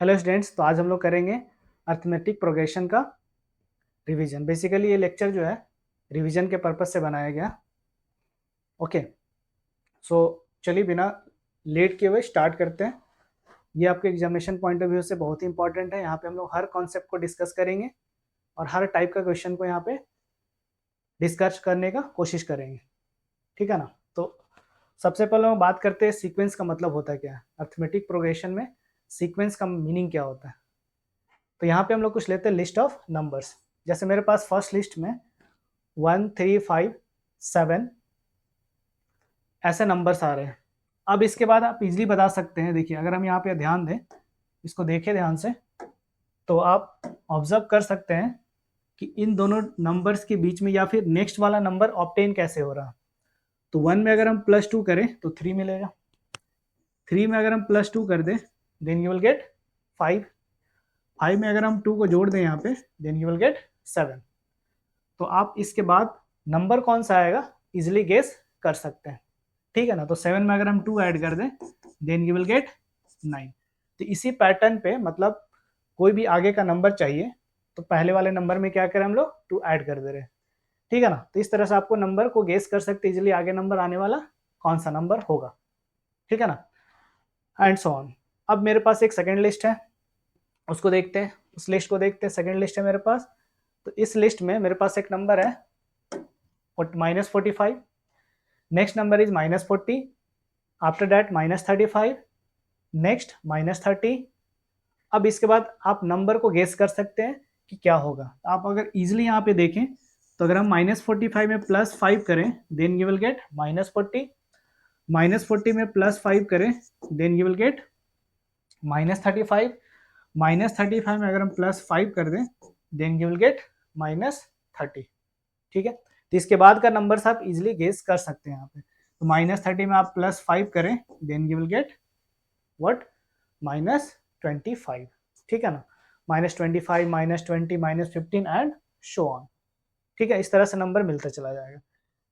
Hello students, तो आज हम लोग करेंगे अर्थमेटिक प्रोग्रेशन का रिवीजन। बेसिकली ये लेक्चर जो है रिवीजन के पर्पज से बनाया गया। ओके, सो चलिए बिना लेट किए हुए स्टार्ट करते हैं। ये आपके एग्जामिनेशन पॉइंट ऑफ व्यू से बहुत ही इंपॉर्टेंट है। यहाँ पे हम लोग हर कॉन्सेप्ट को डिस्कस करेंगे और हर टाइप का क्वेश्चन को यहाँ पे डिस्कस करने का कोशिश करेंगे, ठीक है ना। तो सबसे पहले हम बात करते हैं सीक्वेंस का मतलब होता है क्या है। अर्थमेटिक प्रोग्रेशन में सीक्वेंस का मीनिंग क्या होता है। तो यहाँ पे हम लोग कुछ लेते हैं लिस्ट ऑफ नंबर्स। जैसे मेरे पास फर्स्ट लिस्ट में 1 3 5 7 ऐसे नंबर्स आ रहे हैं। अब इसके बाद आप इजीली बता सकते हैं। देखिए, अगर हम यहाँ पे ध्यान दें, इसको देखें ध्यान से, तो आप ऑब्जर्व कर सकते हैं कि इन दोनों नंबर्स के बीच में या फिर नेक्स्ट वाला नंबर ऑब्टेन कैसे हो रहा। तो 1 में अगर हम +2 करें तो 3 मिलेगा। 3 में अगर हम +2 कर दें देन यू विल गेट 5। 5 में अगर हम 2 को जोड़ दें यहाँ पे देन यू विल गेट 7। तो आप इसके बाद नंबर कौन सा आएगा इजिली गेस कर सकते हैं, ठीक है ना। तो 7 में अगर हम 2 ऐड कर दें देन यू विल गेट 9। तो इसी पैटर्न पे मतलब कोई भी आगे का नंबर चाहिए तो पहले वाले नंबर में क्या करें हम लोग 2 ऐड कर दे रहे हैं, ठीक है ना। तो इस तरह से आपको नंबर को गेस कर सकते हैं इजिली आगे नंबर आने वाला कौन सा नंबर होगा, ठीक है ना, एंड सो ऑन। अब मेरे पास एक सेकेंड लिस्ट है, उसको देखते हैं। उस लिस्ट को देखते हैं, सेकेंड लिस्ट है मेरे पास। तो इस लिस्ट में मेरे पास एक नंबर है -45। Next number is -40। After that -35। Next -30। अब इसके बाद आप नंबर को गेस कर सकते हैं कि क्या होगा। आप अगर इजिली यहाँ पे देखें तो अगर हम -45 में +5 करें देन यू विल गेट -40। -40 में +5 करें देन यू विल गेट -35। -35 में अगर हम +5 कर दें देन यू विल गेट -30, ठीक है। तो इसके बाद का नंबर्स आप इजिली गेस कर सकते हैं यहाँ पे। तो -30 में आप +5 करें then you will get what -25, ठीक है ना। -25 -20 -15 एंड शो ऑन, ठीक है। इस तरह से नंबर मिलता चला जाएगा।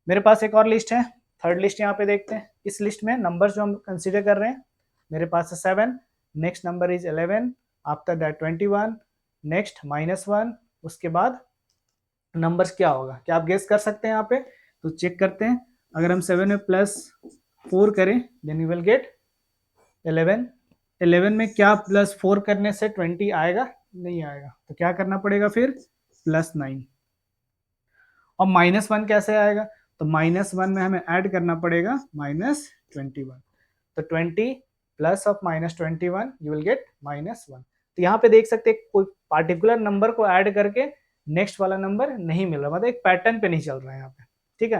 मेरे पास एक और लिस्ट है, थर्ड लिस्ट यहाँ पे देखते हैं। इस लिस्ट में नंबर जो हम कंसिडर कर रहे हैं मेरे पास है 7। Next number is 11। After that 21। Next -1। उसके बाद नंबर्स क्या होगा, क्या आप गेस कर सकते हैं यहाँ पे। तो चेक करते हैं। अगर हम 7 में +4 करें देन यू विल गेट 11। 11 में क्या +4 करने से 20 आएगा, नहीं आएगा। तो क्या करना पड़ेगा फिर +9। और -1 कैसे आएगा, तो -1 में हमें ऐड करना पड़ेगा -21। तो 20 plus of -21 you will gate -1। तो यहाँ पे देख सकते हैं कोई पार्टिकुलर नंबर को ऐड करके नेक्स्ट वाला नंबर नहीं मिल रहा, मतलब एक पैटर्न पे नहीं चल रहा है यहाँ पे, ठीक है।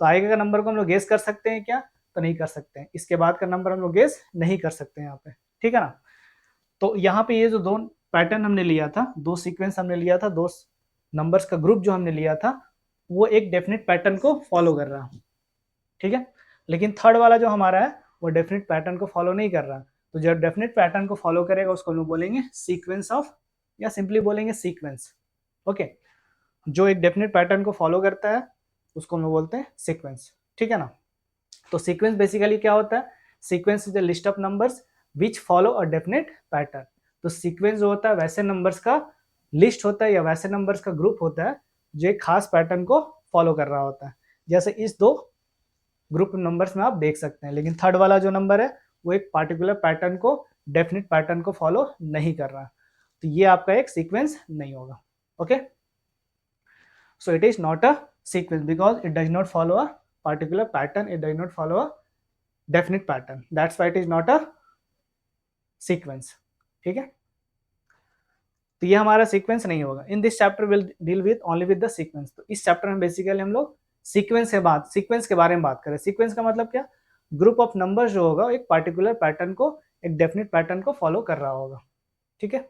तो आगे का नंबर को हम लोग गेस कर सकते हैं क्या, तो नहीं कर सकते हैं। इसके बाद का नंबर हम लोग गेस नहीं कर सकते यहाँ पे, ठीक है ना। तो यहाँ पे ये जो दो पैटर्न हमने लिया था, दो सीक्वेंस हमने लिया था, दो नंबर्स का ग्रुप जो हमने लिया था वो एक डेफिनेट पैटर्न को फॉलो कर रहा, ठीक है। लेकिन थर्ड वाला जो हमारा है वो डेफिनेट पैटर्न को फॉलो नहीं कर रहा। तो जो डेफिनेट पैटर्न को फॉलो करेगा उसको हम लोग बोलेंगे सीक्वेंस ऑफ, या सिंपली बोलेंगे सीक्वेंस। ओके, जो एक डेफिनेट पैटर्न को फॉलो करता है उसको हम लोग बोलते हैं सीक्वेंस, ठीक है ना। तो सीक्वेंस बेसिकली क्या होता है, sequence is the list of numbers which follow a definite pattern. तो सीक्वेंस जो होता है वैसे नंबर्स का लिस्ट होता है या वैसे नंबर्स का ग्रुप होता है जो एक खास पैटर्न को फॉलो कर रहा होता है। जैसे इस दो ग्रुप नंबर्स में आप देख सकते हैं। लेकिन थर्ड वाला जो नंबर है वो एक पार्टिकुलर पैटर्न को, डेफिनेट पैटर्न को फॉलो नहीं कर रहा, तो ये आपका एक सीक्वेंस नहीं होगा। Okay, so it is not a sequence because it does not follow a particular pattern, it does not follow a definite pattern, that's why it is not a sequence, ठीक है। तो ये हमारा सीक्वेंस नहीं होगा। In this chapter will deal with only with the sequence. तो इस chapter में बेसिकली हम लोग सीक्वेंस के बारे में बात करें। सीक्वेंस का मतलब क्या, ग्रुप ऑफ नंबर्स जो होगा एक पार्टिकुलर पैटर्न को, एक डेफिनेट पैटर्न को फॉलो कर रहा होगा, ठीक है।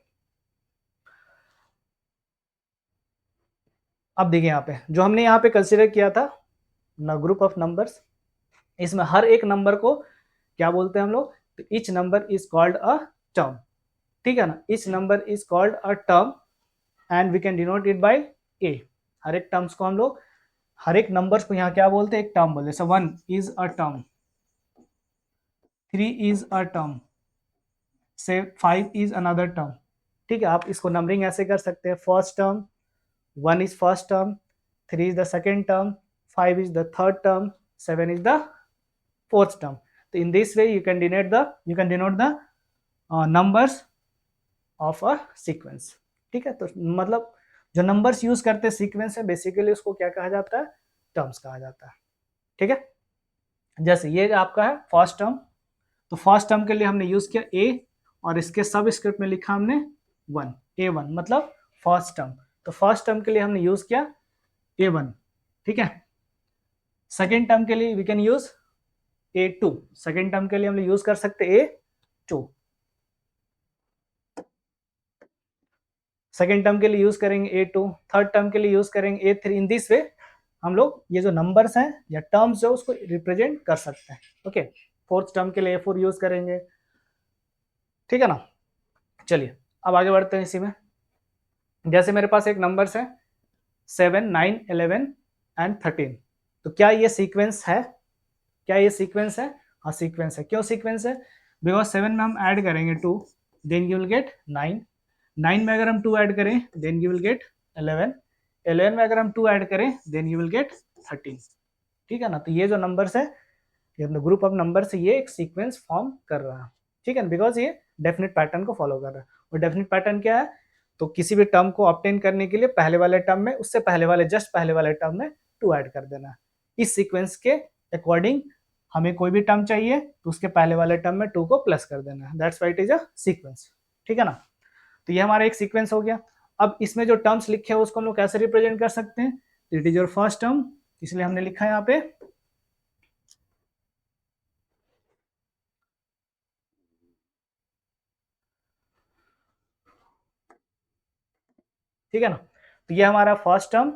अब देखिए यहाँ पे जो हमने यहाँ पे कंसिडर किया था ना ग्रुप ऑफ नंबर्स, इसमें हर एक नंबर को क्या बोलते हैं हम लोग, तो each number is called a term, ठीक है ना। Each number is called a term and we can denote it by A. हर एक टर्म्स को हम लोग, हर एक नंबर्स को यहाँ क्या बोलते हैं, एक टर्म बोलते हैं। सो 1 is a term, 3 is a term, से 5 इज अनदर टर्म। ठीक है, आप इसको नंबरिंग ऐसे कर सकते हैं, first term 1 is first term, 3 is the second term, 5 is the third term, 7 is the fourth term. So in this way you can denote the numbers of a sequence. ठीक है, तो मतलब जो नंबर्स यूज करते हैं sequence है basically उसको क्या कहा जाता है, टर्म्स कहा जाता है। ठीक है, जैसे ये आपका है फर्स्ट टर्म, तो फर्स्ट टर्म के लिए हमने यूज किया ए और इसके सब स्क्रिप्ट में लिखा हमने 1, A1 मतलब फर्स्ट टर्म। तो फर्स्ट टर्म के लिए हमने यूज किया A1। ठीक है, सेकेंड टर्म के लिए we can use A2, second term के लिए हम लोग यूज कर सकते A2, सेकेंड टर्म के लिए यूज करेंगे A2, थर्ड टर्म के लिए यूज करेंगे A3। इन दिस वे हम लोग ये जो नंबर्स हैं या टर्म्स जो उसको रिप्रेजेंट कर सकते हैं। ओके, फोर्थ टर्म के लिए A4 यूज करेंगे। ठीक है ना, चलिए अब आगे बढ़ते हैं इसी में। जैसे मेरे पास एक नंबर्स है 7, 9, 11 एंड 13, तो क्या ये सीक्वेंस है? क्या ये सीक्वेंस है? हाँ सीक्वेंस है। क्यों सीक्वेंस है? बिकॉज 7 में हम ऐड करेंगे 2, देन यू विल गेट 9, 9 में अगर हम 2 ऐड करें देन यू विल गेट 11, 11 में अगर हम 2 ऐड करें देन यू विल गेट 13। ठीक है ना, तो ये जो नंबर्स है, ये अपने ग्रुप ऑफ नंबर से ये एक सीक्वेंस फॉर्म कर रहा है। ठीक है ना, बिकॉज ये डेफिनेट पैटर्न को फॉलो कर रहा है। और डेफिनेट पैटर्न क्या है? तो किसी भी टर्म को ऑब्टेन करने के लिए पहले वाले टर्म में उससे पहले वाले जस्ट पहले वाले टर्म में 2 ऐड कर देना। इस सीक्वेंस के अकॉर्डिंग हमें कोई भी टर्म चाहिए तो उसके पहले वाले टर्म में 2 को प्लस कर देना। That's why it is a sequence. ठीक है ना, तो ये हमारा एक सीक्वेंस हो गया। अब इसमें जो टर्म्स लिखे हैं उसको हम लोग कैसे रिप्रेजेंट कर सकते हैं? It is your first term, इसलिए हमने लिखा है यहाँ पे ठीक है ना, तो ये हमारा फर्स्ट टर्म,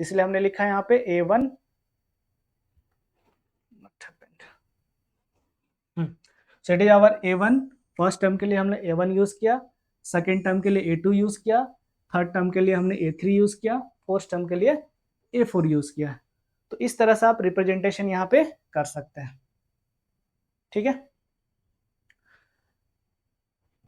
इसलिए हमने लिखा है यहाँ पे A1। So it is our A1। First term के लिए हमने A1 यूज किया, सेकेंड टर्म के लिए A2 यूज किया, थर्ड टर्म के लिए हमने A3 यूज किया, फोर्थ टर्म के लिए A4 यूज किया। तो इस तरह से आप रिप्रेजेंटेशन यहाँ पे कर सकते हैं। ठीक है,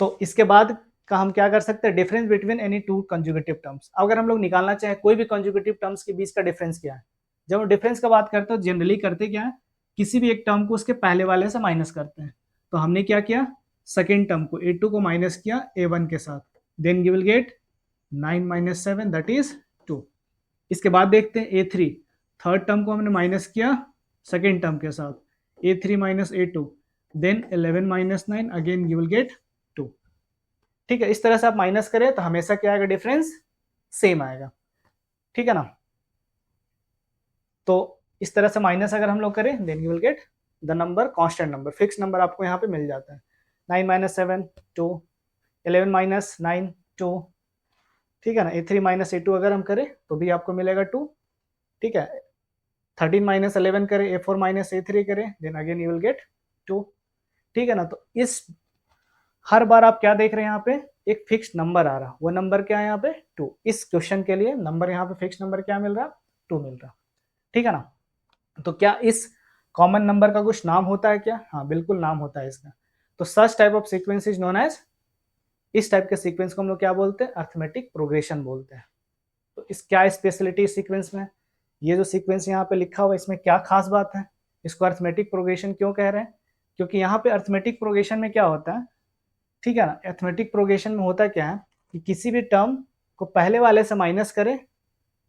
तो इसके बाद का हम क्या कर सकते हैं? Difference between any two conjugative terms. अगर हम लोग निकालना चाहें कोई भी कंजुगेटिव टर्म्स के बीच का डिफरेंस क्या है, जब हम डिफरेंस का बात करते हैं तो जनरली करते क्या है, किसी भी एक टर्म को उसके पहले वाले से माइनस करते हैं। तो हमने क्या किया, सेकेंड टर्म को A2 को माइनस किया A1 के साथ, then you will get 9 minus 7 that is 2। इसके बाद देखते हैं A3, थर्ड टर्म को हमने माइनस किया सेकेंड टर्म के साथ, A3 minus A2, then 11 minus 9 again you will get 2। ठीक है, इस तरह से आप माइनस करें तो हमेशा क्या आएगा? डिफरेंस सेम आएगा। ठीक है ना, तो इस तरह से माइनस अगर हम लोग करें then you will get the number constant number, fix number आपको यहाँ पे मिल जाता है। 9 माइनस 7 2, 11 माइनस 9 2। ठीक है ना, A3 माइनस A2 अगर हम करें तो भी आपको मिलेगा 2। ठीक है, 13 माइनस 11 करें, A4 माइनस A3 करें then again you will get 2। ठीक है ना, तो इस हर बार आप क्या देख रहे हैं यहाँ पे? एक फिक्स नंबर आ रहा, वो नंबर क्या है यहाँ पे? 2। इस क्वेश्चन के लिए नंबर यहाँ पे फिक्स नंबर क्या मिल रहा? 2 मिल रहा। ठीक है ना, तो क्या इस कॉमन नंबर का कुछ नाम होता है क्या? हाँ बिल्कुल नाम होता है इसका। तो such type of sequence is known as, इस टाइप के सीक्वेंस को हम लोग क्या बोलते हैं? अर्थमेटिक प्रोग्रेशन बोलते हैं। तो इस क्या स्पेशलिटी सीक्वेंस में? ये जो सीक्वेंस यहाँ पे लिखा हुआ इसमें क्या खास बात है? इसको अर्थमेटिक प्रोग्रेशन क्यों कह रहे हैं? क्योंकि यहाँ पे अर्थमेटिक प्रोग्रेशन में क्या होता है, ठीक है ना, अर्थमेटिक प्रोग्रेशन में होता क्या है कि किसी भी टर्म को पहले वाले से माइनस करें,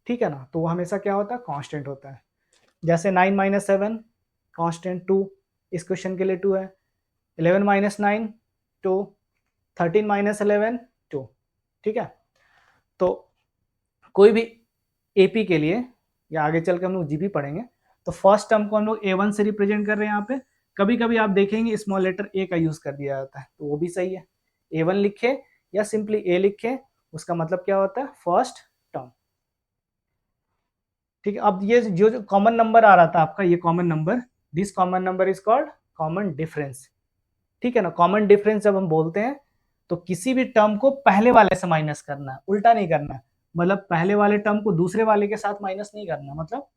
ठीक है ना, तो वो हमेशा क्या होता है? कांस्टेंट होता है। जैसे 9 माइनस 7 कांस्टेंट 2, इस क्वेश्चन के लिए 2 है। 11 माइनस 9 2, 13 माइनस 11 2। ठीक है, तो कोई भी एपी के लिए या आगे चल के हम लोग जीपी पढ़ेंगे तो फर्स्ट टर्म को हम लोग A1 से रिप्रेजेंट कर रहे हैं। यहाँ पे कभी कभी आप देखेंगे स्मॉल लेटर ए का यूज कर दिया जाता है, तो वो भी सही है। A1 लिखे या सिंपली ए लिखे, उसका मतलब क्या होता है? First term. ठीक है, अब ये जो कॉमन नंबर आ रहा था आपका, ये common number, this common number is called common difference. ठीक है ना, कॉमन डिफरेंस जब हम बोलते हैं तो किसी भी टर्म को पहले वाले से माइनस करना है, उल्टा नहीं करना है। मतलब पहले वाले टर्म को दूसरे वाले के साथ माइनस नहीं करना, मतलब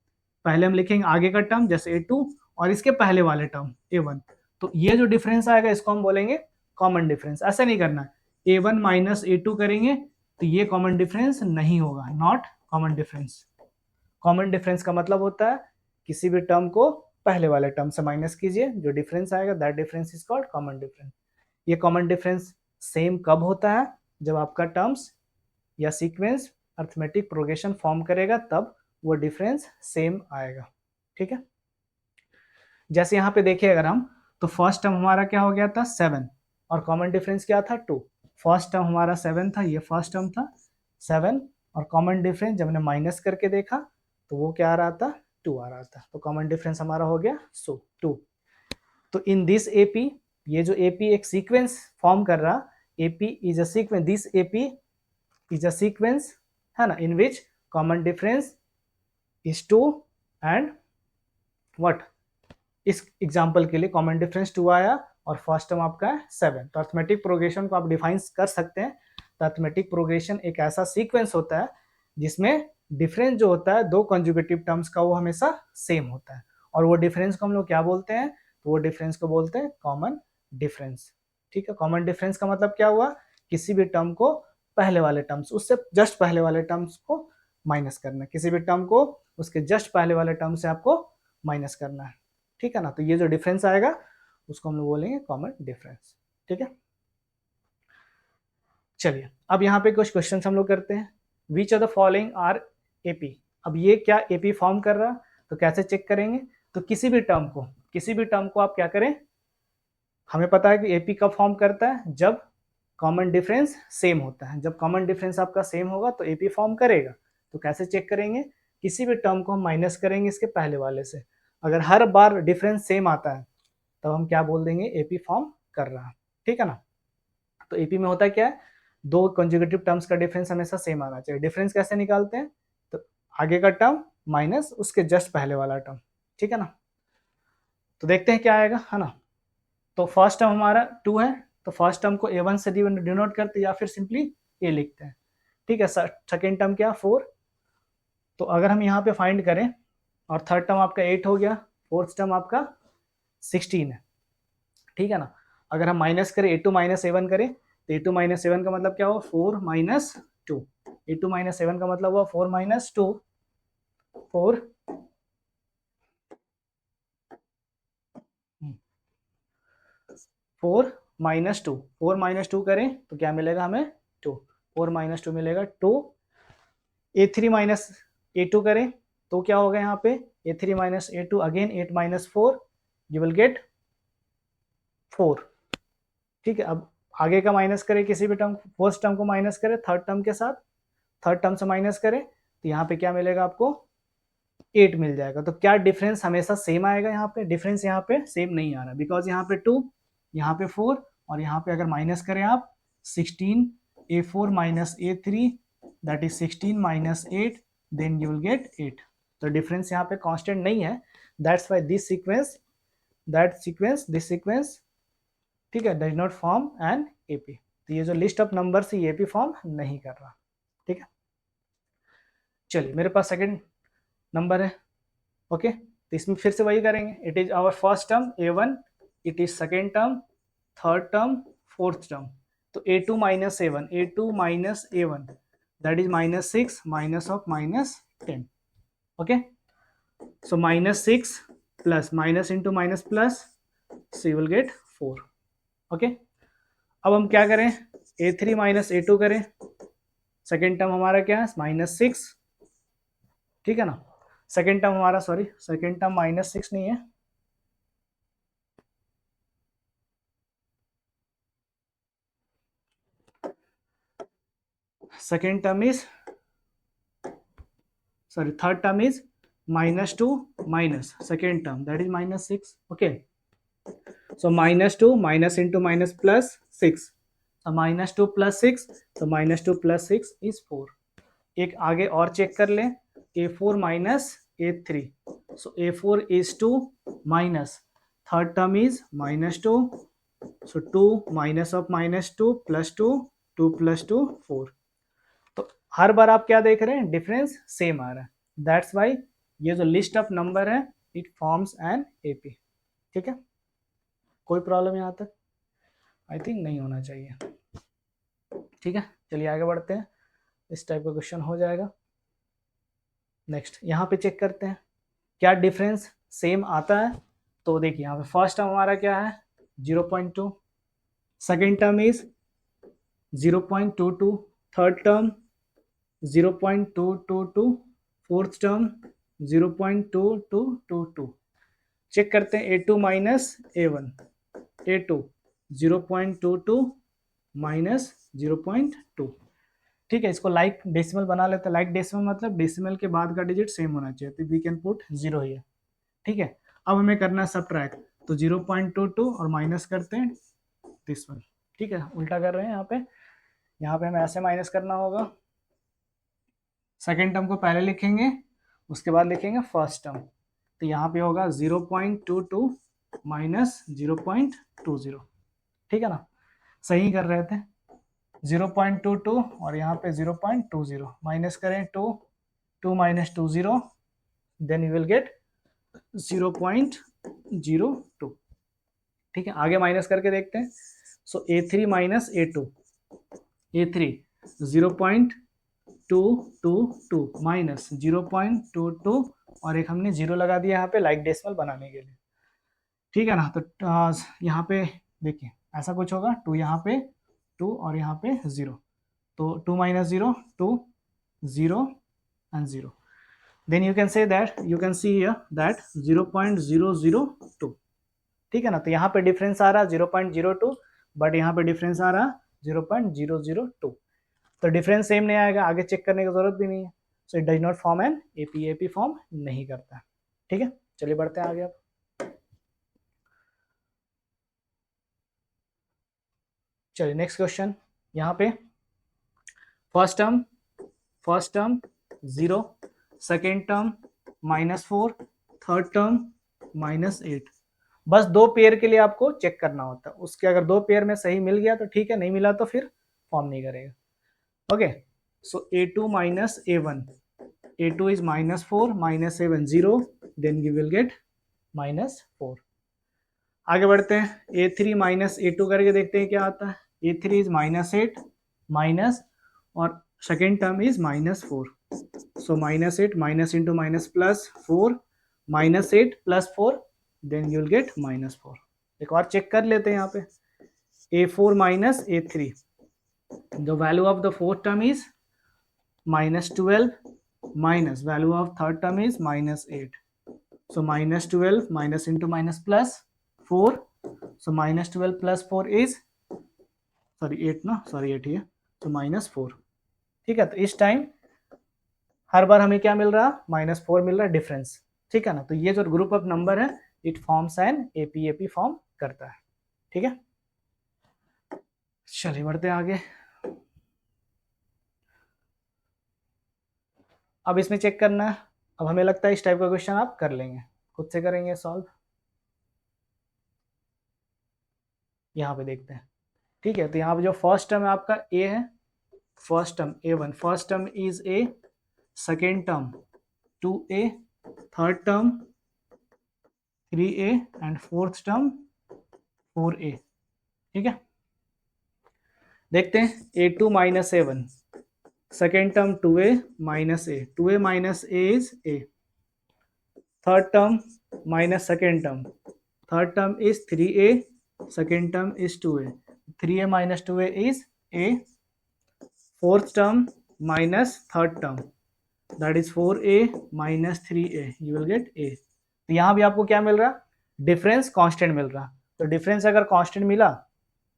पहले हम लिखेंगे आगे का टर्म जैसे A2 और इसके पहले वाले टर्म A1, तो ये जो डिफरेंस आएगा इसको हम बोलेंगे कॉमन डिफरेंस, ऐसा नहीं करना है। A1 माइनस A2 करेंगे तो ये कॉमन डिफरेंस नहीं होगा, not common difference. Common difference का मतलब होता है किसी भी टर्म को पहले वाले टर्म से माइनस कीजिए, जो डिफरेंस आएगा that difference is called common difference. ये कॉमन डिफरेंस सेम कब होता है? जब आपका टर्म्स या सीक्वेंस अर्थमेटिक प्रोग्रेशन फॉर्म करेगा, तब वो डिफरेंस सेम आएगा। ठीक है, जैसे यहाँ पे देखिए अगर हम, तो फर्स्ट टर्म हमारा क्या हो गया था 7 और कॉमन डिफरेंस क्या था 2। फर्स्ट टर्म हमारा 7 था, ये फर्स्ट टर्म था 7 और कॉमन डिफरेंस जब हमने माइनस करके देखा तो वो क्या आ रहा था 2 आ रहा था, तो कॉमन डिफरेंस हमारा हो गया 2। तो इन दिस एपी, ये जो एपी एक सीक्वेंस फॉर्म कर रहा, AP is a sequence, this AP is a sequence, है ना, in which common difference is 2 and what, इस एग्जाम्पल के लिए कॉमन डिफरेंस 2 आया और फर्स्ट टर्म आपका है 7। तो अर्थमेटिक प्रोग्रेशन को आप डिफाइन कर सकते हैं। तो अर्थमेटिक प्रोग्रेशन एक ऐसा सीक्वेंस होता है जिसमें डिफरेंस जो होता है दो कंजुगेटिव टर्म्स का वो हमेशा सेम होता है, और वो डिफरेंस को हम लोग क्या बोलते हैं? तो वो डिफरेंस को बोलते हैं कॉमन डिफरेंस। ठीक है, कॉमन डिफरेंस का मतलब क्या हुआ? किसी भी टर्म को पहले वाले टर्म्स, उससे जस्ट पहले वाले टर्म्स को माइनस करना है, किसी भी टर्म को उसके जस्ट पहले वाले टर्म से आपको माइनस करना है। ठीक है ना, तो ये जो डिफरेंस आएगा उसको हम लोग बोलेंगे कॉमन डिफरेंस। ठीक है, चलिए अब यहाँ पे कुछ क्वेश्चंस हम लोग करते हैं। Which of the following are AP? अब ये क्या एपी फॉर्म कर रहा, तो कैसे चेक करेंगे? तो किसी भी टर्म को आप क्या करें, हमें पता है कि एपी कब फॉर्म करता है, जब कॉमन डिफरेंस सेम होता है। जब कॉमन डिफरेंस आपका सेम होगा तो एपी फॉर्म करेगा। तो कैसे चेक करेंगे? किसी भी टर्म को हम माइनस करेंगे इसके पहले वाले से, अगर हर बार डिफरेंस सेम आता है तब हम क्या बोल देंगे? एपी फॉर्म कर रहा है। ठीक है ना, तो एपी में होता क्या है, दो कंजुगेटिव टर्म्स का डिफरेंस हमेशा सेम आना चाहिए। डिफरेंस कैसे निकालते हैं? तो आगे का टर्म माइनस उसके जस्ट पहले वाला टर्म। ठीक है ना, तो देखते हैं क्या आएगा, है ना। तो फर्स्ट टर्म हमारा 2 है, तो फर्स्ट टर्म को A1 से डिनोट करते हैं या फिर सिंपली ए लिखते हैं। ठीक है, सेकेंड टर्म क्या 4, तो अगर हम यहाँ पे फाइंड करें और थर्ड टर्म आपका 8 हो गया, फोर्थ टर्म आपका 16 है। ठीक है ना, अगर हम माइनस करें A2 माइनस A1 करें तो A2 माइनस A1 का मतलब क्या हुआ 4 माइनस 2, A2 माइनस A1 का मतलब हुआ 4 माइनस 2, 4 4 माइनस 2, 4 माइनस 2 करें तो क्या मिलेगा हमें 2, 4 माइनस 2 मिलेगा 2। A3 माइनस A2 करें तो क्या होगा यहाँ पे A3 minus A2 again 8 minus 4, you will get 4। ठीक है, अब आगे का माइनस करें, किसी भी टर्म फर्स्ट टर्म को माइनस करें थर्ड टर्म के साथ, थर्ड टर्म से माइनस करें तो यहाँ पे क्या मिलेगा आपको 8 मिल जाएगा। तो क्या डिफरेंस हमेशा सेम आएगा? यहाँ पे डिफरेंस यहाँ पे सेम नहीं आ रहा, बिकॉज यहाँ पे 2, यहाँ पे 4 और यहाँ पे अगर माइनस करें आप 16, A4 minus A3 that is 16 minus 8, then you will get 8। तो डिफरेंस यहाँ पे कांस्टेंट नहीं है, that's why this sequence this sequence ठीक है does not form an AP. तो ये जो लिस्ट ऑफ नंबर्स है ये एपी फॉर्म नहीं कर रहा। ठीक है, चलिए मेरे पास सेकंड नंबर है। ओके, तो इसमें फिर से वही करेंगे, it is our first term A1, it is second term, third term, fourth term. तो A2 minus A1, A2 minus A1 that is minus 6 minus of minus 10। Okay, so minus 6 plus minus into minus plus, so you will get 4। Okay, अब हम क्या करें A3 minus A2 करें, second term हमारा क्या है minus 6। ठीक है ना, सेकेंड टर्म हमारा सॉरी सेकेंड टर्म माइनस 6 नहीं है, second term is sorry third term is minus 2 minus second term that is minus 6. Okay, so minus 2 minus into minus plus 6, so minus 2 plus 6, so minus 2 plus 6 is 4. एक आगे और check कर लें, A4 minus A3, so A4 is 2 minus third term is minus 2, so 2 minus of minus 2 plus 2, 2 plus 2 4। तो हर बार आप क्या देख रहे हैं डिफरेंस सेम आ रहा है, दैट्स वाई ये जो लिस्ट ऑफ नंबर है इट फॉर्म्स एन एपी। ठीक है, कोई प्रॉब्लम यहाँ तक? आई थिंक नहीं होना चाहिए। ठीक है, चलिए आगे बढ़ते हैं, इस टाइप का क्वेश्चन हो जाएगा। नेक्स्ट यहाँ पे चेक करते हैं क्या डिफरेंस सेम आता है। तो देखिए यहाँ पे फर्स्ट टर्म हमारा क्या है 0.2, second term is 0.22, third term 0.222, fourth term 0.2222। Check करते हैं A2 minus A1, A2 0.22 minus 0.2। ठीक है, इसको लाइक डेसिमल बना लेते हैं। लाइक डेसिमल मतलब डेसिमल के बाद का डिजिट सेम होना चाहिए, तो वी कैन पुट 0 हियर। ठीक है, अब हमें करना है सबट्रैक्ट, तो 0.22 और माइनस करते हैं दिस वन। ठीक है, उल्टा कर रहे हैं यहाँ पे हमें ऐसे माइनस करना होगा। सेकेंड टर्म को पहले लिखेंगे, उसके बाद लिखेंगे फर्स्ट टर्म, तो यहाँ पे होगा 0.22 माइनस 0.20। ठीक है ना, सही कर रहे थे। 0.22 और यहाँ पे 0.20 माइनस करें 2 minus 20, then you will get 0.02। ठीक है, आगे माइनस करके देखते हैं। सो A3 minus A2, A3 0.222 minus 0.22 और एक हमने 0 लगा दिया यहाँ पे लाइक डेसिमल बनाने के लिए। ठीक है ना, तो यहाँ पे देखिए ऐसा कुछ होगा, 2 यहाँ पे 2 और यहाँ पे 0, तो 2 minus 0 2, 0 and 0, then you can say that you can see here that 0.002। ठीक है ना, तो यहाँ पे डिफरेंस आ रहा है 0.02, बट यहाँ पे डिफरेंस आ रहा 0.002, तो डिफरेंस सेम नहीं आएगा, आगे चेक करने की जरूरत भी नहीं है। सो it does not form an AP form नहीं करता। ठीक है, चलिए बढ़ते हैं आगे। अब चलिए नेक्स्ट क्वेश्चन, यहाँ पे first term 0, second term -4, third term -8। बस दो पेयर के लिए आपको चेक करना होता है, उसके अगर दो पेयर में सही मिल गया तो ठीक है, नहीं मिला तो फिर फॉर्म नहीं करेगा। Okay, so A2 minus A1, A2 is -4 minus A1 0, then you will get -4। आगे बढ़ते हैं, A3 माइनस A2 करके देखते हैं क्या आता है। A3 इज -8 माइनस और second term is -4, so -8 minus into minus plus 4, -8 plus 4, then you will get -4। एक और चेक कर लेते हैं यहाँ पे, A4 minus A3, the value of the fourth term is -12 minus value of third term is -8, so -12 minus into minus plus 4, so -12 plus 4 is 8 ना, 8 ही है, तो -4। ठीक है, तो इस टाइम हर बार हमें क्या मिल रहा -4 मिल रहा है डिफरेंस। ठीक है ना, तो ये जो ग्रुप ऑफ नंबर है it forms an AP form करता है। ठीक है, चलिए बढ़ते हैं आगे। अब इसमें चेक करना है, अब हमें लगता है इस टाइप का क्वेश्चन आप कर लेंगे, खुद से करेंगे सॉल्व। यहाँ पे देखते हैं। ठीक है, तो यहाँ पे जो फर्स्ट टर्म है आपका ए है, first term A1, first term is A, second term 2A, third term 3A and fourth term 4A। ठीक है, देखते हैं A2 minus A1, second term 2A minus A, 2A minus A is A, third term minus second term, third term is 3A, second term is 2A, 3A minus 2A is A, fourth term minus third term, that is 4A minus 3A, you will gate A। तो यहाँ भी आपको क्या मिल रहा, difference constant मिल रहा, तो difference अगर constant मिला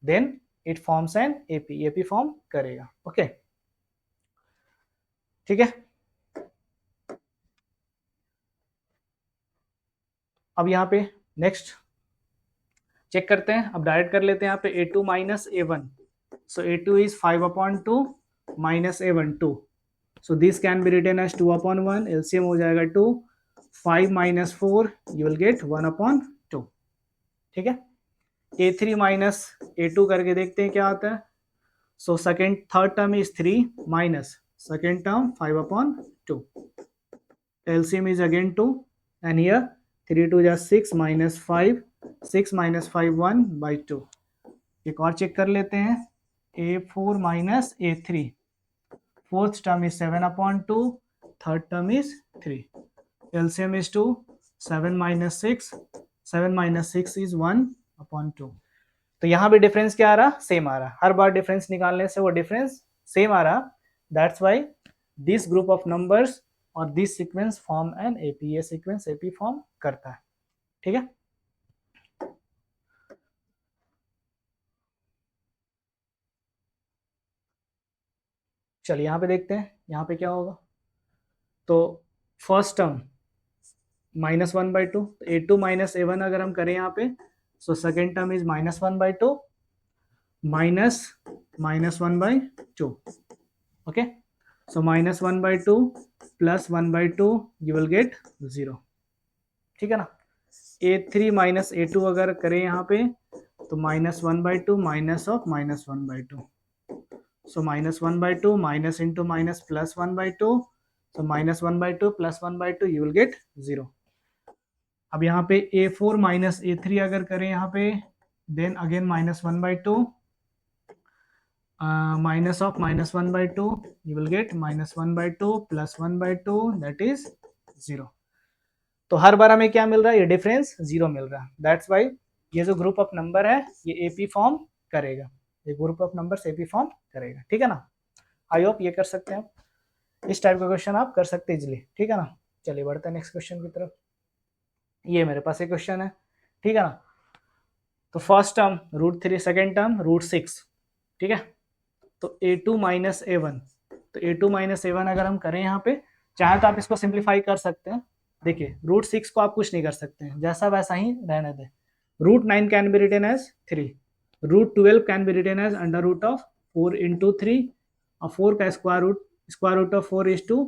then it forms an AP form करेगा। ओके, ठीक है। अब यहाँ पे नेक्स्ट चेक करते हैं, अब डायरेक्ट कर लेते हैं यहाँ पे A2 minus A1, so A2 is 5/2 minus A1 2, so this can be written as 2/1, LCM हो जाएगा 2, 5 minus 4 you will get 1/2। ठीक है, A3 माइनस A2 करके देखते हैं क्या आता है। So second third term is 3 minus second term 5/2, LCM is again 2 and here 3 2 just 6 minus 5, 6 minus 5 1/2, एक और चेक कर लेते हैं, A4 minus A3, fourth term is 7/2, third term is 3, LCM is 2, 7 minus 6, 7 minus 6 is 1/2। तो यहाँ भी difference क्या आ रहा, सेम आ रहा, हर बार डिफरेंस निकालने से वो डिफरेंस सेम आ रहा। That's why this group of numbers और this sequence form an AP, ये सीक्वेंस एपी फॉर्म करता है। ठीक है, चलिए यहाँ पे देखते हैं यहाँ पे क्या होगा। तो first term -1/2, A2 minus A1 अगर हम करें यहाँ पे, so second term is -1/2 minus -1/2, okay. So -1/2 plus 1/2 you will gate 0, ठीक है ना। A3 माइनस A2 अगर करें यहाँ पे, तो -1/2 minus of -1/2, so -1/2 minus into minus plus 1/2, so -1/2 plus 1/2 you will gate 0। अब यहाँ पे A4 माइनस A3 अगर करें यहाँ पे, then again -1/2 minus of -1/2 you will get -1/2 plus 1/2 that is 0। तो हर बार हमें क्या मिल रहा है, ये डिफरेंस 0 मिल रहा है। दैट्स वाई ये जो ग्रुप ऑफ नंबर है ये एपी फॉर्म करेगा, ये group of number AP form करेगा, ठीक है ना। आई होप ये कर सकते हैं आप, इस टाइप का क्वेश्चन आप कर सकते हैं इजिली, ठीक है ना। चलिए बढ़ते हैं नेक्स्ट क्वेश्चन की तरफ। ये मेरे पास एक क्वेश्चन है, ठीक है ना। तो फर्स्ट टर्म √3, सेकेंड टर्म √6, ठीक है। तो A2 माइनस A1, तो A2 माइनस A1 अगर हम करें यहाँ पे, चाहे तो आप इसको सिंप्लीफाई कर सकते हैं। देखिए √6 को आप कुछ नहीं कर सकते हैं, जैसा वैसा ही रहने दें। √9 can be written as 3, √12 can be written as √4 into 3, और 4 का स्क्वायर रूट ऑफ 4 इज 2,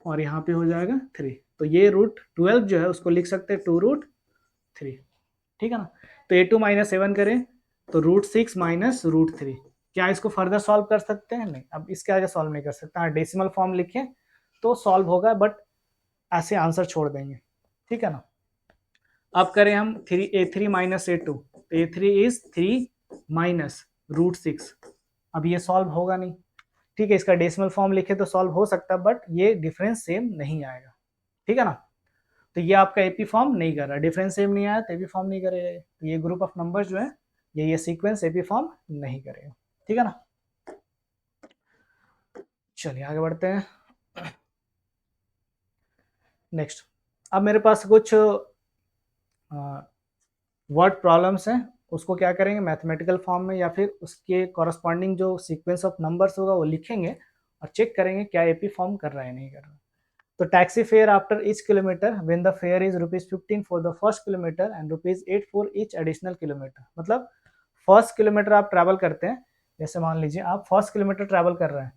और यहाँ पे हो जाएगा 3। तो ये √12 जो है उसको लिख सकते हैं 2√3, ठीक है ना। तो A2 माइनस A1 करें तो √6 माइनस √3, क्या इसको फर्दर सॉल्व कर सकते हैं, नहीं। अब इसके आगे सॉल्व नहीं कर सकते, हाँ डेसिमल फॉर्म लिखें तो सॉल्व होगा, बट ऐसे आंसर छोड़ देंगे, ठीक है ना। अब करें हम A3 माइनस A2, तो A3 इज 3 माइनस √6, अब ये सॉल्व होगा नहीं, ठीक है। इसका डेसिमल फॉर्म लिखे तो सॉल्व हो सकता है, बट ये डिफरेंस सेम नहीं आएगा, ठीक है ना। तो ये आपका एपी फॉर्म नहीं कर रहा, डिफरेंस सेम नहीं आया तो एपी फॉर्म नहीं करेगा। तो ये ग्रुप ऑफ नंबर्स जो है ये सीक्वेंस एपी फॉर्म नहीं करेगा, ठीक है ना। चलिए आगे बढ़ते हैं नेक्स्ट। अब मेरे पास कुछ वर्ड प्रॉब्लम्स हैं, उसको क्या करेंगे मैथमेटिकल फॉर्म में, या फिर उसके कॉरस्पॉन्डिंग जो सीक्वेंस ऑफ नंबर्स होगा वो लिखेंगे और चेक करेंगे क्या एपी फॉर्म कर रहा है नहीं कर रहा। तो taxi fare after each kilometre when the fair is ₹15 for the first kilometre and ₹8 for each additional kilometre. मतलब फर्स्ट किलोमीटर आप ट्रैवल करते हैं, जैसे मान लीजिए आप फर्स्ट किलोमीटर ट्रैवल कर रहे हैं,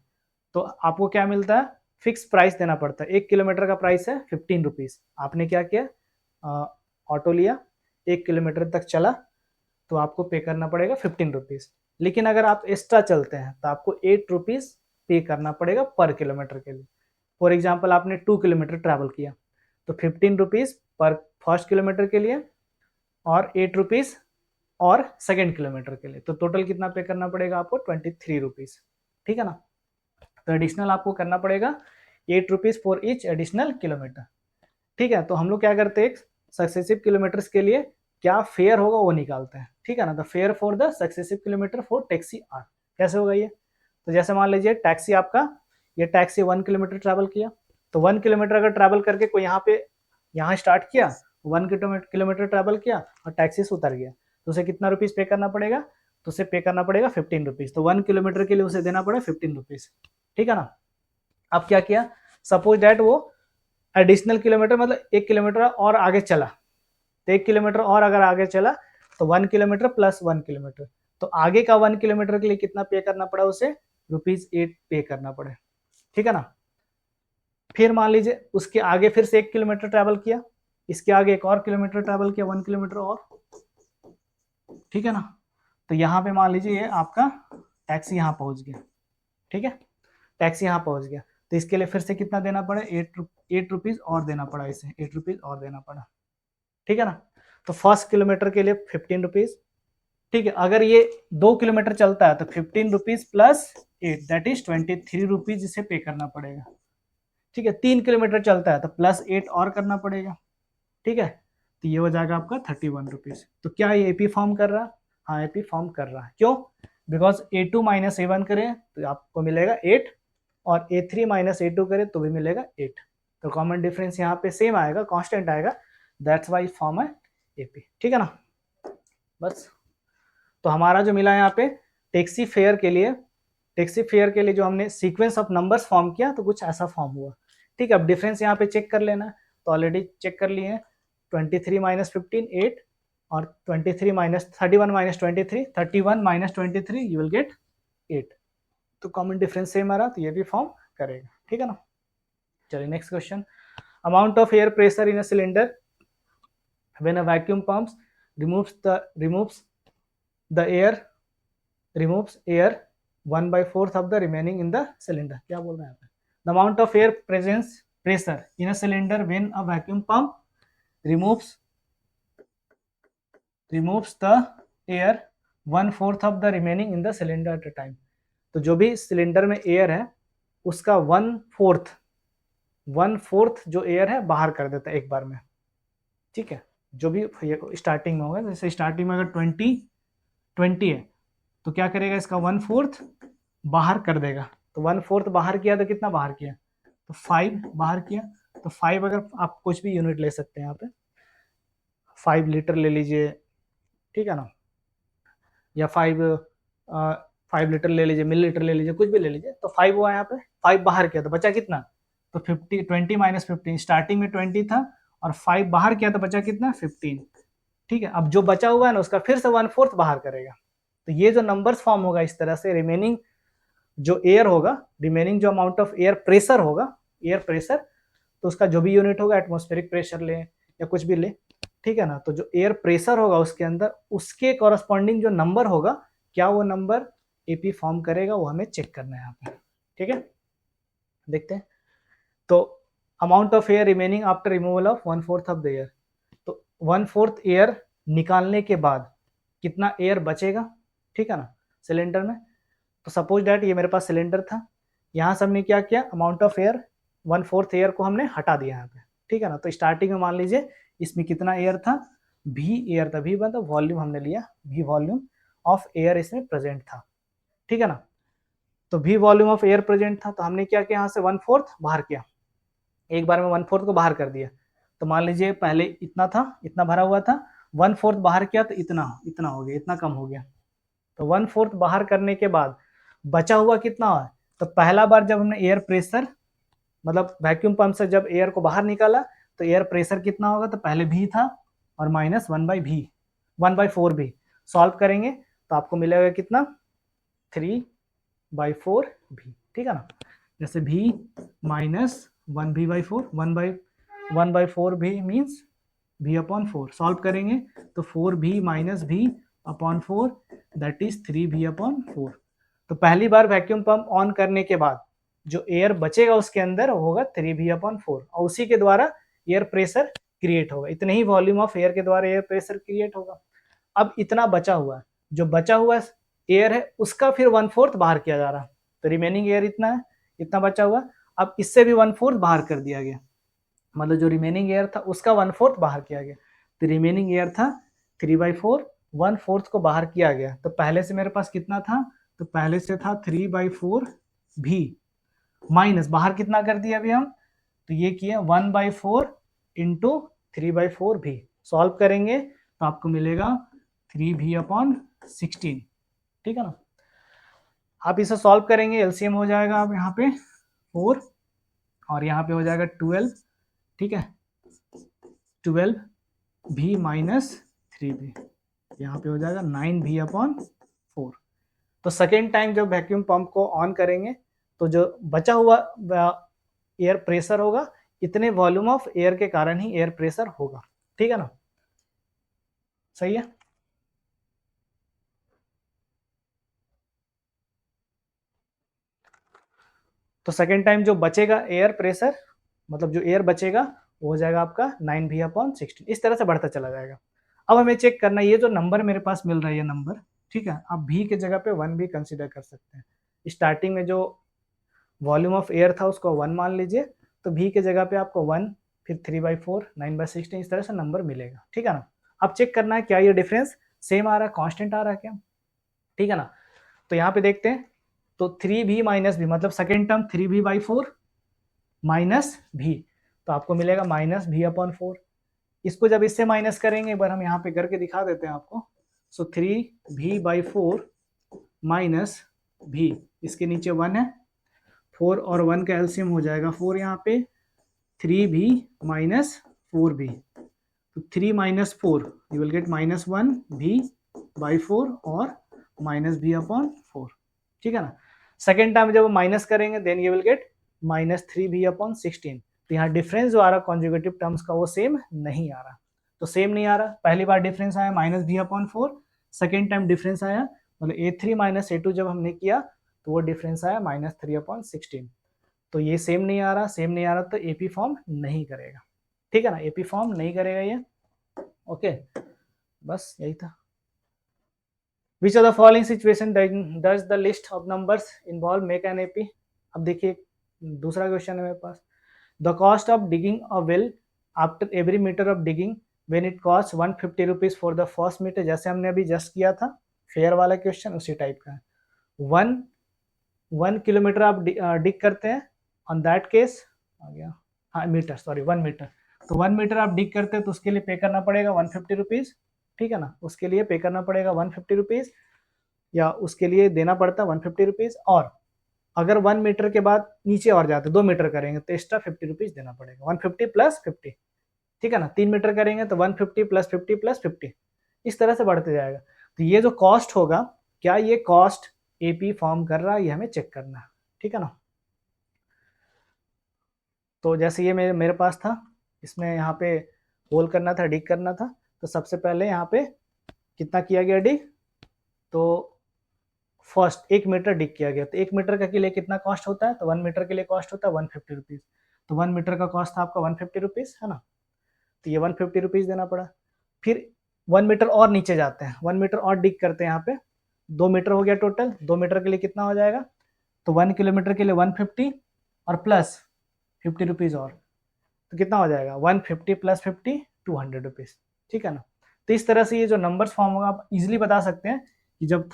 तो आपको क्या मिलता है, फिक्स प्राइस देना पड़ता है। 1 किलोमीटर का प्राइस है ₹15। आपने क्या किया, ऑटो लिया, 1 किलोमीटर तक चला, तो आपको पे करना पड़ेगा ₹15। लेकिन अगर आप एक्स्ट्रा चलते हैं तो आपको ₹8 पे करना पड़ेगा पर किलोमीटर के लिए। फॉर एग्जाम्पल आपने 2 किलोमीटर ट्रैवल किया, तो ₹15 पर फर्स्ट किलोमीटर के लिए और ₹8 और सेकेंड किलोमीटर के लिए, तो टोटल कितना पे करना पड़ेगा आपको ₹23, ठीक है ना। तो एडिशनल आपको करना पड़ेगा ₹8 फॉर ईच एडिशनल किलोमीटर, ठीक है। तो हम लोग क्या करते हैं, सक्सेसिव किलोमीटर्स के लिए क्या फेयर होगा वो निकालते हैं, ठीक है ना। The fare for the successive kilometre for taxi are, कैसे होगा ये। तो जैसे मान लीजिए टैक्सी आपका, ये टैक्सी 1 किलोमीटर ट्रैवल किया, तो 1 किलोमीटर अगर ट्रैवल करके कोई यहाँ स्टार्ट किया, 1 किलोमीटर ट्रैवल किया और टैक्सी से उतर गया, तो उसे कितना रुपीज पे करना पड़ेगा, तो उसे पे करना पड़ेगा ₹15। तो 1 किलोमीटर के लिए उसे देना पड़ेगा ₹15, ठीक है ना। अब क्या किया, सपोज डैट वो एडिशनल किलोमीटर मतलब 1 किलोमीटर और आगे चला, तो 1 किलोमीटर और अगर आगे चला तो 1 किलोमीटर प्लस 1 किलोमीटर, तो आगे का 1 किलोमीटर के लिए कितना पे करना पड़ा उसे, ₹8 पे करना पड़े, ठीक है ना। फिर मान लीजिए उसके आगे फिर से 1 किलोमीटर ट्रैवल किया, इसके आगे एक और किलोमीटर ट्रैवल किया, 1 किलोमीटर और, ठीक है ना। तो यहाँ पे मान लीजिए ये आपका टैक्सी यहाँ पहुंच गया, ठीक है, टैक्सी यहाँ पहुंच गया, तो इसके लिए फिर से कितना देना पड़ा, ₹8 और देना पड़ा, इसे ₹8 और देना पड़ा, ठीक है ना। तो फर्स्ट किलोमीटर के लिए ₹15, ठीक है, अगर ये 2 किलोमीटर चलता है तो 15 rupees plus 8 that is 23 rupees इसे पे करना पड़ेगा। ठीक है, 3 किलोमीटर चलता है तो प्लस 8 और करना पड़ेगा। ठीक है, तो ये हो जाएगा आपका 31 रुपीज। तो क्या ये एपी फॉर्म कर रहा है? हाँ, एपी फॉर्म कर रहा है। क्यों? बिकॉज A2 माइनस A1 करें तो आपको मिलेगा 8 और A3 माइनस A2 करें तो भी मिलेगा 8। तो कॉमन डिफरेंस यहाँ पे सेम आएगा, कांस्टेंट आएगा, दैट्स वाई फॉर्म है एपी। ठीक है ना, बस। तो हमारा जो मिला यहाँ पे टैक्सी फेयर के लिए, टैक्सी फेयर के लिए जो हमने सीक्वेंस ऑफ नंबर्स फॉर्म किया तो कुछ ऐसा फॉर्म हुआ। ठीक है, अब डिफरेंस यहाँ पे चेक कर लेना, तो ऑलरेडी चेक कर लिए हैं। 23 माइनस 15 8 और 23 minus 31 minus 23 31 minus 23 you will get 8। तो कॉमन डिफरेंस सेम आ रहा, तो ये भी फॉर्म करेगा। ठीक है ना, चलिए next question. Amount of air pressure in a cylinder when a vacuum pumps removes the air 1/4 of the remaining in the cylinder। क्या बोल रहे हैं यहाँ पे? The amount of air pressure in a cylinder when a vacuum pump removes the air 1/4 of the remaining in the cylinder at a time। तो जो भी cylinder में एयर है उसका 1/4 जो एयर है बाहर कर देता है एक बार में। ठीक है, जो भी स्टार्टिंग में होगा, जैसे स्टार्टिंग में अगर 20 है तो क्या करेगा, इसका 1/4 बाहर कर देगा। तो 1/4 बाहर किया तो कितना बाहर किया, तो 5 बाहर किया। तो 5 अगर आप कुछ भी यूनिट ले सकते हैं यहाँ पे, 5 लीटर ले लीजिए, ठीक है ना, या 5 लीटर ले लीजिए, मिली लीटर ले लीजिए, कुछ भी ले लीजिए। तो 5 हुआ यहाँ पे, 5 बाहर किया तो बचा कितना, तो 20 माइनस 15, स्टार्टिंग में 20 था और 5 बाहर किया तो बचा कितना, 15। ठीक है, अब जो बचा हुआ है ना उसका फिर से 1/4 बाहर करेगा। तो ये जो नंबर्स फॉर्म होगा इस तरह से, रिमेनिंग जो एयर होगा, रिमेनिंग जो अमाउंट ऑफ एयर प्रेशर होगा, एयर प्रेशर, तो उसका जो भी यूनिट होगा, एटमॉस्फेरिक प्रेशर ले या कुछ भी ले, ठीक है ना, तो जो एयर प्रेशर होगा उसके अंदर उसके कॉरस्पॉन्डिंग जो नंबर होगा, क्या वो नंबर एपी फॉर्म करेगा, वो हमें चेक करना है यहाँ पे। ठीक है, देखते हैं। तो amount of air remaining after removal of 1/4 of the air, तो 1/4 एयर निकालने के बाद कितना एयर बचेगा, ठीक है ना, सिलेंडर में। तो सपोज डैट ये मेरे पास सिलेंडर था, यहाँ से हमने क्या किया, अमाउंट ऑफ एयर 1/4 एयर को हमने हटा दिया यहाँ पे। ठीक है ना, तो स्टार्टिंग में मान लीजिए इसमें कितना एयर था, भी एयर था, भी मतलब वॉल्यूम हमने लिया, भी वॉल्यूम ऑफ एयर इसमें प्रेजेंट था। ठीक है ना, तो भी वॉल्यूम ऑफ एयर प्रेजेंट था, तो हमने क्या किया, यहाँ से 1/4 बाहर किया, एक बार में 1/4 को बाहर कर दिया। तो मान लीजिए पहले इतना था, इतना भरा हुआ था, 1/4 बाहर किया तो इतना इतना हो गया, इतना कम हो गया। तो 1/4 बाहर करने के बाद बचा हुआ कितना है, तो पहला बार जब हमने एयर प्रेशर, मतलब वैक्यूम पंप से जब एयर को बाहर निकाला तो एयर प्रेशर कितना होगा, तो पहले भी था और माइनस 1/4 भी सॉल्व करेंगे तो आपको मिलेगा कितना, 3/4 भी। ठीक है ना, जैसे भी माइनस 1/4, 1/4 भी मीन्स भी अपॉन 4, सॉल्व करेंगे तो 4 माइनस भी अपॉन 4 दैट इज 3 भी अपॉन 4। तो पहली बार वैक्यूम पंप ऑन करने के बाद जो एयर बचेगा उसके अंदर होगा 3 भी अपॉन 4 और उसी के द्वारा एयर प्रेशर क्रिएट होगा, इतने ही वॉल्यूम ऑफ एयर के द्वारा एयर प्रेशर क्रिएट होगा। अब इतना बचा हुआ है, जो बचा हुआ एयर है उसका फिर 1/4 बाहर किया जा रहा है, तो रिमेनिंग एयर इतना है, इतना बचा हुआ। अब इससे भी 1/4 बाहर कर दिया गया, मतलब जो रिमेनिंग एयर था उसका 1/4 बाहर किया गया। तो रिमेनिंग एयर था 3/4, 1/4 को बाहर किया गया। तो पहले से मेरे पास कितना था, तो पहले से था 3/4 भी माइनस बाहर कितना कर दिया अभी हम, तो ये किया 1/4 इंटू 3/4 भी, सॉल्व करेंगे तो आपको मिलेगा 3 भी अपॉन 16। ठीक है ना, आप इसे सॉल्व करेंगे, एलसीएम हो जाएगा आप यहाँ पे 4 और यहाँ पे हो जाएगा 12। ठीक है, 12 भी माइनस 3 भी, यहाँ पे हो जाएगा 9 भी अपॉन 4। तो सेकेंड टाइम जब वैक्यूम पंप को ऑन करेंगे तो जो बचा हुआ एयर प्रेशर होगा, इतने वॉल्यूम ऑफ एयर के कारण ही एयर प्रेशर होगा। ठीक है ना, सही है। तो सेकेंड टाइम जो बचेगा एयर प्रेशर, मतलब जो एयर बचेगा वो हो जाएगा आपका 9 भी अपॉन 16, इस तरह से बढ़ता चला जाएगा। अब हमें चेक करना है ये जो नंबर मेरे पास मिल रहा है ये नंबर, ठीक है, आप भी के जगह पे 1 भी कंसिडर कर सकते हैं। स्टार्टिंग में जो वॉल्यूम ऑफ एयर था उसको 1 मान लीजिए, तो भी के जगह पे आपको 1, फिर 3/4, 9/16 इस तरह से नंबर मिलेगा, ठीक है ना। अब चेक करना है क्या ये डिफरेंस सेम आ रहा है, कांस्टेंट आ रहा है क्या, ठीक है ना। तो यहाँ पे देखते हैं, तो 3b माइनस भी मतलब सेकेंड टर्म 3b/4 माइनस भी, तो आपको मिलेगा माइनस v/4। इसको जब इससे माइनस करेंगे, एक बार हम यहाँ पे करके दिखा देते हैं आपको। सो 3b/4 माइनस भी, इसके नीचे 1 है, 4 और 1 का एलसीएम हो जाएगा 4 यहाँ पे, 3b माइनस 4b, तो 3 minus 4 you will gate -1b/4 और -b/4, ठीक है ना। सेकेंड टाइम जब माइनस करेंगे then you will get -3b/16। तो यहाँ डिफरेंस जो आ रहा कॉन्जुगेटिव टर्म्स का वो सेम नहीं आ रहा, तो सेम नहीं आ रहा। पहली बार डिफरेंस आया -b/4, सेकेंड टाइम डिफरेंस आया मतलब a3 माइनस a2 जब हमने किया तो वो डिफरेंस आया -3/16। तो ये सेम नहीं आ रहा, सेम नहीं आ रहा तो एपी फॉर्म नहीं करेगा, ठीक है ना, एपी फॉर्म नहीं करेगा ये। ओके, बस यही था। Which of the following situation does the list of numbers involve make an AP. अब देखिए दूसरा क्वेश्चन है मेरे पास। The cost of digging a well after every metre of digging when it cost 150 rupees for the first metre, जैसे हमने अभी just किया था फेयर वाला क्वेश्चन उसी टाइप का है। 1 किलोमीटर आप डिग करते हैं, ऑन दैट केस आ गया, हाँ मीटर, सॉरी 1 मीटर, तो 1 मीटर आप डिग करते हैं तो उसके लिए पे करना पड़ेगा 150 रुपीज, ठीक है ना, उसके लिए पे करना पड़ेगा 150 रुपीज, या उसके लिए देना पड़ता है 150 रुपीज। और अगर 1 मीटर के बाद नीचे और जाते 2 मीटर करेंगे तो एक्स्ट्रा 50 रुपीज देना पड़ेगा, 150 प्लस 50, ठीक है ना। 3 मीटर करेंगे तो 150 प्लस 50 प्लस 50, इस तरह से बढ़ते जाएगा। तो ये जो कॉस्ट होगा, क्या ये कॉस्ट एपी फॉर्म कर रहा है, ये हमें चेक करना है, ठीक है ना। तो जैसे ये मेरे पास था, इसमें यहाँ पे होल करना था, डिग करना था, तो सबसे पहले यहाँ पे कितना किया गया डिग, तो फर्स्ट 1 मीटर डिग किया गया, तो 1 मीटर का के लिए कितना कॉस्ट होता है, तो 1 मीटर के लिए कॉस्ट होता है 150 रुपीज, तो 1 मीटर का कॉस्ट था आपका 150 रुपीज, है ना, तो ये 150 रुपीज देना पड़ा। फिर 1 मीटर और नीचे जाते हैं, 1 मीटर और डिग करते हैं यहाँ पे, 2 मीटर हो गया टोटल, 2 मीटर के लिए कितना हो जाएगा, तो 1 किलोमीटर के लिए 150 और प्लस 50 रुपीज और, तो कितना हो जाएगा 150 प्लस 50 200 रुपीज, ठीक है ना। तो इस तरह से ये जो नंबर्स फॉर्म होगा आप इजीली बता सकते हैं कि जब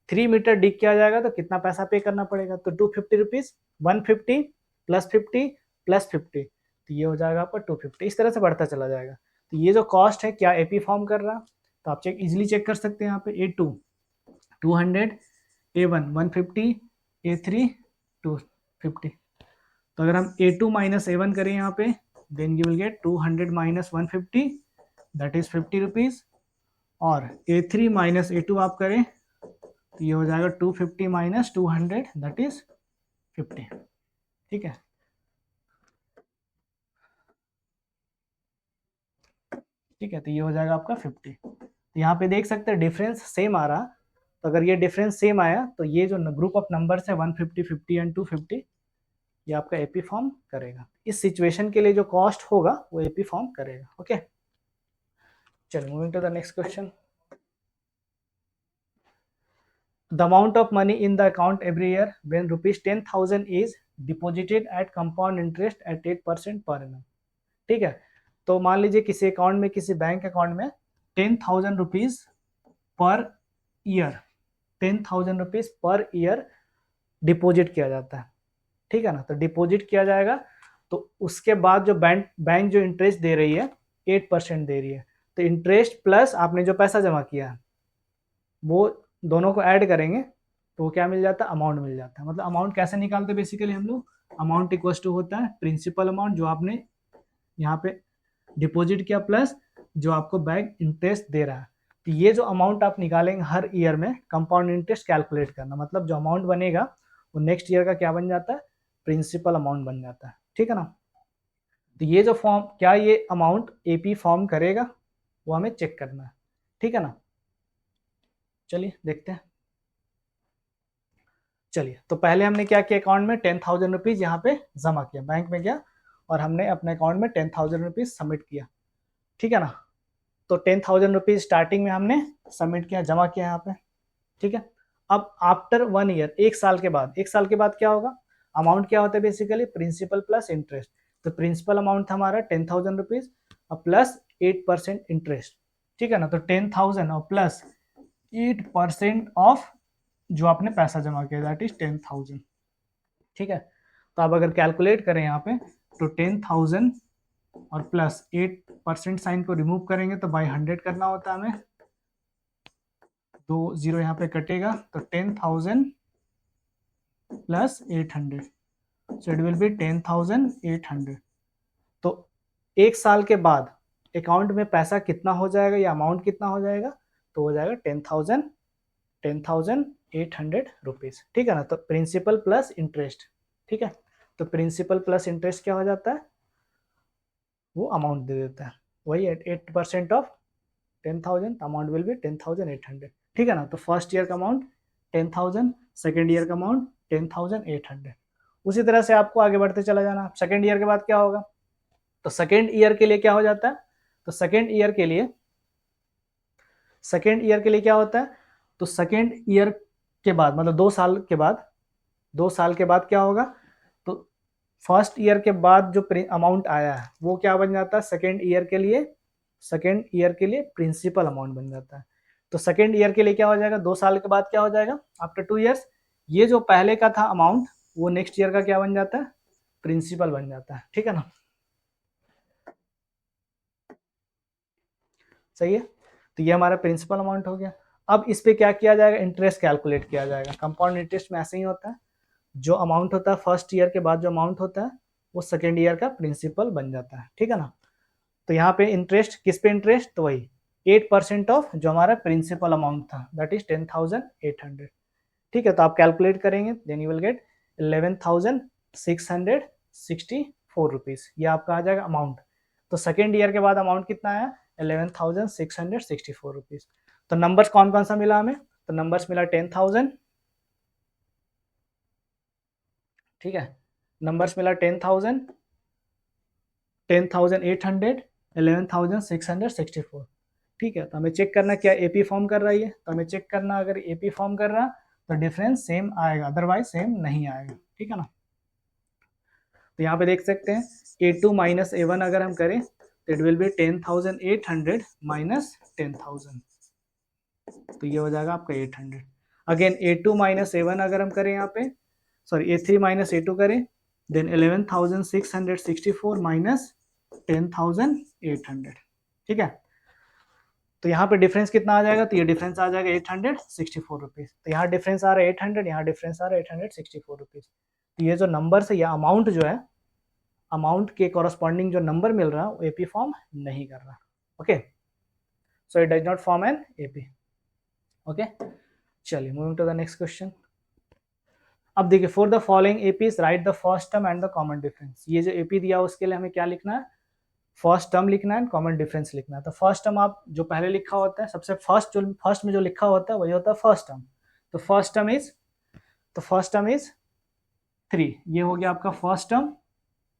3 मीटर डिग किया जाएगा तो कितना पैसा पे करना पड़ेगा, तो 250 रुपीज, 150 प्लस 50 प्लस 50, तो ये हो जाएगा आपका 250, इस तरह से बढ़ता चला जाएगा। तो ये जो कॉस्ट है क्या एपी फॉर्म कर रहा, तो आप इजीली चेक कर सकते हैं यहाँ पे A2 200, A1 150, A3 250। तो अगर हम A2 माइनस A1 करें यहाँ पे, then you will get 200 minus 150 that is 50 rupees, और A3 माइनस A2 आप करें तो ये हो जाएगा 250 माइनस 200 दैट इज 50, ठीक है। ठीक है, तो ये हो जाएगा आपका 50। तो यहाँ पे देख सकते हैं डिफरेंस सेम आ रहा, तो अगर ये डिफरेंस सेम आया तो ये जो ग्रुप ऑफ नंबर्स है 150, 50 एंड 250, ये आपका एपी फॉर्म करेगा। इस सिचुएशन के लिए जो कॉस्ट होगा वो एपी फॉर्म करेगा। ओके, चलिए moving to the next question. The amount of money in the account every year when rupees 10,000 is deposited at compound interest at 8% per annum, ठीक है। तो मान लीजिए किसी अकाउंट में, किसी बैंक अकाउंट में 10,000 rupees per year, 10,000 rupees per year deposit किया जाता है, ठीक है ना। तो डिपॉजिट किया जाएगा, तो उसके बाद जो बैंक जो इंटरेस्ट दे रही है 8% दे रही है, तो इंटरेस्ट प्लस आपने जो पैसा जमा किया है वो दोनों को ऐड करेंगे तो वो क्या मिल जाता है, अमाउंट मिल जाता है। मतलब अमाउंट कैसे निकालते हैं बेसिकली हम लोग, अमाउंट इक्वल्स टू होता है प्रिंसिपल अमाउंट जो आपने यहाँ पे डिपॉजिट किया प्लस जो आपको बैंक इंटरेस्ट दे रहा है। तो ये जो अमाउंट आप निकालेंगे हर ईयर में, कंपाउंड इंटरेस्ट कैलकुलेट करना, मतलब जो अमाउंट बनेगा वो नेक्स्ट ईयर का क्या बन जाता है, प्रिंसिपल अमाउंट बन जाता है, ठीक है ना। तो ये जो फॉर्म, क्या ये अमाउंट एपी फॉर्म करेगा वो हमें चेक करना है, ठीक है ना। चलिए देखते हैं। चलिए, तो पहले हमने क्या किया, अकाउंट में 10,000 रुपीज यहाँ पे जमा किया, बैंक में गया और हमने अपने अकाउंट में 10,000 रुपीज सबमिट किया, ठीक है ना। तो 10,000 रुपीज स्टार्टिंग में हमने सबमिट किया, जमा किया यहाँ पे, ठीक है। अब आफ्टर 1 ईयर, एक साल के बाद, एक साल के बाद क्या होगा, अमाउंट क्या होता है बेसिकली, प्रिंसिपल प्लस इंटरेस्ट। तो प्रिंसिपल अमाउंट था हमारा 10,000 रुपीज और प्लस 8% इंटरेस्ट, ठीक है ना। तो 10,000 और प्लस 8% ऑफ जो आपने पैसा जमा किया, दैट इज 10,000, ठीक है। तो आप अगर कैलकुलेट करें यहाँ पे, तो 10,000 और प्लस 8% साइन को रिमूव करेंगे तो बाई 100 करना होता है हमें, 2 जीरो यहाँ पे कटेगा, तो 10,000 plus 800, so it will B 10,800। तो एक साल के बाद अकाउंट में पैसा कितना हो जाएगा या अमाउंट कितना हो जाएगा, तो हो जाएगा 10,800 रुपीज, ठीक है ना। तो प्रिंसिपल प्लस इंटरेस्ट, ठीक है। तो प्रिंसिपल प्लस इंटरेस्ट क्या हो जाता है, वो अमाउंट दे देता है, वही 8% ऑफ 10,000, अमाउंट विल बी 10,800, ठीक है ना। तो फर्स्ट ईयर का अमाउंट 10,000, सेकेंड ईयर का अमाउंट 10,800। उसी तरह से आपको आगे बढ़ते चला जाना। सेकेंड ईयर के बाद क्या होगा, तो सेकेंड ईयर के लिए क्या हो जाता है, तो सेकेंड ईयर के लिए क्या होता है, तो सेकेंड ईयर के बाद मतलब 2 साल के बाद, 2 साल के बाद क्या होगा, तो फर्स्ट ईयर के बाद जो अमाउंट आया है वो क्या बन जाता है, सेकेंड ईयर के लिए प्रिंसिपल अमाउंट बन जाता है। तो सेकेंड ईयर के लिए क्या हो जाएगा, 2 साल के बाद क्या हो जाएगा, आफ्टर 2 ईयर्स, ये जो पहले का था अमाउंट वो नेक्स्ट ईयर का क्या बन जाता है, प्रिंसिपल बन जाता है, ठीक है ना। सही है। तो ये हमारा प्रिंसिपल अमाउंट हो गया। अब इस पे क्या किया जाएगा, इंटरेस्ट कैलकुलेट किया जाएगा। कंपाउंड इंटरेस्ट में ऐसे ही होता है, जो अमाउंट होता है फर्स्ट ईयर के बाद जो अमाउंट होता है वो सेकेंड ईयर का प्रिंसिपल बन जाता है, ठीक है ना। तो यहाँ पे इंटरेस्ट किस पे, इंटरेस्ट तो वही 8% ऑफ जो हमारा प्रिंसिपल अमाउंट था, दैट इज 10,800, ठीक है। तो आप कैलकुलेट करेंगे, then you will get 11,664 rupees, ये आपका आ जाएगा अमाउंट। तो सेकेंड ईयर के बाद अमाउंट कितना आया, 11,664 रुपीज। तो नंबर्स कौन कौन सा मिला हमें, तो नंबर्स मिला 10,000, ठीक है, नंबर्स मिला 10,000, 10,800, 11,664, ठीक है। तो हमें चेक करना क्या एपी फॉर्म कर रही है, तो हमें चेक करना अगर एपी फॉर्म कर रहा तो डिफरेंस सेम आएगा, अदरवाइज सेम नहीं आएगा, ठीक है ना। तो यहाँ पे देख सकते हैं A2 माइनस A1 अगर हम करें तो इट विल बी 10,800 माइनस 10,000, तो ये हो जाएगा आपका 800। अगेन A2 माइनस A1 अगर हम करें यहाँ पे, सॉरी A3 माइनस A2 करें, देन 11,664 माइनस 10,800, ठीक है। तो यहाँ पे डिफरेंस कितना आ जाएगा, तो ये डिफरेंस आ जाएगा 864 रुपीज। तो यहाँ डिफरेंस आ रहा है 800, यहाँ डिफरेंस आ रहा है 864 रुपीज। तो ये जो नंबर है या अमाउंट जो है, अमाउंट के कॉरस्पॉन्डिंग जो नंबर मिल रहा है वो एपी फॉर्म नहीं कर रहा, okay. So it does not form an AP, okay. चलिए moving to the next question. अब देखिए, for the following APs write the first term and the common difference. ये जो एपी दिया उसके लिए हमें क्या लिखना है, फर्स्ट टर्म लिखना है, कॉमन डिफरेंस लिखना है। तो फर्स्ट टर्म आप जो पहले लिखा होता है, सबसे फर्स्ट में जो लिखा होता है वही होता है फर्स्ट टर्म। तो फर्स्ट टर्म इज 3, ये हो गया आपका फर्स्ट टर्म,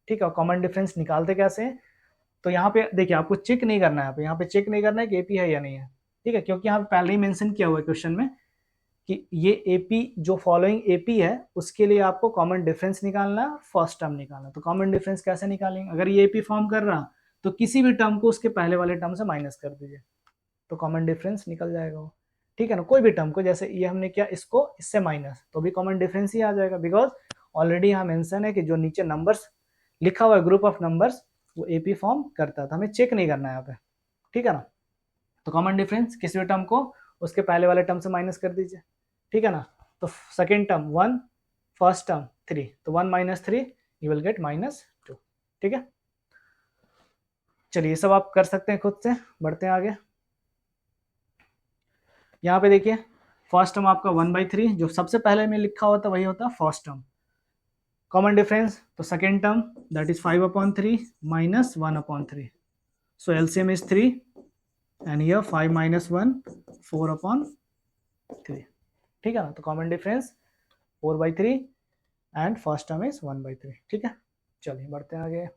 ठीक है। कॉमन डिफरेंस निकालते कैसे हैं, तो यहाँ पे देखिए आपको चेक नहीं करना है, यहाँ पे चेक नहीं करना है कि एपी है या नहीं है, ठीक है, क्योंकि यहाँ पे पहले ही मेंशन किया हुआ है क्वेश्चन में कि ये एपी जो फॉलोइंग एपी है उसके लिए आपको कॉमन डिफरेंस निकालना है, फर्स्ट टर्म निकालना है। तो कॉमन डिफरेंस कैसे निकालेंगे, अगर ये एपी फॉर्म कर रहा तो किसी भी टर्म को उसके पहले वाले टर्म से माइनस कर दीजिए, तो कॉमन डिफरेंस निकल जाएगा वो, ठीक है ना। कोई भी टर्म को, जैसे ये हमने किया इसको इससे माइनस, तो भी कॉमन डिफरेंस ही आ जाएगा, बिकॉज ऑलरेडी यहाँ मेंशन है कि जो नीचे नंबर्स लिखा हुआ है ग्रुप ऑफ नंबर्स वो एपी फॉर्म करता है, तो हमें चेक नहीं करना है यहाँ पे, ठीक है ना। तो कॉमन डिफरेंस किसी भी टर्म को उसके पहले वाले टर्म से माइनस कर दीजिए, ठीक है ना। तो सेकेंड टर्म 1, फर्स्ट टर्म 3, तो 1 माइनस 3 यू विल गेट -2, ठीक है। चलिए ये सब आप कर सकते हैं खुद से, बढ़ते हैं आगे। यहाँ पे देखिए फर्स्ट टर्म आपका 1/3, जो सबसे पहले में लिखा होता है वही होता है फर्स्ट टर्म। कॉमन डिफरेंस तो second term that is 5/3 minus 1/3, so LCM is 3 and here 5 minus 1 4/3, ठीक है ना। तो common difference 4/3 and first term is 1/3, ठीक है। चलिए बढ़ते हैं आगे।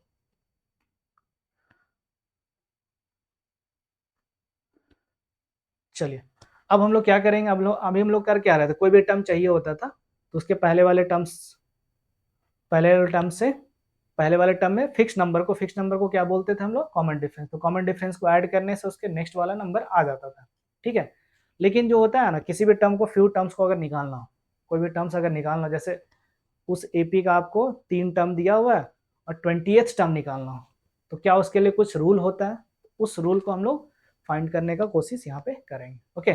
चलिए अब हम लोग क्या करेंगे, अभी हम लोग कर क्या रहे थे, कोई भी टर्म चाहिए होता था तो उसके पहले वाले टर्म में फिक्स नंबर को क्या बोलते थे हम लोग, कॉमन डिफरेंस। तो कॉमन डिफरेंस को ऐड करने से उसके नेक्स्ट वाला नंबर आ जाता था, ठीक है। लेकिन जो होता है ना, किसी भी टर्म को, फ्यू टर्म्स को अगर निकालना हो, कोई भी टर्म्स अगर निकालना हो, जैसे उस एपी का आपको 3 टर्म दिया हुआ है और 20th टर्म निकालना हो, तो क्या उसके लिए कुछ रूल होता है, उस रूल को हम लोग फाइंड करने का कोशिश यहाँ पे करेंगे। ओके,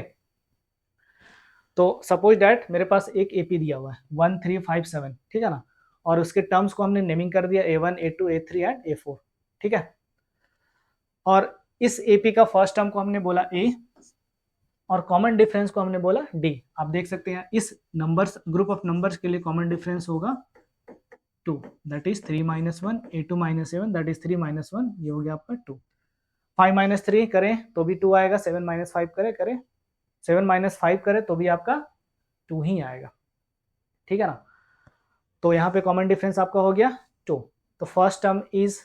तो सपोज डैट मेरे पास एक एपी दिया हुआ है 1357, ठीक है ना, और उसके टर्म्स को हमने नेमिंग कर दिया A1 A2 A3 and A4, ठीक है। और इस एपी का फर्स्ट टर्म को हमने बोला A और कॉमन डिफरेंस को हमने बोला D। आप देख सकते हैं इस नंबर्स, ग्रुप ऑफ नंबर्स के लिए कॉमन डिफरेंस होगा 2, that is 3 - 1 A2 - 7, that is 3 - 1, ये हो गया आपका 2। 5 - 3 करें तो भी 2 आएगा, 7 - 5 करें 7 - 5 करें तो भी आपका 2 ही आएगा, ठीक है ना। तो यहाँ पे कॉमन डिफरेंस आपका हो गया 2, तो first term is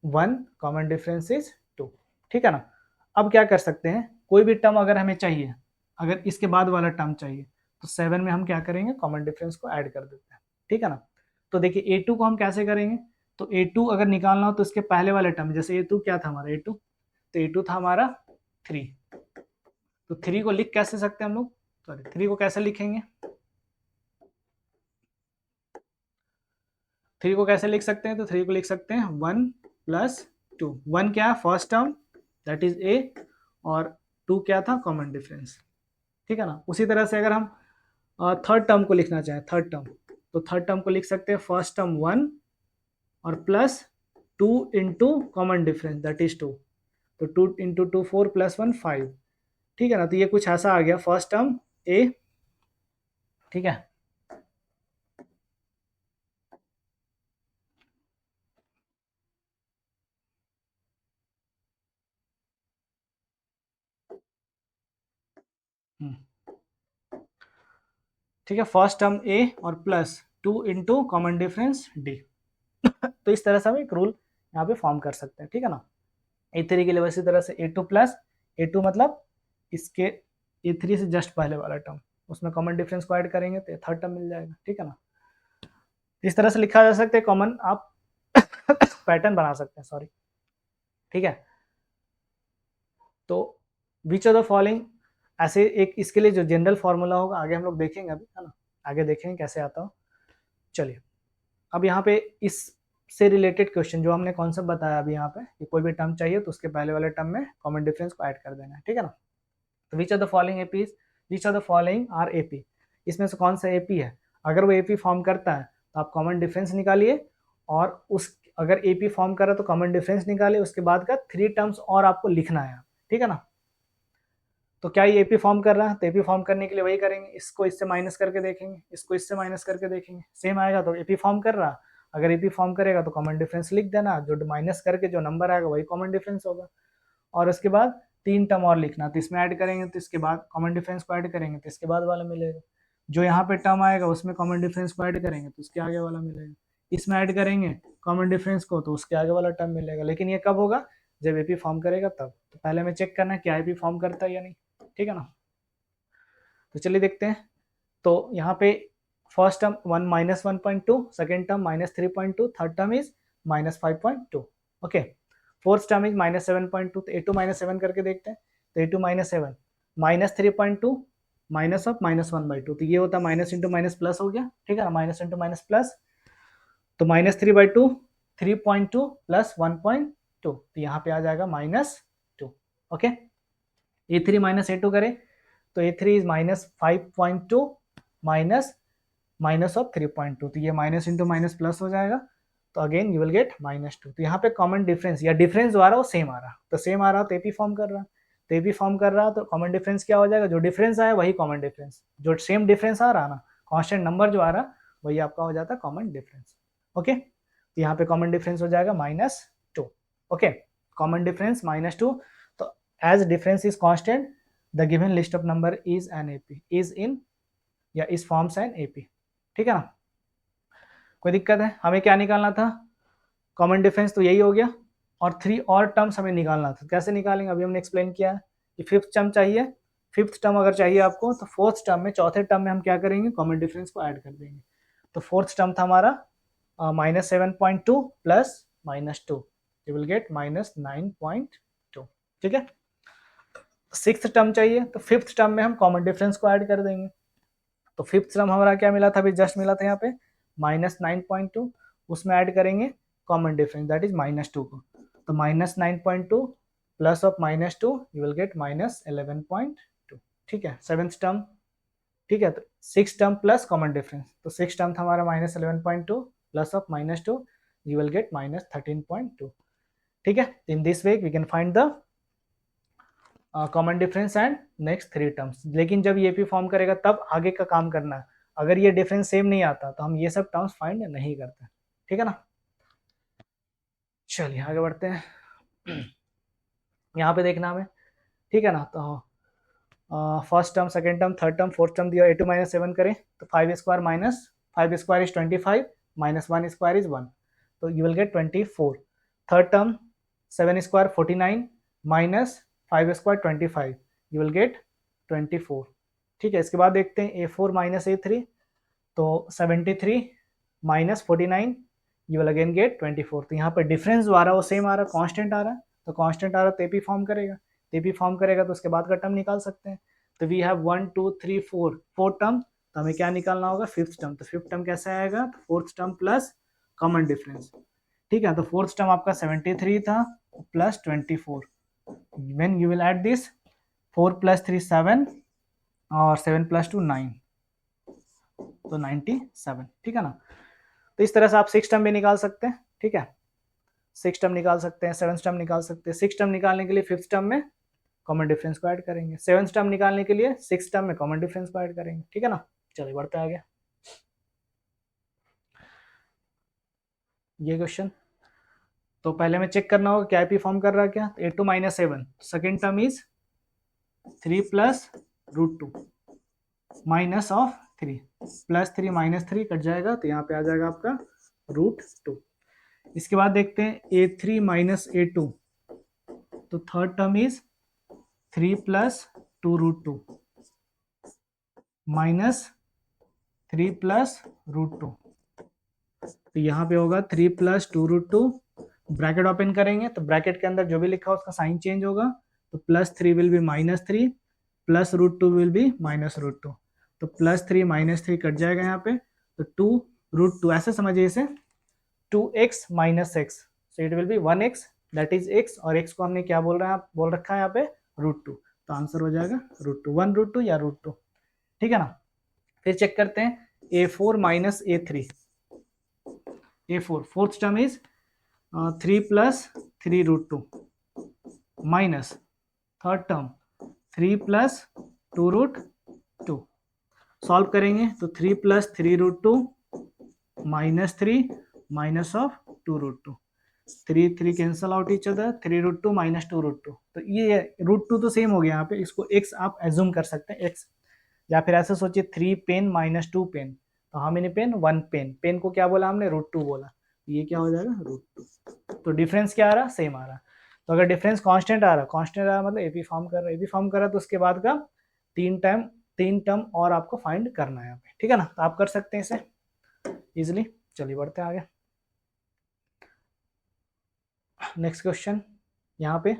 1, common difference is 2, ठीक है ना। अब क्या कर सकते हैं, कोई भी टर्म अगर हमें चाहिए, अगर इसके बाद वाला टर्म चाहिए, तो 7 में हम क्या करेंगे, कॉमन डिफरेंस को ऐड कर देते हैं, ठीक है ना। तो देखिए A2 को हम कैसे करेंगे, तो A2 अगर निकालना हो तो इसके पहले वाले टर्म, जैसे A2 क्या था हमारा, A2 तो A2 था हमारा 3, तो 3 को लिख कैसे सकते हैं हम लोग, सॉरी 3 को कैसे लिखेंगे, 3 को कैसे लिख सकते हैं, तो 3 को लिख सकते हैं 1 + 2। 1 क्या है, first term that is A, और 2 क्या था, कॉमन डिफरेंस, ठीक है ना। उसी तरह से अगर हम थर्ड टर्म को लिखना चाहें, थर्ड टर्म, तो थर्ड टर्म को लिख सकते हैं फर्स्ट टर्म 1 और plus 2 into common difference that is 2, तो 2 इंटू 2 4 + 1 5, ठीक है ना। तो ये कुछ ऐसा आ गया फर्स्ट टर्म A, ठीक है। ठीक है, फर्स्ट टर्म A और plus 2 into common difference D। तो इस तरह से हम एक रूल यहाँ पे फॉर्म कर सकते हैं, ठीक है ना। A3 के लिए वैसी तरह से A2 प्लस A2 मतलब इसके A3 से जस्ट पहले वाला टर्म, उसमें कॉमन डिफरेंस को ऐड करेंगे तो थर्ड टर्म मिल जाएगा, ठीक है ना। इस तरह से लिखा जा सकता है, कॉमन आप पैटर्न बना सकते हैं, सॉरी, ठीक है। तो विच ऑफ द फॉलोइंग, ऐसे एक इसके लिए जो जनरल फॉर्मूला होगा आगे हम लोग देखेंगे अभी, है ना, आगे देखेंगे कैसे आता हो। चलिए अब यहाँ पे इस से रिलेटेड क्वेश्चन जो हमने कॉन्सेप्ट बताया अभी यहाँ पे, कि कोई भी टर्म चाहिए तो उसके पहले वाले टर्म में कॉमन डिफरेंस को ऐड कर देना है, ठीक है ना। तो which of the following AP, which of the following are AP, इसमें से कौन सा एपी है, अगर वो एपी फॉर्म करता है तो आप कॉमन डिफरेंस निकालिए, और उस अगर एपी फॉर्म कर रहा है तो कॉमन डिफरेंस निकालिए, उसके बाद का 3 टर्म्स और आपको लिखना है, ठीक है ना। तो क्या ये एपी फॉर्म कर रहा है, तो एपी फॉर्म करने के लिए वही करेंगे, इसको इससे माइनस करके देखेंगे, इसको इससे माइनस करके देखेंगे, सेम आएगा तो एपी फॉर्म कर रहा। अगर एपी फॉर्म करेगा तो कॉमन डिफरेंस लिख देना, जो माइनस करके जो नंबर आएगा वही कॉमन डिफरेंस होगा। और उसके बाद 3 टर्म और लिखना, तो इसमें ऐड करेंगे तो इसके बाद कॉमन डिफरेंस को ऐड करेंगे तो इसके बाद वाला मिलेगा, जो यहाँ पे टर्म आएगा उसमें कॉमन डिफरेंस को ऐड करेंगे तो उसके आगे वाला मिलेगा, इसमें ऐड करेंगे कॉमन डिफरेंस को तो उसके आगे वाला टर्म मिलेगा। लेकिन ये कब होगा, जब एपी फॉर्म करेगा तब। तो पहले हमें चेक करना है क्या एपी फॉर्म करता है या नहीं, ठीक है ना। तो चलिए देखते हैं। तो यहाँ पे first term 1 - 1.2, second term -3.2, third term is -5.2, okay. Fourth term is -7.2, तो A2 -7 करके देखते हैं। तो A2 -7 -3.2 माइनस ऑफ -1/2, तो ये होता है माइनस इंटू माइनस प्लस हो गया, ठीक है ना, माइनस इंटू माइनस प्लस, तो -3/2 3.2 प्लस 1.2, तो यहाँ पे आ जाएगा -2, ओके। A3 - A2 करें तो A3 इज -5.2 माइनस ऑफ 3.2, तो ये माइनस इंटू माइनस प्लस हो जाएगा, तो अगेन यू विल गेट -2। तो यहाँ पे कॉमन डिफरेंस या डिफरेंस द्वारा वो सेम आ रहा, तो सेम आ रहा तो एपी फॉर्म कर रहा, तो एपी फॉर्म कर रहा तो कॉमन डिफरेंस क्या हो जाएगा, जो डिफरेंस आया वही कॉमन डिफरेंस, जो सेम डिफरेंस आ रहा ना, कांस्टेंट नंबर जो आ रहा वही आपका हो जाता है कॉमन डिफरेंस, ओके। तो यहाँ पे कॉमन डिफरेंस हो जाएगा -2, ओके, कॉमन डिफरेंस -2। तो age difference is constant, the given list of number is an AP, is in या इस फॉर्म्स एन एपी, ठीक है ना। कोई दिक्कत है, हमें क्या निकालना था, कॉमन डिफरेंस, तो यही हो गया, और 3 और टर्म्स हमें निकालना था, कैसे निकालेंगे अभी हमने एक्सप्लेन किया है। ये फिफ्थ टर्म चाहिए, फिफ्थ टर्म अगर चाहिए आपको तो फोर्थ टर्म में, चौथे टर्म में हम क्या करेंगे, कॉमन डिफरेंस को ऐड कर देंगे। तो फोर्थ टर्म था हमारा -7.2 प्लस -2, यू विल गेट -9.2, ठीक है। सिक्स्थ टर्म चाहिए तो फिफ्थ टर्म में हम कॉमन डिफरेंस को ऐड कर देंगे। तो फिफ्थ टर्म हमारा क्या मिला था, अभी जस्ट मिला था यहाँ पे -9.2, उसमें ऐड करेंगे कॉमन डिफरेंस दैट इज -2 को, तो -9.2 plus of -2 you will get -11.2, ठीक है। सेवेंथ टर्म, ठीक है, तो six term plus common difference, तो सिक्स टर्म था हमारा -11.2 plus of -2 you will get -13.2, ठीक है। In this way we can find the common difference and next three terms. लेकिन जब ये पी फॉर्म करेगा तब आगे का काम करना है, अगर ये डिफरेंस सेम नहीं आता तो हम ये सब टर्म्स फाइंड नहीं करते, ठीक है ना। चलिए आगे बढ़ते हैं। यहाँ पे देखना हमें, ठीक है ना। तो first term, second term, third term, fourth term दिया, a2 - 7 करें तो 5 square minus 5 square is 25 minus 1 square is 1, तो you will gate 24। Third term 7 square 49 minus 5 square 25, you will gate 24, ठीक है। इसके बाद देखते हैं a4 - a3, तो 73 minus 49 you will again get 24। तो यहाँ पर डिफरेंस जो आ रहा है वो सेम आ रहा है, कांस्टेंट आ रहा है, तो कांस्टेंट आ रहा है तो AP फॉर्म करेगा, AP फॉर्म करेगा तो उसके बाद का टर्म निकाल सकते हैं। तो वी हैव 1 2 3 4 फोर्थ टर्म, तो हमें क्या निकालना होगा, फिफ्थ टर्म। तो फिफ्थ टर्म कैसे आएगा, तो fourth term plus common difference, ठीक है। तो फोर्थ टर्म आपका 73 था plus 24, when you will add this 4 + 3 7 और 7 + 2 9, तो 97, ठीक है ना। तो इस तरह से आप सिक्स टर्म भी निकाल सकते हैं, ठीक है। सिक्स टर्म निकाल सकते हैं, सेवन टर्म निकाल सकते हैं। सिक्स टर्म निकालने के लिए फिफ्थ टर्म में कॉमन डिफरेंस को ऐड करेंगे, सेवंथ टर्म निकालने के लिए सिक्स टर्म में कॉमन डिफरेंस को ऐड करेंगे, ठीक है ना। चलिए बढ़ते आगे ये क्वेश्चन। तो पहले हमें चेक करना होगा क्या पी फॉर्म कर रहा है क्या, तो a2 - 7, second term is 3 + √2 minus of 3, +3 -3 cut जाएगा तो यहाँ पे आ जाएगा आपका √2। इसके बाद देखते हैं a3 - a2, तो थर्ड टर्म इज 3 + 2√2 माइनस 3 + √2, तो यहाँ पे होगा 3 + 2√2, ब्रैकेट ओपन करेंगे तो ब्रैकेट के अंदर जो भी लिखा है उसका साइन चेंज होगा, तो +3 will be -3 plus √2 will be -√2, तो +3 -3 कट जाएगा यहाँ पे, तो 2√2 ऐसे समझिए इसे 2x - x, so it will B 1x that is x, और x को हमने क्या बोल रहा है, बोल रखा है यहाँ पे √2, तो आंसर हो जाएगा √2, 1√2 या √2, ठीक है ना। फिर चेक करते हैं a4 - a3, a4 fourth term is 3 + 3√2 minus third term 3 + 2√2, solve करेंगे तो 3 + 3√2 -3 minus of 2√2, 3 3 cancel out each other, 3√2 - 2√2, तो ये √2 तो सेम हो गया यहाँ पे, इसको x आप एज्यूम कर सकते हैं x, या फिर ऐसे सोचिए 3 पेन - 2 पेन, तो how many pen, 1 pen, pen को क्या बोला हमने, √2 बोला, ये क्या हो जाएगा √2। तो डिफरेंस क्या आ रहा, सेम आ रहा। तो अगर डिफरेंस कांस्टेंट आ रहा, कांस्टेंट आ रहा मतलब एपी फॉर्म कर रहा है, एपी फॉर्म कर रहा है तो उसके बाद का तीन टर्म और आपको फाइंड करना है यहाँ पे, ठीक है ना। तो आप कर सकते हैं इसे इजिली। चलिए बढ़ते हैं आगे। नेक्स्ट क्वेश्चन, यहाँ पे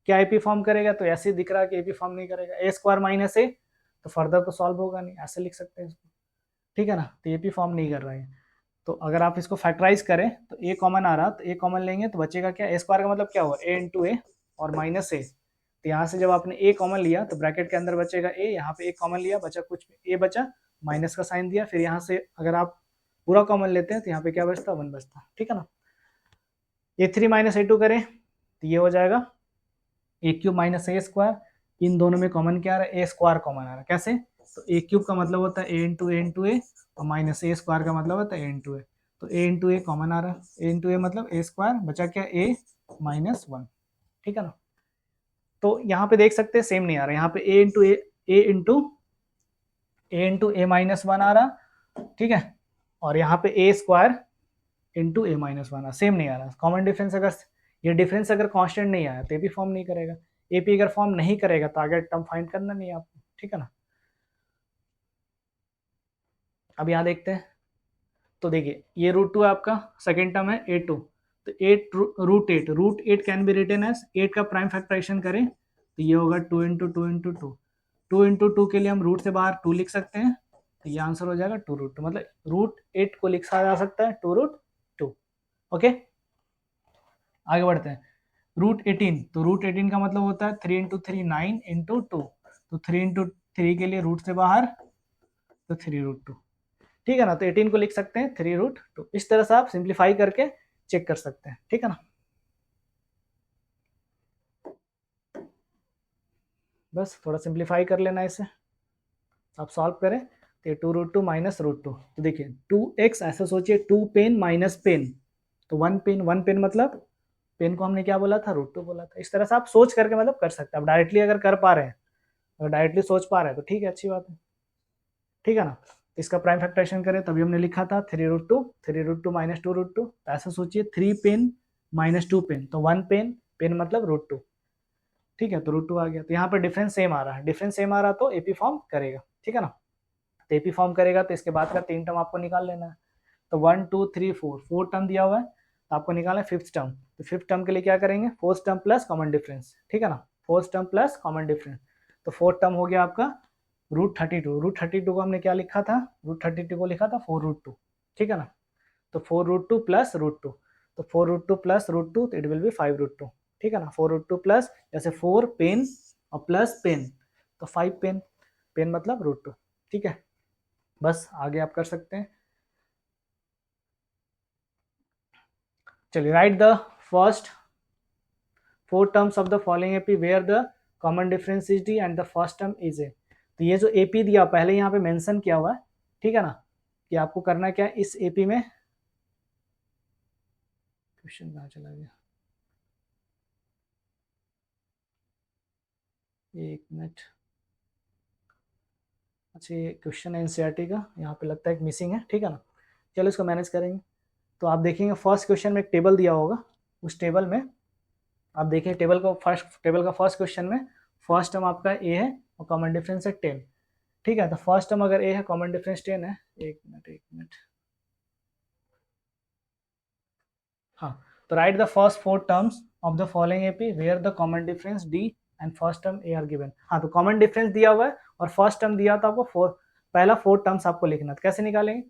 क्या एपी फॉर्म करेगा, तो ऐसे दिख रहा है कि एपी फॉर्म नहीं करेगा, a² - a, तो फर्दर तो सॉल्व होगा नहीं, ऐसे लिख सकते हैं इसको, ठीक है ना। तो एपी फॉर्म नहीं कर रहा है, तो अगर आप इसको फैक्टराइज करें तो a कॉमन आ रहा, तो a कॉमन लेंगे तो बचेगा क्या, a² का मतलब क्या हुआ, a × a और -a, तो यहाँ से जब आपने a कॉमन लिया तो ब्रैकेट के अंदर बचेगा a, यहाँ पे a कॉमन लिया बचा कुछ a बचा, माइनस का साइन दिया, फिर यहाँ से अगर आप पूरा कॉमन लेते हैं तो यहाँ पे क्या बचता, 1 बचता, ठीक है ना। a3 - a2 करें तो ये हो जाएगा a³ - a², इन दोनों में कॉमन क्या आ रहा है, a² कॉमन आ रहा है, कैसे, तो a³ का मतलब होता है a × a और -a² का मतलब होता है a × a, तो a × a कॉमन आ रहा है, a × a मतलब a², बचा क्या a - 1, ठीक है ना। तो यहाँ पे देख सकते हैं सेम नहीं आ रहा, यहाँ पे a × a -1 आ रहा, ठीक है, और यहाँ पे a² × a - 1 सेम नहीं आ रहा। कॉमन डिफरेंस अगर ये डिफरेंस अगर कांस्टेंट नहीं आया तो ये भी फॉर्म नहीं करेगा, एपी अगर फॉर्म नहीं करेगा तो आगे टर्म फाइंड करना नहीं है आपको, ठीक है ना। अब यहाँ देखते हैं, तो देखिए ये √2 आपका सेकेंड टर्म है A2, तो √8 कैन बी रिटन एज 8 का प्राइम फैक्टराइजेशन करें तो ये होगा 2 इंटू टू इंटू टू, 2 के लिए हम रूट से बाहर 2 लिख सकते हैं, तो ये आंसर हो जाएगा 2√2, मतलब √8 को लिखा जा सकता है 2√2। ओके, आगे बढ़ते हैं। √18, तो √18 का मतलब होता है 3 इंटू थ्री 9 इंटू टू, तो 3 इंटू थ्री के लिए रूट से बाहर तो 3√2, ठीक है ना। तो 18 को लिख सकते हैं 3√2, इस तरह से आप सिंप्लीफाई करके चेक कर सकते हैं, ठीक है ना। बस थोड़ा सिंप्लीफाई कर लेना इसे, आप सॉल्व करें तो 2√2 माइनस √2, तो देखिए 2x, ऐसा सोचिए 2 पेन माइनस पेन, तो 1 पेन मतलब पेन को हमने क्या बोला था, √2 बोला था। इस तरह से आप सोच करके मतलब कर सकते हैं। आप डायरेक्टली अगर कर पा रहे हैं, अगर डायरेक्टली सोच पा रहे हैं तो ठीक है, अच्छी बात है, ठीक है ना। इसका प्राइम फैक्टराइजेशन करें तभी हमने लिखा था 3√2 माइनस 2√2, तो ऐसा सोचिए 3 पेन माइनस 2 पेन, तो 1 पेन, पेन मतलब √2, ठीक है, तो √2 आ गया। तो यहाँ पर डिफरेंस सेम आ रहा है, डिफरेंस सेम आ रहा तो एपी फॉर्म करेगा, ठीक है ना। तो एपी फॉर्म करेगा तो इसके बाद का 3 टर्म आपको निकाल लेना है। तो 1 2 3 4 टर्म दिया हुआ है, तो आपको निकालना है फिफ्थ टर्म। तो फिफ्थ टर्म के लिए क्या करेंगे, fourth term plus common difference, ठीक है ना, fourth term plus common difference. तो फोर्थ टर्म हो गया आपका √32 को हमने क्या लिखा था, √32 को लिखा था 4√2, ठीक है ना। तो 4√2 प्लस √2, तो 4√2 प्लस √2, तो इट विल बी 5√2, ठीक है ना। 4√2 प्लस, जैसे 4 पेन और प्लस पेन, तो 5 पेन, पेन मतलब √2, ठीक है। बस आगे आप कर सकते हैं। चलिए, write the first 4 terms of the following AP where the common difference is D and the first term is A. तो ये जो एपी दिया पहले यहाँ पे मेंशन किया हुआ है, ठीक है ना, कि आपको करना क्या है इस एपी में, क्वेश्चन कहाँ चला गया, एक मिनट। अच्छा, ये क्वेश्चन है एनसीईआरटी का, यहाँ पे लगता है एक मिसिंग है, ठीक है ना। चलो इसको मैनेज करेंगे। तो आप देखेंगे फर्स्ट क्वेश्चन में एक टेबल दिया होगा, उस टेबल में आप देखिए, टेबल का फर्स्ट क्वेश्चन में फर्स्ट टर्म आपका ए है और कॉमन डिफरेंस है 10, ठीक है। तो फर्स्ट टर्म अगर ए है, कॉमन डिफरेंस 10 है, एक मिनट, हाँ। तो write the first 4 terms of the following AP where the common difference D and first term A are given. हाँ, तो कॉमन डिफरेंस दिया हुआ है और फर्स्ट टर्म दिया था आपको, पहला 4 टर्म्स आपको लिखना, तो कैसे निकालेंगे,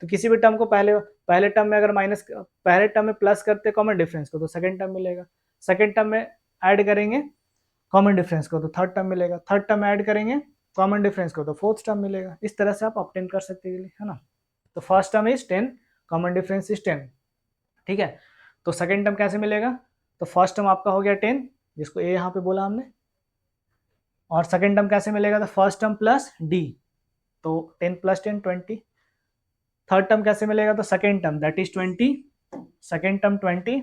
तो किसी भी टर्म को पहले टर्म में अगर पहले टर्म में प्लस करते कॉमन डिफरेंस को तो सेकंड टर्म मिलेगा, सेकंड टर्म में ऐड करेंगे कॉमन डिफरेंस को तो थर्ड टर्म मिलेगा, थर्ड टर्म ऐड करेंगे कॉमन डिफरेंस को तो फोर्थ टर्म मिलेगा। इस तरह से आप ऑब्टेन कर सकते हैं, है ना। तो first term is 10, common difference is 10, ठीक है। तो सेकंड टर्म कैसे मिलेगा, तो फर्स्ट टर्म आपका हो गया 10, जिसको ए यहाँ पे बोला हमने, और सेकंड टर्म कैसे मिलेगा, तो फर्स्ट टर्म प्लस डी, तो 10 प्लस 10 20। थर्ड टर्म कैसे मिलेगा, तो second term that is 20, second term 20,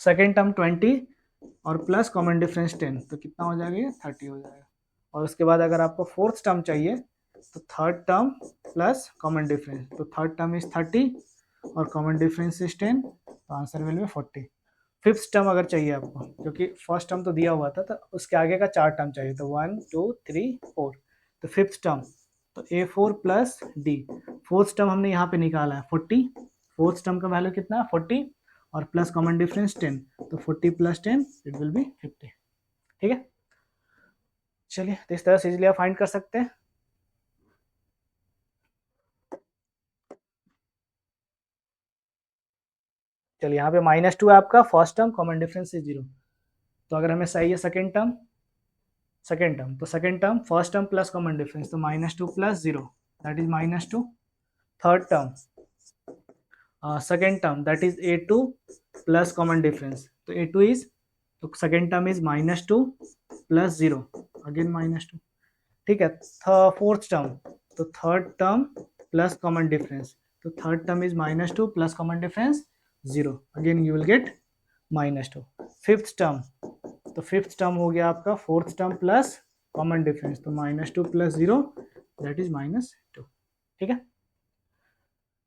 second term 20 और प्लस कॉमन डिफरेंस 10, तो कितना हो जाएगा, 30 हो जाएगा। और उसके बाद अगर आपको फोर्थ टर्म चाहिए तो third term plus common difference, तो थर्ड टर्म इज 30 और कॉमन डिफरेंस इज 10, तो answer will be 40। Fifth term अगर चाहिए आपको, क्योंकि फर्स्ट टर्म तो दिया हुआ था, तो उसके आगे का 4 टर्म चाहिए, तो 1 2 3 4, तो फिफ्थ टर्म तो A4 plus D, fourth term हमने यहाँ पे निकाला है 40, फोर्थ टर्म का वैल्यू कितना है 40 और प्लस कॉमन डिफरेंस 10, तो 40 प्लस 10 इट विल बी 50, ठीक है। चलिए, तो इस तरह से इजिली आप फाइंड कर सकते हैं। चलिए, यहाँ पे -2 है आपका first term, common difference is 0, तो अगर हमें चाहिए सेकेंड टर्म तो second term first term plus common difference, तो -2 plus 0 that is -2। Third term second term that is A2 plus common difference, तो A2 इज, तो second term is -2 plus 0 again -2, ठीक है। फोर्थ टर्म, तो third term plus common difference, तो third term is -2 plus common difference 0, again you will get -2। Fifth term, तो fifth term हो गया आपका fourth term plus common difference, तो -2 plus 0 that is -2, ठीक है।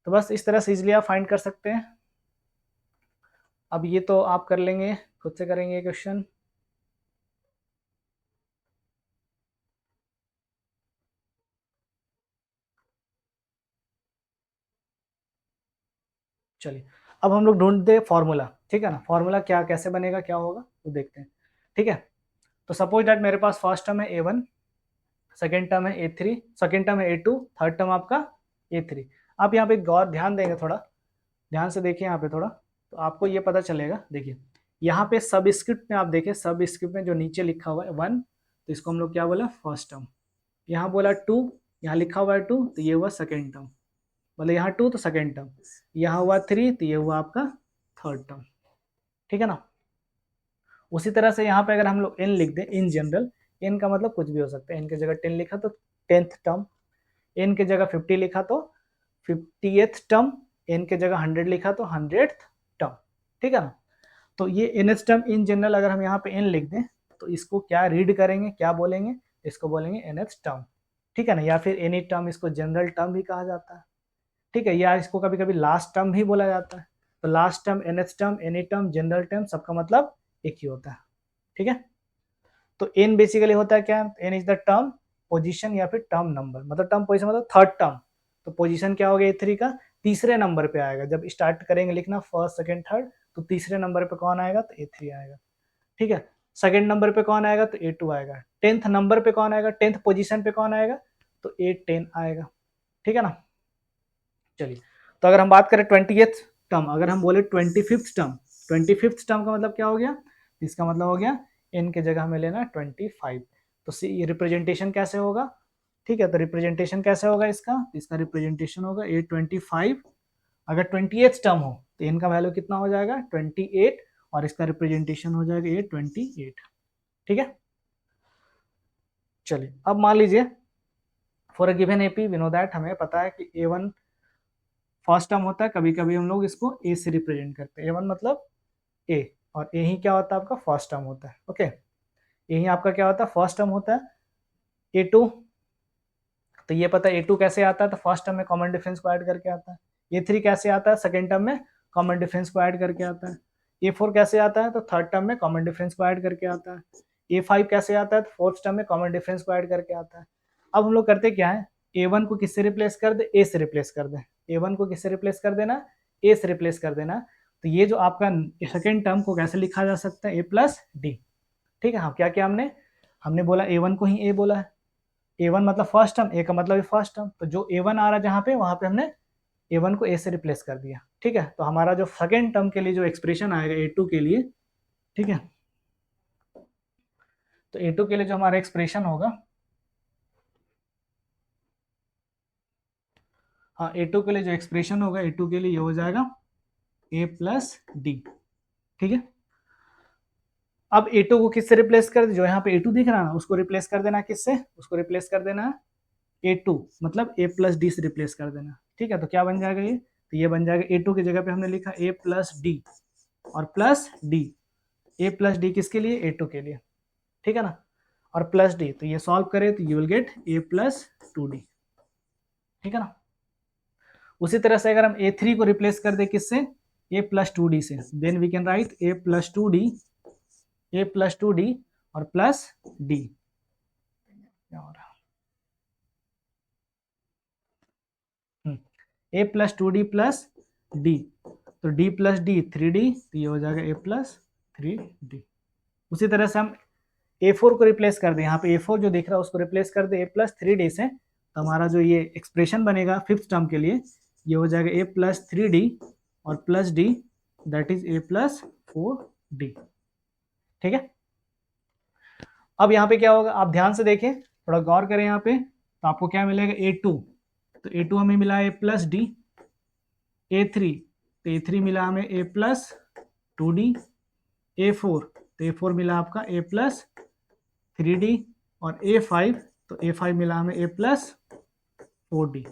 तो बस इस तरह से इजिली आप फाइंड कर सकते हैं। अब ये तो आप कर लेंगे, खुद से करेंगे क्वेश्चन। चलिए अब हम लोग ढूंढते हैं फॉर्मूला, ठीक है ना, फॉर्मूला क्या कैसे बनेगा, क्या होगा तो देखते हैं, ठीक है। तो सपोज दैट मेरे पास फर्स्ट टर्म है A1, सेकेंड टर्म है A3, सेकेंड टर्म है A2, थर्ड टर्म आपका A3। आप यहाँ पे गौर ध्यान देंगे, थोड़ा ध्यान से देखिए यहाँ पे थोड़ा, तो आपको ये पता चलेगा। देखिए यहाँ पे सब स्क्रिप्ट में आप देखिए, सब स्क्रिप्ट में जो नीचे लिखा हुआ है 1, तो इसको हम लोग क्या बोला, फर्स्ट टर्म। यहाँ बोला 2, यहाँ लिखा हुआ है 2, तो ये हुआ सेकेंड टर्म, मतलब यहाँ 2 तो सेकेंड टर्म, यहाँ हुआ 3, तो ये हुआ आपका थर्ड टर्म, ठीक है ना। उसी तरह से यहाँ पे अगर हम लोग n लिख दें, इन जनरल, n का मतलब कुछ भी हो सकता है, n की जगह 10 लिखा तो 10th टर्म, n की जगह 50 लिखा तो 50th टर्म, n की जगह 100 लिखा तो 100th टर्म, ठीक है ना। तो ये nth टर्म इन जनरल अगर हम यहाँ पे n लिख दें तो इसको क्या रीड करेंगे, क्या बोलेंगे, इसको बोलेंगे nth टर्म, ठीक है ना, या फिर एनी टर्म, इसको जनरल टर्म भी कहा जाता है, ठीक है, या इसको कभी कभी लास्ट टर्म भी बोला जाता है। तो last term, nth term, any term, general term, सबका मतलब एक ही होता है, ठीक है। तो n बेसिकली होता है क्या, n is the term position या फिर टर्म नंबर, मतलब टर्म पोजीशन मतलब थर्ड टर्म, तो पोजीशन क्या हो गया A3 का, तीसरे नंबर पे आएगा। जब स्टार्ट करेंगे लिखना फर्स्ट सेकंड थर्ड, तो तीसरे नंबर पे कौन आएगा, तो A3 आएगा, ठीक है। सेकंड नंबर पे कौन आएगा, तो A2 आएगा। 10th नंबर पे कौन आएगा, 10th पोजीशन पे कौन आएगा, तो A10 आएगा, ठीक है ना। चलिए तो अगर हम बात करें 20th टर्म, अगर हम बोले 25th टर्म, 25th टर्म का मतलब क्या हो गया, इसका मतलब हो गया n के जगह हमें लेना 25। तो सी रिप्रेजेंटेशन कैसे होगा, ठीक है, तो रिप्रेजेंटेशन कैसे होगा इसका, इसका रिप्रेजेंटेशन होगा A25। अगर 20th टर्म हो तो n का वैल्यू कितना हो जाएगा 28, और इसका रिप्रेजेंटेशन हो जाएगा A28, ठीक है। चलिए अब मान लीजिए for a given AP we know that, हमें पता है कि A1 फर्स्ट टर्म होता है, कभी कभी हम लोग इसको A से रिप्रेजेंट करते हैं, A1 मतलब A, और A ही क्या होता है आपका फर्स्ट टर्म होता है, ओके। A ही आपका क्या होता है फर्स्ट टर्म होता है। A2, तो ये पता है A2 कैसे आता है, तो फर्स्ट टर्म में कॉमन डिफरेंस को ऐड करके आता है। A3 कैसे आता है, सेकेंड टर्म में कॉमन डिफरेंस को ऐड करके आता है। A4 कैसे आता है, तो थर्ड टर्म में कॉमन डिफरेंस को ऐड करके आता है। A5 कैसे आता है, तो फोर्थ टर्म में कॉमन डिफरेंस को ऐड करके आता है। अब हम लोग करते क्या है, A1 को किससे रिप्लेस कर दे, A से रिप्लेस कर दे। A1 को किससे रिप्लेस कर देना, A से रिप्लेस कर देना। तो ये जो आपका सेकेंड टर्म को कैसे लिखा जा सकता है, A प्लस डी, ठीक है। हाँ क्या क्या हमने हमने बोला A1 को ही A बोला है, A1 मतलब फर्स्ट टर्म, A का मतलब फर्स्ट टर्म, तो जो A1 आ रहा है जहाँ पे, वहां पे हमने A1 को A से रिप्लेस कर दिया, ठीक है। तो हमारा जो सेकेंड टर्म के लिए जो एक्सप्रेशन आएगा A2 के लिए, ठीक है, तो A2 के लिए जो हमारा एक्सप्रेशन होगा, हाँ A2 के लिए जो एक्सप्रेशन होगा, A2 के लिए ये हो जाएगा A प्लस डी, ठीक है। अब A2 को किससे रिप्लेस कर दे, जो यहाँ पे A2 दिख रहा है ना, उसको रिप्लेस कर देना किससे, उसको रिप्लेस कर देना A2 मतलब A प्लस डी से रिप्लेस कर देना, ठीक है। तो क्या बन जाएगा ये, तो ये बन जाएगा A2 की जगह पे हमने लिखा A प्लस डी, और plus D, A plus D किसके लिए, A2 के लिए, ठीक है ना, और प्लस डी, तो ये सॉल्व करें तो you will gate A plus 2D, ठीक है ना। उसी तरह से अगर हम A3 को रिप्लेस कर दे किससे, A प्लस 2D से, then we can write A plus 2D, A plus 2D और प्लस D, क्या हो रहा है, A plus 2D plus D, तो D प्लस D 3D, तो ये हो जाएगा A प्लस 3D। उसी तरह से हम A4 को रिप्लेस कर दें, यहाँ पे A4 जो दिख रहा है उसको रिप्लेस कर दे A प्लस 3D से, तो हमारा जो ये एक्सप्रेशन बनेगा फिफ्थ टर्म के लिए, ये हो जाएगा A प्लस 3D और plus D, that is A plus 4D, ठीक है। अब यहाँ पे क्या होगा, आप ध्यान से देखें, थोड़ा गौर करें यहाँ पे, तो आपको क्या मिलेगा A2, तो A2 हमें मिला A प्लस डी। A3, तो A3 मिला हमें A प्लस 2D। A4, तो A4 मिला आपका A प्लस 3D, और A5, तो A5 मिला हमें A प्लस 4D।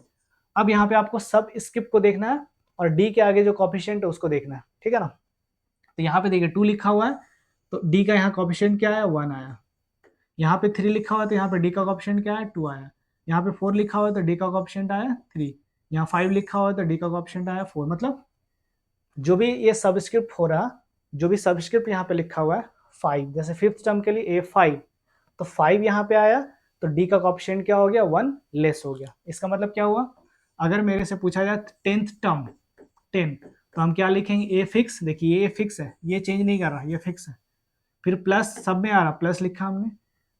अब यहाँ पे आपको सब स्किप को देखना है, और D के आगे जो कॉफिशिएंट है उसको देखना है, ठीक है ना। तो यहाँ पे देखिए 2 लिखा हुआ है, तो D का यहाँ कॉफिशिएंट क्या आया, 1 आया। यहाँ पे 3 लिखा हुआ है, तो यहाँ पे D का कॉफिशिएंट क्या है, 2 आया। यहाँ पे 4 लिखा हुआ है, तो D का कॉफिशिएंट आया 3। यहाँ 5 लिखा हुआ है, तो D का कॉफिशिएंट आया 4। मतलब जो भी ये सबस्क्रिप्ट हो रहा, जो भी सबस्क्रिप्ट यहाँ पे लिखा हुआ है 5, जैसे फिफ्थ टर्म के लिए A5, तो 5 यहाँ पे आया, तो डी का कोएफिशिएंट क्या हो गया, 1 लेस हो गया। इसका मतलब क्या हुआ, अगर मेरे से पूछा जाए 10th टर्म 10, तो हम क्या लिखेंगे, ए फिक्स, देखिए ये फिक्स है, ये चेंज नहीं कर रहा, ये फिक्स है। फिर प्लस सब में आ रहा, प्लस लिखा हमने।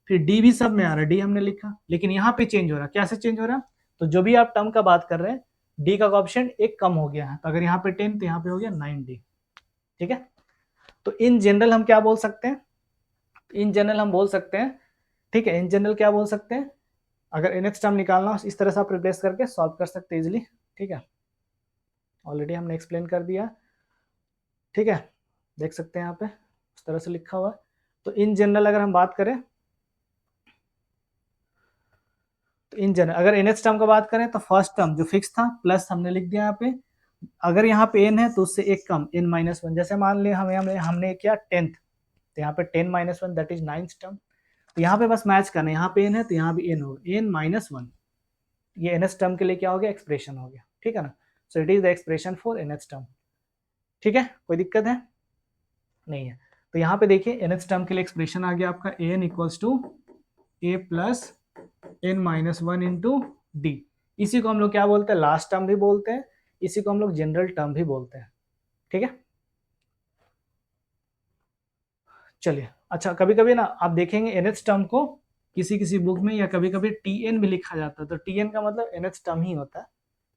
फिर डी भी सब में आ रहा, डी हमने लिखा। लेकिन यहाँ पे चेंज हो रहा, कैसे चेंज हो रहा, तो जो भी आप टर्म का बात कर रहे हैं, डी का कोएफिशिएंट एक कम हो गया है, तो अगर यहाँ पे 10 तो यहाँ पे हो गया 9D। ठीक है, तो इन जनरल हम क्या बोल सकते हैं, इन जनरल हम बोल सकते हैं, ठीक है, इन जनरल क्या बोल सकते हैं, अगर nth टर्म निकालना हो इस तरह से आप रिप्लेस करके सॉल्व कर सकते हैं इजिली। ठीक है, ऑलरेडी हमने एक्सप्लेन कर दिया। ठीक है, देख सकते हैं यहाँ पे इस तरह से लिखा हुआ है। तो इन जनरल अगर हम बात करें, तो इन जनरल अगर nth टर्म का बात करें, तो फर्स्ट टर्म जो फिक्स था प्लस हमने लिख दिया यहाँ पे। अगर यहाँ पे n है तो उससे एक कम n-1, जैसे मान लिया हमें हमने हमने किया 10th, तो यहाँ पे 10-1 दैट इज 9th टर्म। तो यहाँ पे बस मैच करना है, यहाँ पे n है तो यहाँ भी n होगा, n-1, ये nth टर्म के लिए क्या हो गया, एक्सप्रेशन हो गया। ठीक है ना, सो it is the expression for nth term. ठीक है, कोई दिक्कत है, नहीं है। तो यहाँ पे देखिए nth टर्म के लिए एक्सप्रेशन आ गया आपका an equals to a plus n-1 into D. इसी को हम लोग क्या बोलते हैं, लास्ट टर्म भी बोलते हैं, इसी को हम लोग जनरल टर्म भी बोलते हैं। ठीक है, चलिए। अच्छा, कभी कभी ना आप देखेंगे nth टर्म को किसी किसी बुक में या कभी कभी tn भी लिखा जाता है, तो tn का मतलब nth टर्म ही होता है।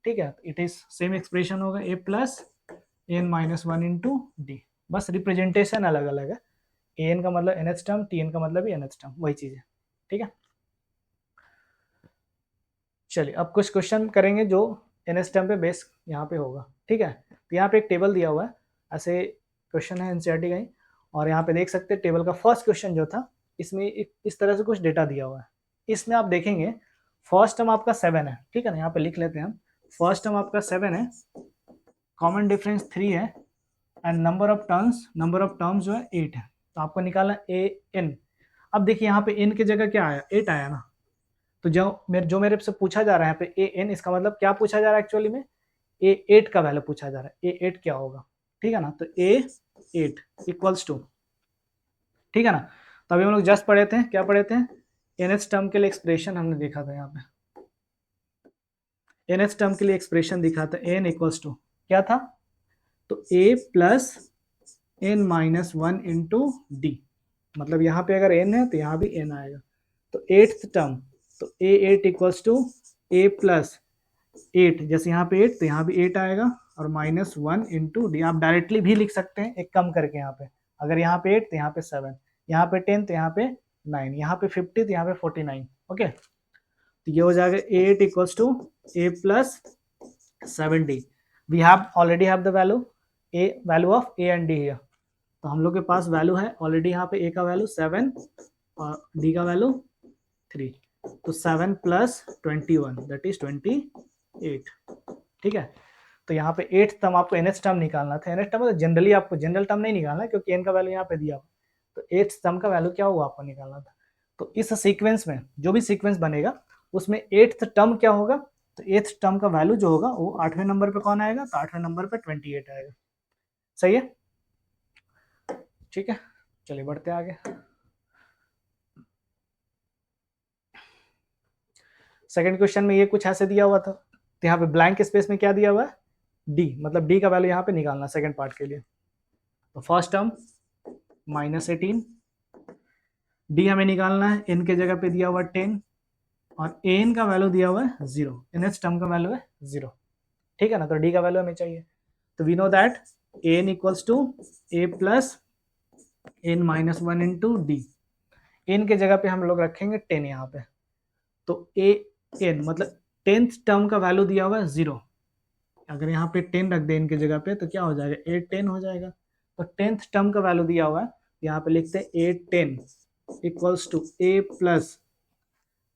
ठीक है, इट इज सेम एक्सप्रेशन होगा a plus n-1 into D, बस रिप्रेजेंटेशन अलग अलग है। an का मतलब nth टर्म, tn का मतलब भी nth टर्म, वही चीज है। ठीक है, चलिए अब कुछ क्वेश्चन करेंगे जो nth टर्म पे बेस यहाँ पे होगा। ठीक है, तो यहाँ पे एक टेबल दिया हुआ है, ऐसे क्वेश्चन है एनसीईआरटी का ही, और यहाँ पे देख सकते हैं टेबल का फर्स्ट क्वेश्चन जो था, इसमें इस तरह से कुछ डेटा दिया हुआ है। इसमें आप देखेंगे फर्स्ट टर्म आपका 7 है। ठीक है ना, यहाँ पे लिख लेते हैं हम, फर्स्ट टर्म आपका 7 है, कॉमन डिफरेंस 3 है, एंड नंबर ऑफ टर्म्स जो है 8 है। तो आपको निकालना ए एन। अब देखिए यहाँ पे एन की जगह क्या आया, 8 आया ना, तो जो मेरे से पूछा जा रहा है यहाँ पे ए एन, इसका मतलब क्या पूछा जा रहा है एक्चुअली में, ए 8 का वैल्यू पूछा जा रहा है, ए 8 क्या होगा। ठीक है ना, तो ए 8 इक्वल्स टू, ठीक है ना, तो अभी हम लोग जस्ट पढ़े थे, क्या पढ़े थे, एनएच टर्म के लिए एक्सप्रेशन हमने देखा था, यहाँ पे एनएच टर्म के लिए एक्सप्रेशन दिखा था, एन इक्वल्स टू क्या था, तो ए प्लस n-1 इंटू डी, मतलब यहाँ पे अगर n है तो यहाँ भी n आएगा। तो एट्थ टर्म, तो ए 8 इक्वल्स टू ए प्लस 8, जैसे यहाँ पे 8 तो यहाँ भी 8 आएगा, और -1 इंटू डी। आप डायरेक्टली भी लिख सकते हैं एक कम करके, यहाँ पे अगर यहाँ पे 8 तो यहाँ पे 7, यहाँ पे 10 तो यहाँ पे 9, यहाँ पे 50 तो यहाँ पे 49। ओके, तो ये हो जाएगा 8 equals to A plus 7d। We have already have the value, A value of A and D here, तो हम लोग के पास वैल्यू है ऑलरेडी, यहाँ पे ए का वैल्यू 7 और डी का वैल्यू 3, तो 7 प्लस 21 दैट इज 28। ठीक है, तो यहाँ पे 8th टर्म आपको nth टर्म निकालना था, nth टर्म मतलब जनरली आपको जनरल टर्म नहीं निकालना क्योंकि n का वैल्यू यहाँ पे दिया हुआ, तो 8th टर्म का वैल्यू क्या हुआ आपको निकालना था। तो इस सीक्वेंस में जो भी सीक्वेंस बनेगा उसमें 8th टर्म क्या होगा, तो 8th टर्म का वैल्यू जो होगा वो 8वें नंबर पे कौन आएगा, तो 8वें नंबर पे 28 आएगा। सही है, ठीक है, चलिए बढ़ते आगे। सेकंड क्वेश्चन में ये कुछ ऐसे दिया हुआ था, तो यहाँ पे ब्लैंक स्पेस में क्या दिया हुआ है, डी, मतलब डी का वैल्यू यहाँ पे निकालना सेकंड पार्ट के लिए। तो फर्स्ट टर्म -18, डी हमें निकालना है, एन के जगह पे दिया हुआ 10, और एन का वैल्यू दिया हुआ है 0, nth टर्म का वैल्यू है 0। ठीक है ना, तो डी का वैल्यू हमें चाहिए, तो we know that N equals to A plus n-1 into D. N के जगह पे हम लोग रखेंगे 10 यहाँ पे, तो ए एन मतलब 10th टर्म का वैल्यू दिया हुआ है 0, अगर यहाँ पे 10 रख दे इनके जगह पे तो क्या हो जाएगा, 8-10 हो जाएगा। तो 10th टर्म का वैल्यू दिया हुआ है, यहाँ पे लिखते हैं 8-10 equals to A plus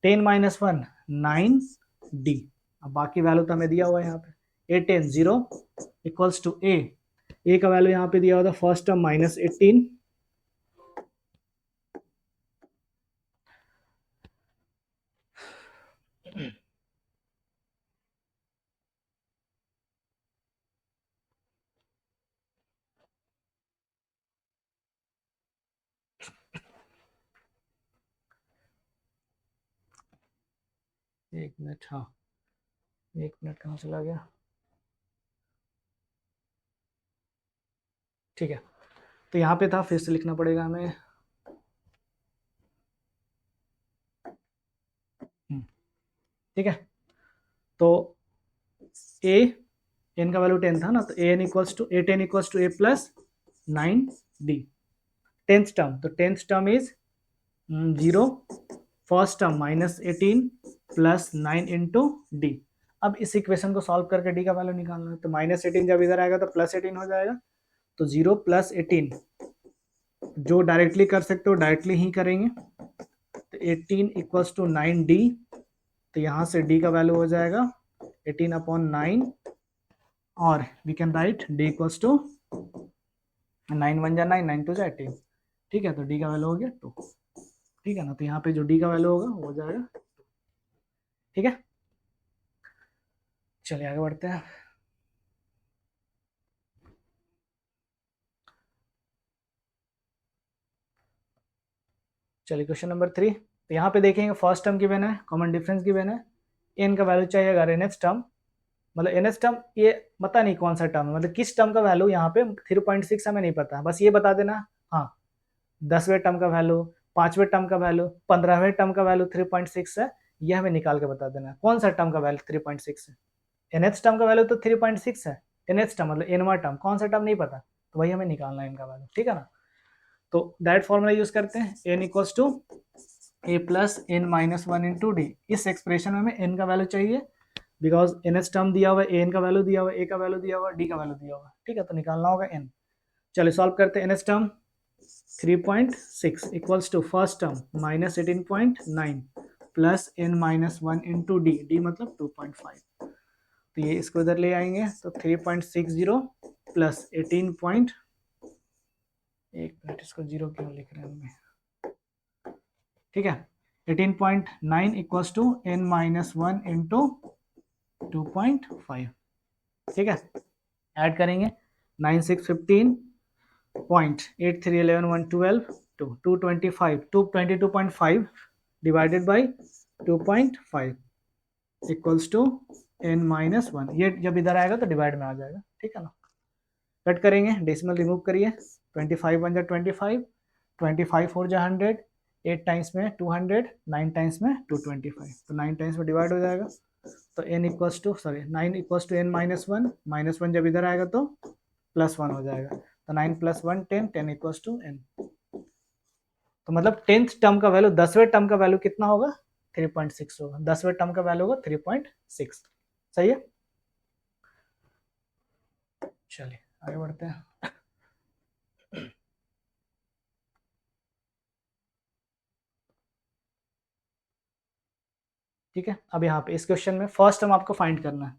10-1 9d। अब बाकी वैल्यू तो हमें दिया हुआ है यहाँ पे, 8-10 0 इक्वल्स टू ए का वैल्यू यहाँ पे दिया हुआ था फर्स्ट टर्म -18, एक मिनट, हाँ 1 मिनट कहाँ चला गया, ठीक है। तो यहाँ पे था, फिर से लिखना पड़ेगा हमें। ठीक है, तो ए एन का वैल्यू 10 था ना, तो A N equals to A 10 equals to A plus 9d। Tenth term, तो tenth term is 0, first term -18 plus 9 into D. अब इस इक्वेशन को सॉल्व करके डी का वैल्यू निकालना है, तो -18 जब इधर आएगा तो +18 हो जाएगा, तो 0 + 18 जो डायरेक्टली कर सकते हो डायरेक्टली ही करेंगे, तो 18 इक्वल्स टू 9d। तो यहाँ से d का वैल्यू हो जाएगा 18/9, और we can write d equals to 9 1 जा 9, 9 2 जा 18। ठीक है, तो d का वैल्यू हो गया 2। ठीक है ना, तो यहाँ पे जो d का वैल्यू होगा वो हो जाएगा 2। ठीक है, चलिए आगे बढ़ते हैं। चलिए क्वेश्चन नंबर 3। तो यहाँ पे देखेंगे फर्स्ट टर्म गिवन है, कॉमन डिफरेंस गिवन है, एन का वैल्यू चाहिए अगर एन एच टर्म, मतलब एन एच टर्म ये पता नहीं कौन सा टर्म है, मतलब किस टर्म का वैल्यू यहाँ पे 3.6 हमें नहीं पता, बस ये बता देना। हाँ, 10वें टर्म का वैल्यू, 5वें टर्म का वैल्यू, 15वें टर्म का वैल्यू 3.6 है, ये हमें निकाल के बता देना कौन सा टर्म का वैल्यू 3.6 है। एन एच टर्म का वैल्यू तो 3.6 है, एन एच टर्म मतलब एनवा टर्म, कौन सा टर्म नहीं पता, तो वही हमें निकालना है इनका वैल्यू। ठीक है ना, तो डायरेक्ट फॉर्मूला यूज करते हैं, N equals to A plus N minus 1 into D. इस एक्सप्रेशन में हमें एन का वैल्यू चाहिए, बिकॉज एन एच टर्म दिया हुआ है, एन का वैल्यू दिया हुआ है, ए का वैल्यू दिया हुआ है, डी का वैल्यू दिया हुआ है। ठीक है, तो निकालना होगा एन। चलिए सॉल्व करते हैं। Nth term 3.6 equals to first term -18.9 plus N minus 1 into D, D मतलब 2.5। तो ये इसको इधर ले आएंगे, तो 3.60 प्लस 18. एक मिनट, इसको 0 क्यों लिख रहे हैं हमें। ठीक है, 18.9 equals to N minus 1 into 2.5। ठीक है, ऐड करेंगे 9 6 15 0.8 3 11 1 12 2 225 222.5 divided by 2.5 equals to n minus 1। ये जब इधर आएगा तो डिवाइड में आ जाएगा। ठीक है ना, कट करेंगे, डेसिमल रिमूव करिए, 25 1 जा 25, 25 4 जा 100, 8 टाइम्स में 200, 9 टाइम्स में 225, तो 9 टाइम्स में डिवाइड हो जाएगा। तो n equals to 9 equals to n minus 1, minus 1 जब इधर आएगा तो +1 हो जाएगा, तो 9 + 1 10, 10 इक्वल्स टू n। तो मतलब 10th टर्म का वैल्यू, 10वें टर्म का वैल्यू कितना होगा 3.6 होगा, 10वें टर्म का वैल्यू होगा 3.6। सही है, चलिए आगे बढ़ते हैं। ठीक है, अब यहाँ पे इस क्वेश्चन में फर्स्ट टर्म आपको फाइंड करना है,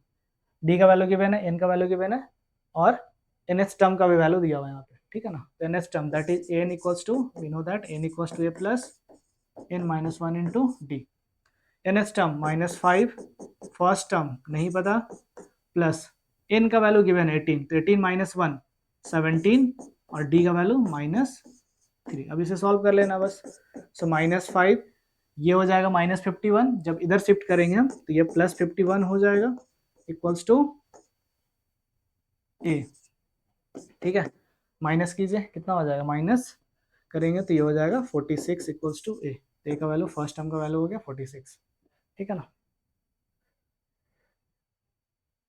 डी का वैल्यू गिवन है, एन का वैल्यू गिवन है, और एन एच टर्म का भी वैल्यू दिया हुआ है यहाँ पे। ठीक है ना, तो nth term that is N equals to, we know that N equals to A plus N minus 1 into D. Nth term -5, first term नहीं पता, प्लस एन का वैल्यू गिवन है 18, तो 18 माइनस 1 17, और डी का value -3। अब इसे solve कर लेना बस। सो -5 ये हो जाएगा -51, जब इधर शिफ्ट करेंगे हम तो ये +51 हो जाएगा इक्वल्स टू ए। ठीक है, माइनस कीजिए, कितना हो जाएगा, माइनस करेंगे तो ये हो जाएगा 46 इक्वल्स टू ए। ए का वैल्यू, फर्स्ट टर्म का वैल्यू हो गया 46। ठीक है ना,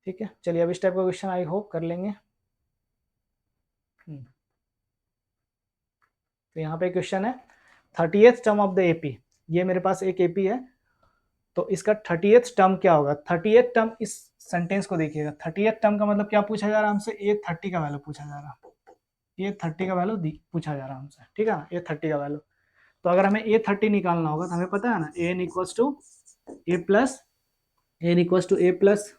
ठीक है, चलिए अब इस टाइप का क्वेश्चन आई होप कर लेंगे। तो यहाँ पे क्वेश्चन है 30th term of the AP, ये मेरे पास एक एपी है, तो इसका 30th टर्म क्या होगा। 30th टर्म, इस सेंटेंस को देखिएगा, 30th टर्म का मतलब क्या पूछा जा रहा है हमसे, ए 30 का वैल्यू पूछा जा रहा है, ए 30 का वैल्यू पूछा जा रहा है हमसे। ठीक है ना, ए 30 का वैल्यू, तो अगर हमें ए 30 निकालना होगा तो हमें पता है ना, N equals to A plus, N equals to A plus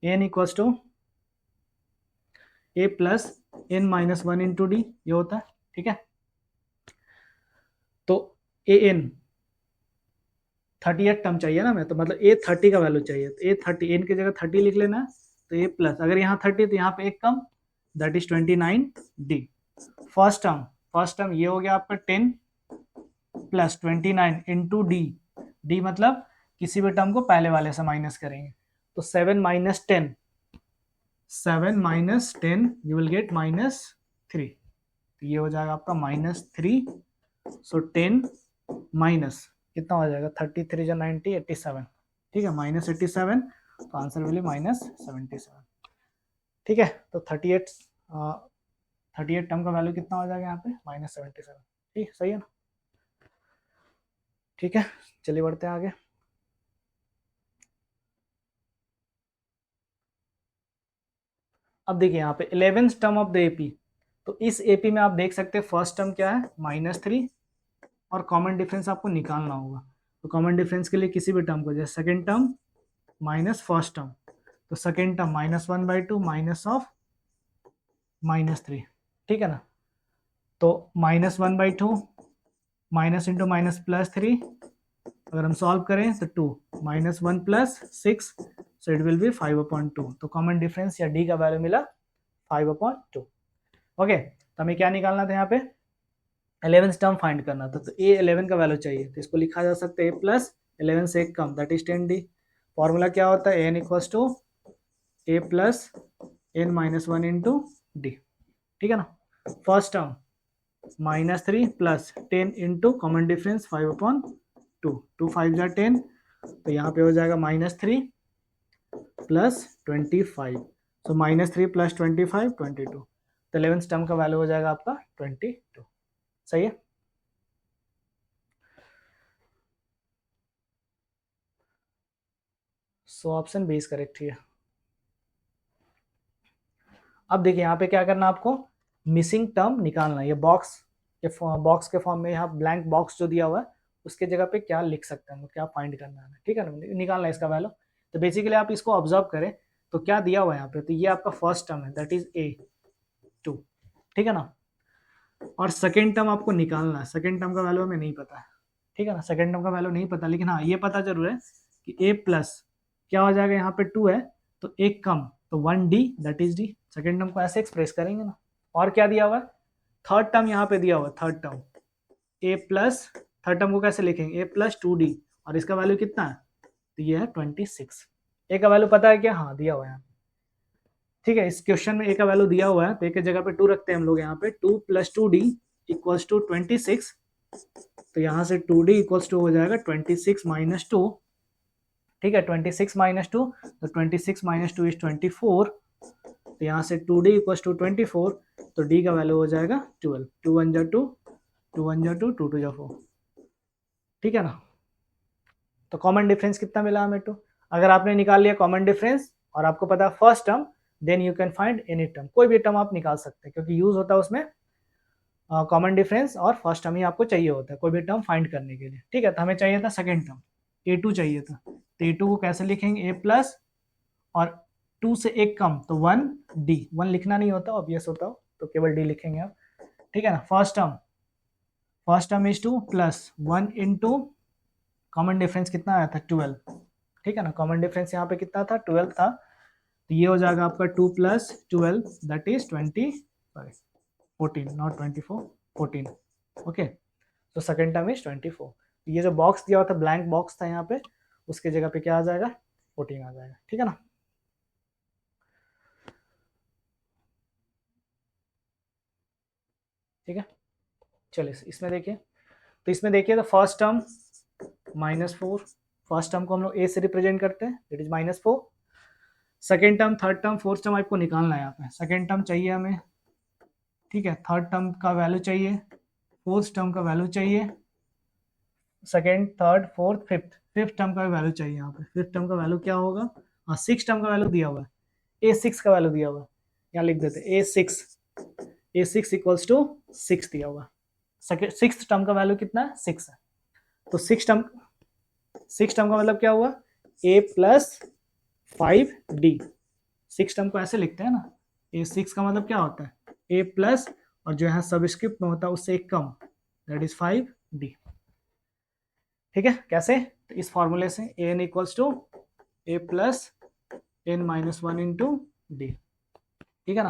N equals to A plus N minus 1 into D, ये होता है। ठीक है, तो ए एन 30th टर्म चाहिए ना हमें, तो मतलब ए 30 का वैल्यू चाहिए, तो ए 30, एन की जगह 30 लिख लेना है, तो ए प्लस, अगर यहाँ 30 तो यहाँ पे एक कम, that is 29 D. First first term ये हो गया आपका 10 प्लस 29 इंटू डी, डी मतलब किसी भी टर्म को पहले वाले से माइनस करेंगे, तो 7 minus 10, 7 minus 10 you will get minus 3, तो ये हो जाएगा आपका -3, सो 10 माइनस कितना हो जाएगा 33 जो 90 87, ठीक है -87, तो आंसर विल -77, ठीक है। तो 38 टर्म का वैल्यू कितना हो जाएगा यहाँ पे -77, ठीक सही है ना, ठीक है। चलिए बढ़ते हैं आगे। अब देखिए यहाँ पे 11th term of the AP, तो इस एपी में आप देख सकते हैं फर्स्ट टर्म क्या है -3 और कॉमन डिफरेंस आपको निकालना होगा। तो कॉमन डिफरेंस के लिए किसी भी टर्म को, जैसे second term minus first term, तो सेकेंड टर्म -1/2 माइनस ऑफ -3, ठीक है ना। तो -1/2 माइनस इंटू माइनस +3, अगर हम सॉल्व करें तो 2 -1 + 6, सो इट विल बी 5/2, तो कॉमन डिफरेंस या डी का वैल्यू मिला 5/2। ओके, तो हमें क्या निकालना था यहाँ पे 11th टर्म फाइंड करना था, तो ए 11 का वैल्यू चाहिए, तो इसको लिखा जा सकता है a प्लस 11 से एक कम, दैट इज 10d। फॉर्मूला क्या होता है an equals to a plus n-1 into D, ठीक है ना। First term -3 plus 10 into common difference 5/2, 2 5 जा 10, तो यहाँ पे हो जाएगा -3 प्लस 25, तो -3 प्लस 25 22, तो 11th टर्म का वैल्यू हो जाएगा आपका 22, सही है। So option B is correct है। अब देखिए यहाँ पे क्या करना है आपको, मिसिंग टर्म निकालना है, ये बॉक्स के फॉर्म में यहाँ ब्लैंक बॉक्स जो दिया हुआ है उसके जगह पे क्या लिख सकते हैं, क्या फाइंड करना है, ठीक है ना, निकालना है इसका वैल्यू। तो बेसिकली आप इसको ऑब्जर्व करें तो क्या दिया हुआ है यहाँ पे, तो ये आपका फर्स्ट टर्म है दैट इज A2, ठीक है ना। और सेकेंड टर्म आपको निकालना है, सेकेंड टर्म का वैल्यू हमें नहीं पता है, ठीक है ना, सेकेंड टर्म का वैल्यू नहीं पता, लेकिन हाँ ये पता जरूर है कि A प्लस क्या हो जाएगा, यहाँ पे 2 है तो एक कम, तो 1d that is D, second term को ऐसे एक्सप्रेस करेंगे ना। और क्या दिया हुआ है, थर्ड टर्म यहाँ पे दिया हुआ है, third term a plus, third term को कैसे लिखेंगे a प्लस 2d, और इसका वैल्यू कितना है, तो ये है 26। a का वैल्यू पता है क्या, हाँ दिया हुआ है, ठीक है। इस क्वेश्चन में a का वैल्यू दिया हुआ है तो a के जगह पे 2 रखते हैं हम लोग, यहाँ पे 2 + 2d इक्वल्स टू 26, तो यहाँ से 2d इक्वल्स टू हो जाएगा 26 - 2, ठीक है 26 - 2, तो 26 - 2 इज 24, तो यहाँ से 2d इक्वल्स टू 24, तो d का वैल्यू हो जाएगा 12, 2 1 जा 2, 2 1 जा 2, 2 2 जा 4, ठीक है ना। तो कॉमन डिफरेंस कितना मिला हमें 2, अगर आपने निकाल लिया कॉमन डिफरेंस और आपको पता है first term, then you can find any term, कोई भी टर्म आप निकाल सकते हैं, क्योंकि यूज होता है उसमें कॉमन डिफरेंस और फर्स्ट टर्म ही आपको चाहिए होता है कोई भी टर्म फाइंड करने के लिए, ठीक है। तो हमें चाहिए था सेकेंड टर्म A2 चाहिए था, तो A2 को कैसे लिखेंगे, a प्लस और 2 से एक कम तो 1d, 1 लिखना नहीं होता ऑब्वियस होता हो तो केवल d लिखेंगे आप, ठीक है ना। First term is 2 plus 1 into common difference कितना आया था 12, ठीक है ना, कॉमन डिफरेंस यहाँ पे कितना था 12 था, तो ये हो जाएगा आपका 2 + 12 दैट इज 14 नॉट 24, 14, ओके। तो सेकेंड टर्म इज 24, ये जो बॉक्स दिया हुआ था ब्लैंक बॉक्स था यहाँ पे, उसके जगह पे क्या आ जाएगा 14 आ जाएगा, ठीक है ना। ठीक है, चलिए इसमें देखिए, तो इसमें देखिए तो फर्स्ट टर्म -4, फर्स्ट टर्म को हम लोग a से रिप्रेजेंट करते हैं that is -4, second term, third term, fourth term आपको निकालना है यहाँ पे, सेकेंड टर्म चाहिए हमें, ठीक है, थर्ड टर्म का वैल्यू चाहिए, फोर्थ टर्म का वैल्यू चाहिए, second third fourth fifth term का वैल्यू चाहिए, यहाँ पे फिफ्थ टर्म का वैल्यू क्या होगा, हाँ सिक्स टर्म का वैल्यू दिया हुआ है, A6 का वैल्यू दिया हुआ है, यहाँ लिख देते हैं A6 इक्वल्स टू 6 दिया हुआ है, सिक्स टर्म का वैल्यू कितना है 6 है, तो सिक्स टर्म का मतलब क्या हुआ a plus 5d, six term को ऐसे लिखते हैं ना, A6 का मतलब क्या होता है a प्लस और जो यहाँ सबस्क्रिप्ट में होता है उससे एक कम दैट इज 5d, ठीक है। कैसे, तो इस फॉर्मूले से an equals to a plus n-1 into D, ठीक है ना।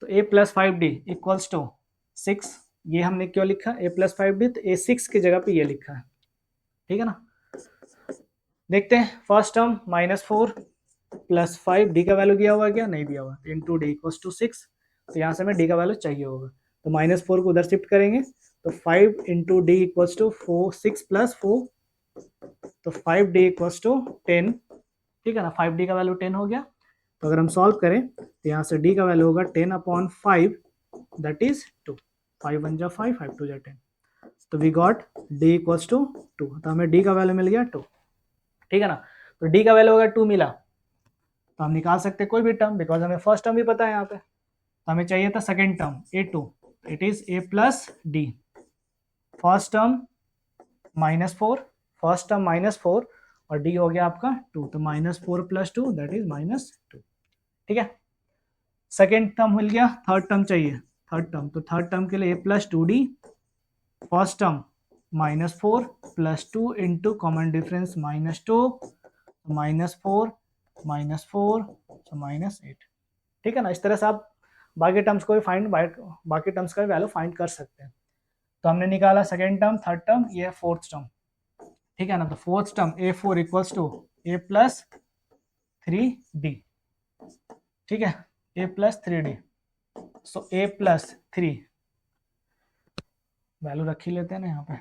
तो a plus 5d equals to 6 ये हमने क्यों लिखा a+5d, तो a6 की जगह पे ये लिखा है, ठीक है ना। देखते हैं फर्स्ट टर्म -4 + 5, डी का वैल्यू दिया हुआ क्या, नहीं दिया हुआ, इंटू डी इक्वल्स टू 6, तो यहाँ से हमें डी का वैल्यू चाहिए होगा, तो -4 को उधर शिफ्ट करेंगे, तो 5 इंटू डी इक्वल्स टू 4, 6 + 4, तो 5d इक्वल्स टू 10, ठीक है ना, 5d का वैल्यू 10 हो गया। तो अगर हम सॉल्व करें तो यहाँ से d का वैल्यू होगा 10/5, दैट इज 2, 5 1 जा 5, 5 2 जा 10, तो we got d equals to 2, तो हमें d का वैल्यू मिल गया 2, ठीक है ना। तो d का वैल्यू अगर 2 मिला तो हम निकाल सकते हैं कोई भी टर्म, बिकॉज हमें फर्स्ट टर्म भी पता है यहाँ पे, तो हमें चाहिए था second term a2, it is a+d, first term -4, first term -4 और d हो गया आपका 2, तो -4 + 2 दैट इज -2, ठीक है। सेकेंड टर्म मिल गया, थर्ड टर्म चाहिए, थर्ड टर्म, तो थर्ड टर्म के लिए a+2d, first term -4 + 2 into common difference -2, -4 -4 तो -8, ठीक है ना। इस तरह से आप बाकी टर्म्स को भी बाकी टर्म्स का भी वैल्यू फाइंड कर सकते हैं। तो हमने निकाला सेकेंड टर्म, थर्ड टर्म, ये फोर्थ टर्म, ठीक है ना। तो fourth term a4 equals to a+3d, ठीक है, a+3d, सो a+3 वैल्यू रख ही लेते हैं ना यहाँ पे।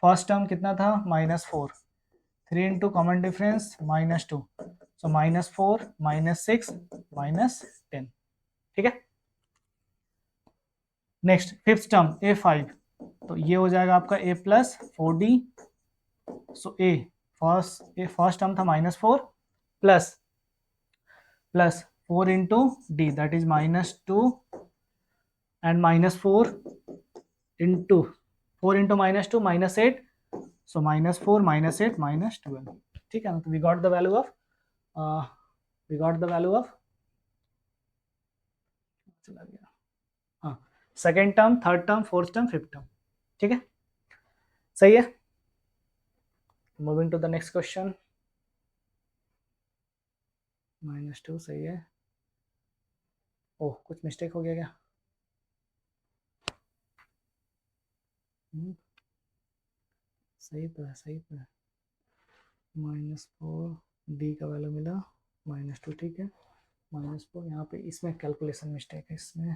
फर्स्ट टर्म कितना था -4, 3 इंटू कॉमन डिफरेंस -2, सो -4 -6 -10, ठीक है। नेक्स्ट फिफ्थ टर्म a5, तो ये हो जाएगा आपका a+4d, सो फर्स्ट टर्म था -4 plus 4 into D that is -2 and -4 into 4 into -2 -8, so -4 -8 -12, ठीक है ना। तो we got the value of चला गया, हाँ, second term, third term, fourth term, fifth term, ठीक है, सही है। Moving to the next question, -2 सही है। ओह कुछ मिस्टेक हो गया क्या, सही तो है, सही तो है, -4 डी का वैल्यू मिला -2, ठीक है, -4 यहाँ पे इसमें कैलकुलेशन मिस्टेक है, इसमें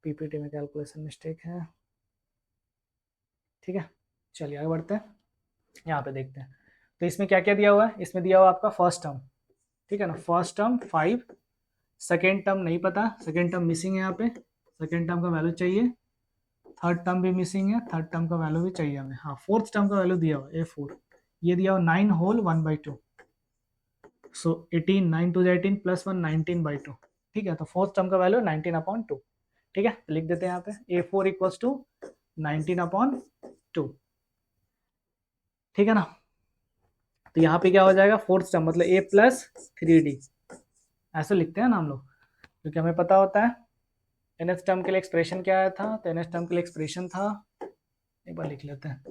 पीपीटी में कैलकुलेशन मिस्टेक है, ठीक है। चलिए आगे बढ़ते हैं, यहाँ पे देखते हैं। तो इसमें क्या क्या दिया हुआ है, इसमें दिया हुआ आपका फर्स्ट टर्म, ठीक है ना, फर्स्ट टर्म 5, सेकेंड टर्म नहीं पता, सेकेंड टर्म मिसिंग है यहाँ पे, सेकेंड टर्म का वैल्यू चाहिए, थर्ड टर्म भी मिसिंग है, थर्ड टर्म का वैल्यू भी चाहिए हमें, हाँ फोर्थ टर्म का वैल्यू दिया हुआ a4, ये दिया हुआ 9 होल 1/2, सो 18, 9 2 18 + 1 19/2, ठीक है। तो फोर्थ टर्म का वैल्यू 19/2, ठीक है, तो लिख देते हैं यहाँ पे a4 इक्वल्स टू 19/2, ठीक है ना। तो यहाँ पे क्या हो जाएगा, फोर्थ टर्म मतलब a+3d, ऐसे लिखते हैं ना हम लोग, क्योंकि हमें पता होता है nth टर्म के लिए एक्सप्रेशन क्या आया था, तो nth टर्म के लिए एक्सप्रेशन था, एक बार लिख लेते हैं,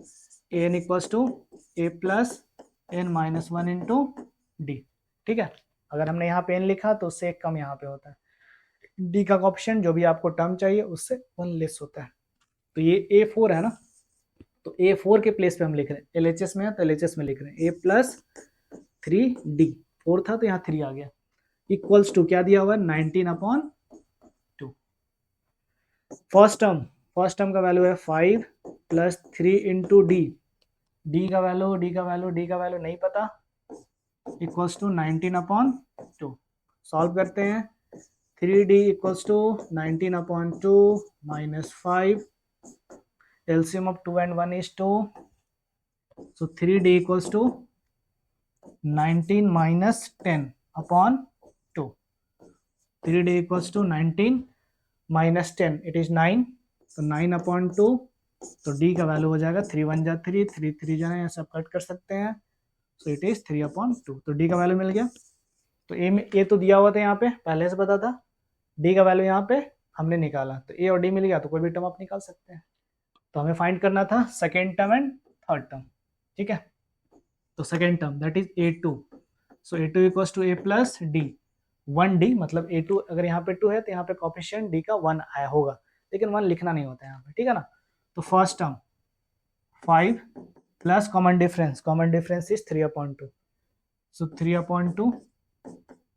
an equals to a+n-1 into D, ठीक है। अगर हमने यहाँ पे n लिखा तो उससे एक कम यहाँ पे होता है, डी का ऑप्शन जो भी आपको टर्म चाहिए उससे 1 लेस होता है। तो ये a4 है ना, तो a4 के प्लेस पे हम लिख रहे हैं, LHS में है तो LHS में लिख रहे हैं a+3d, 4 था तो यहाँ 3 आ गया, इक्वल्स टू क्या दिया हुआ है 19/2। फर्स्ट टर्म का वैल्यू है 5 + 3 इंटू डी का वैल्यू नहीं पता, इक्वल्स टू 19/2, सॉल्व करते हैं, 3d equals to 19/2 -5, LCM of 2 and 1 is 2, so 3d equals to 19 minus 10/2, 3d equals to 19 minus 10, it is 9, तो 9/2, तो d का वैल्यू हो जाएगा 3 1 जा 3, 3 3 जा, यहाँ सब कट कर सकते हैं, सो इट इज 3/2, तो d का वैल्यू मिल गया। तो a तो दिया हुआ था यहाँ पे पहले से पता था, d का वैल्यू यहाँ पे हमने निकाला, तो a और d मिल गया, तो कोई भी टर्म आप निकाल सकते हैं। तो हमें फाइंड करना था second term and third term, ठीक है। तो second term that is a2, so a2 equals to a+d, 1d, मतलब a2 अगर यहाँ पे 2 है तो यहाँ पे कोफिशिएंट d का 1 आया होगा, लेकिन 1 लिखना नहीं होता है यहाँ पे, ठीक है ना। तो first term 5 plus common difference is 3/2, so 3/2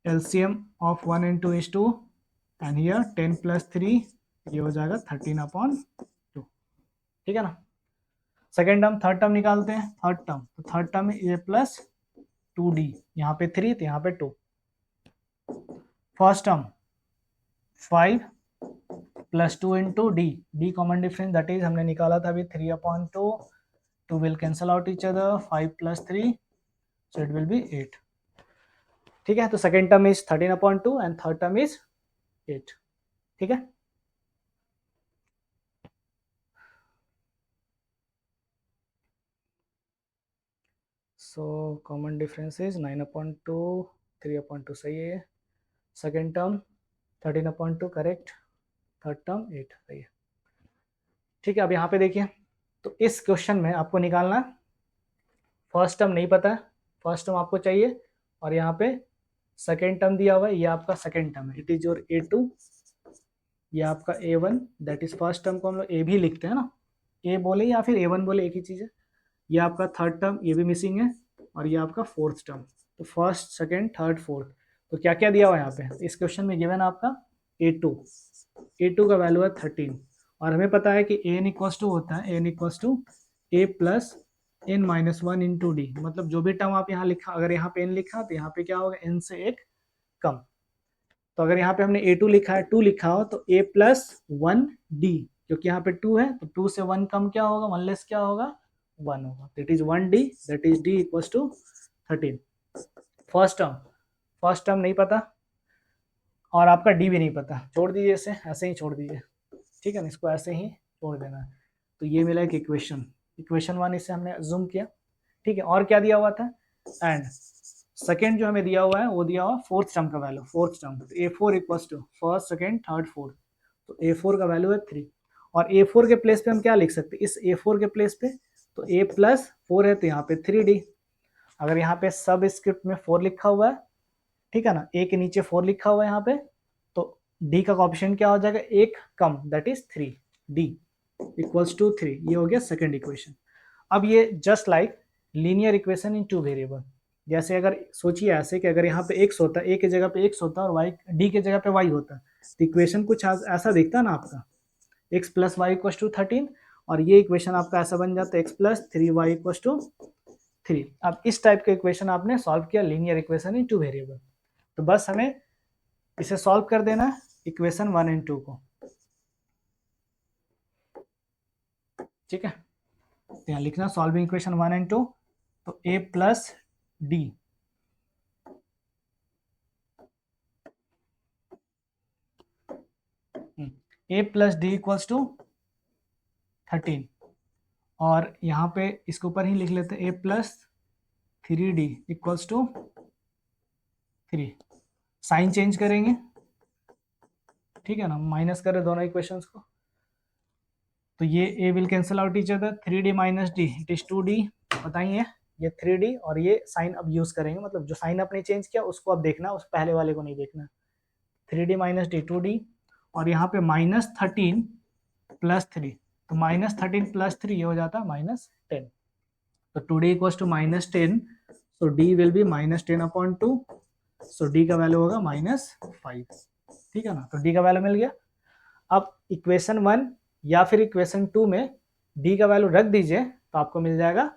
LCM of 1 and 2 is 2 and here 10 plus 3 ये हो जाएगा 13/2, ठीक है ना। सेकेंड टर्म, थर्ड टर्म निकालते हैं, थर्ड टर्म, तो थर्ड टर्म ए प्लस 2d, यहाँ पे 3 तो यहाँ पे 2। First term 5 plus 2 into D common difference that is हमने निकाला था अभी 3/2, 2 will cancel out each other, 5 plus 3 so it will be 8, ठीक है। तो second term is 13/2 and third term is 8, ठीक है। सो कॉमन डिफरेंस इज 9/2, 3/2 सही है, second term 13/2 correct, third term 8 सही है, ठीक है। अब यहाँ पे देखिए, तो इस क्वेश्चन में आपको निकालना, फर्स्ट टर्म नहीं पता है, फर्स्ट टर्म आपको चाहिए, और यहाँ पे सेकेंड टर्म दिया हुआ है, ये आपका सेकेंड टर्म है, इट इज योर a2, ये आपका a1, that is first term को हम लोग a भी लिखते हैं ना, a बोले या फिर a1 बोले एक ही चीज़ है। ये आपका थर्ड टर्म, ये भी मिसिंग है, और ये आपका फोर्थ टर्म। तो फर्स्ट, सेकेंड, थर्ड, फोर्थ, तो क्या क्या दिया हुआ है यहाँ पे इस क्वेश्चन में, गिवन आपका a2 का वैल्यू है 13, और हमें पता है कि an इक्वल्स टू होता है an equals to a plus n minus 1 into D, मतलब जो भी टर्म आप यहाँ लिखा, अगर यहाँ पे n लिखा तो यहाँ पे क्या होगा, n से एक कम। तो अगर यहाँ पे हमने a2 लिखा है, 2 लिखा हो तो a प्लस 1d, क्योंकि यहाँ पे 2 है तो 2 से 1 कम क्या होगा, 1 लेस क्या होगा, 1 होगा, that is 1d, that is d equals to 13। First term नहीं पता, और आपका d भी नहीं पता, छोड़ दीजिए इसे, ऐसे ही छोड़ दीजिए, ठीक है ना, इसको ऐसे ही छोड़ देना है। तो ये मिला एक इक्वेशन 1, इसे हमने अज्यूम किया, ठीक है। और क्या दिया हुआ था, एंड सेकेंड जो हमें दिया हुआ है वो दिया हुआ फोर्थ टर्म का वैल्यू, फोर्थ टर्म, तो a4 equals to first, second, third, fourth, तो a4 का वैल्यू है 3, और a4 के प्लेस पे हम क्या लिख सकते हैं, इस a4 के प्लेस पे, तो a प्लस 4 है तो यहाँ पे 3d, अगर यहाँ पे सब स्क्रिप्ट में 4 लिखा हुआ है, ठीक है ना, a के नीचे 4 लिखा हुआ है यहाँ पे, तो d का कोएफिशिएंट क्या हो जाएगा, एक कम, that is 3, d equals to 3, ये हो गया सेकेंड इक्वेशन। अब ये just like linear equation in two variable, जैसे अगर सोचिए ऐसे कि अगर यहाँ पे x होता है, a की जगह पे x होता है और y, d की जगह पे y होता है, तो इक्वेशन कुछ ऐसा दिखता है ना आपका, x plus Y equals to 13, और ये इक्वेशन आपका ऐसा बन जाता है x plus 3y equals to 3। अब इस टाइप का इक्वेशन आपने सॉल्व किया, linear equation in two variable, तो बस हमें इसे सॉल्व कर देना इक्वेशन 1 एंड 2 को, ठीक है। तो यहाँ लिखना सॉल्विंग इक्वेशन 1 एंड 2, तो a plus D, a plus D equals to 13, और यहाँ पे इसके ऊपर ही लिख लेते हैं a plus 3d equals to 3, sign change करेंगे, ठीक है ना, माइनस करें दोनों इक्वेशंस को, तो ये a will cancel out each other, 3d minus D it is 2d, बताइए ये 3d, और ये साइन अब यूज करेंगे, मतलब जो साइन आपने चेंज किया उसको अब देखना, उस पहले वाले को नहीं देखना, 3d माइनस डी 2d, और यहाँ पे -13 प्लस 3, तो -13 प्लस 3 ये हो जाता है -10, तो 2d equals to -10, so d will be -10/2, so d का वैल्यू होगा -5, ठीक है ना, तो d का वैल्यू मिल गया। अब इक्वेशन 1 या फिर इक्वेशन 2 में d का वैल्यू रख दीजिए तो आपको मिल जाएगा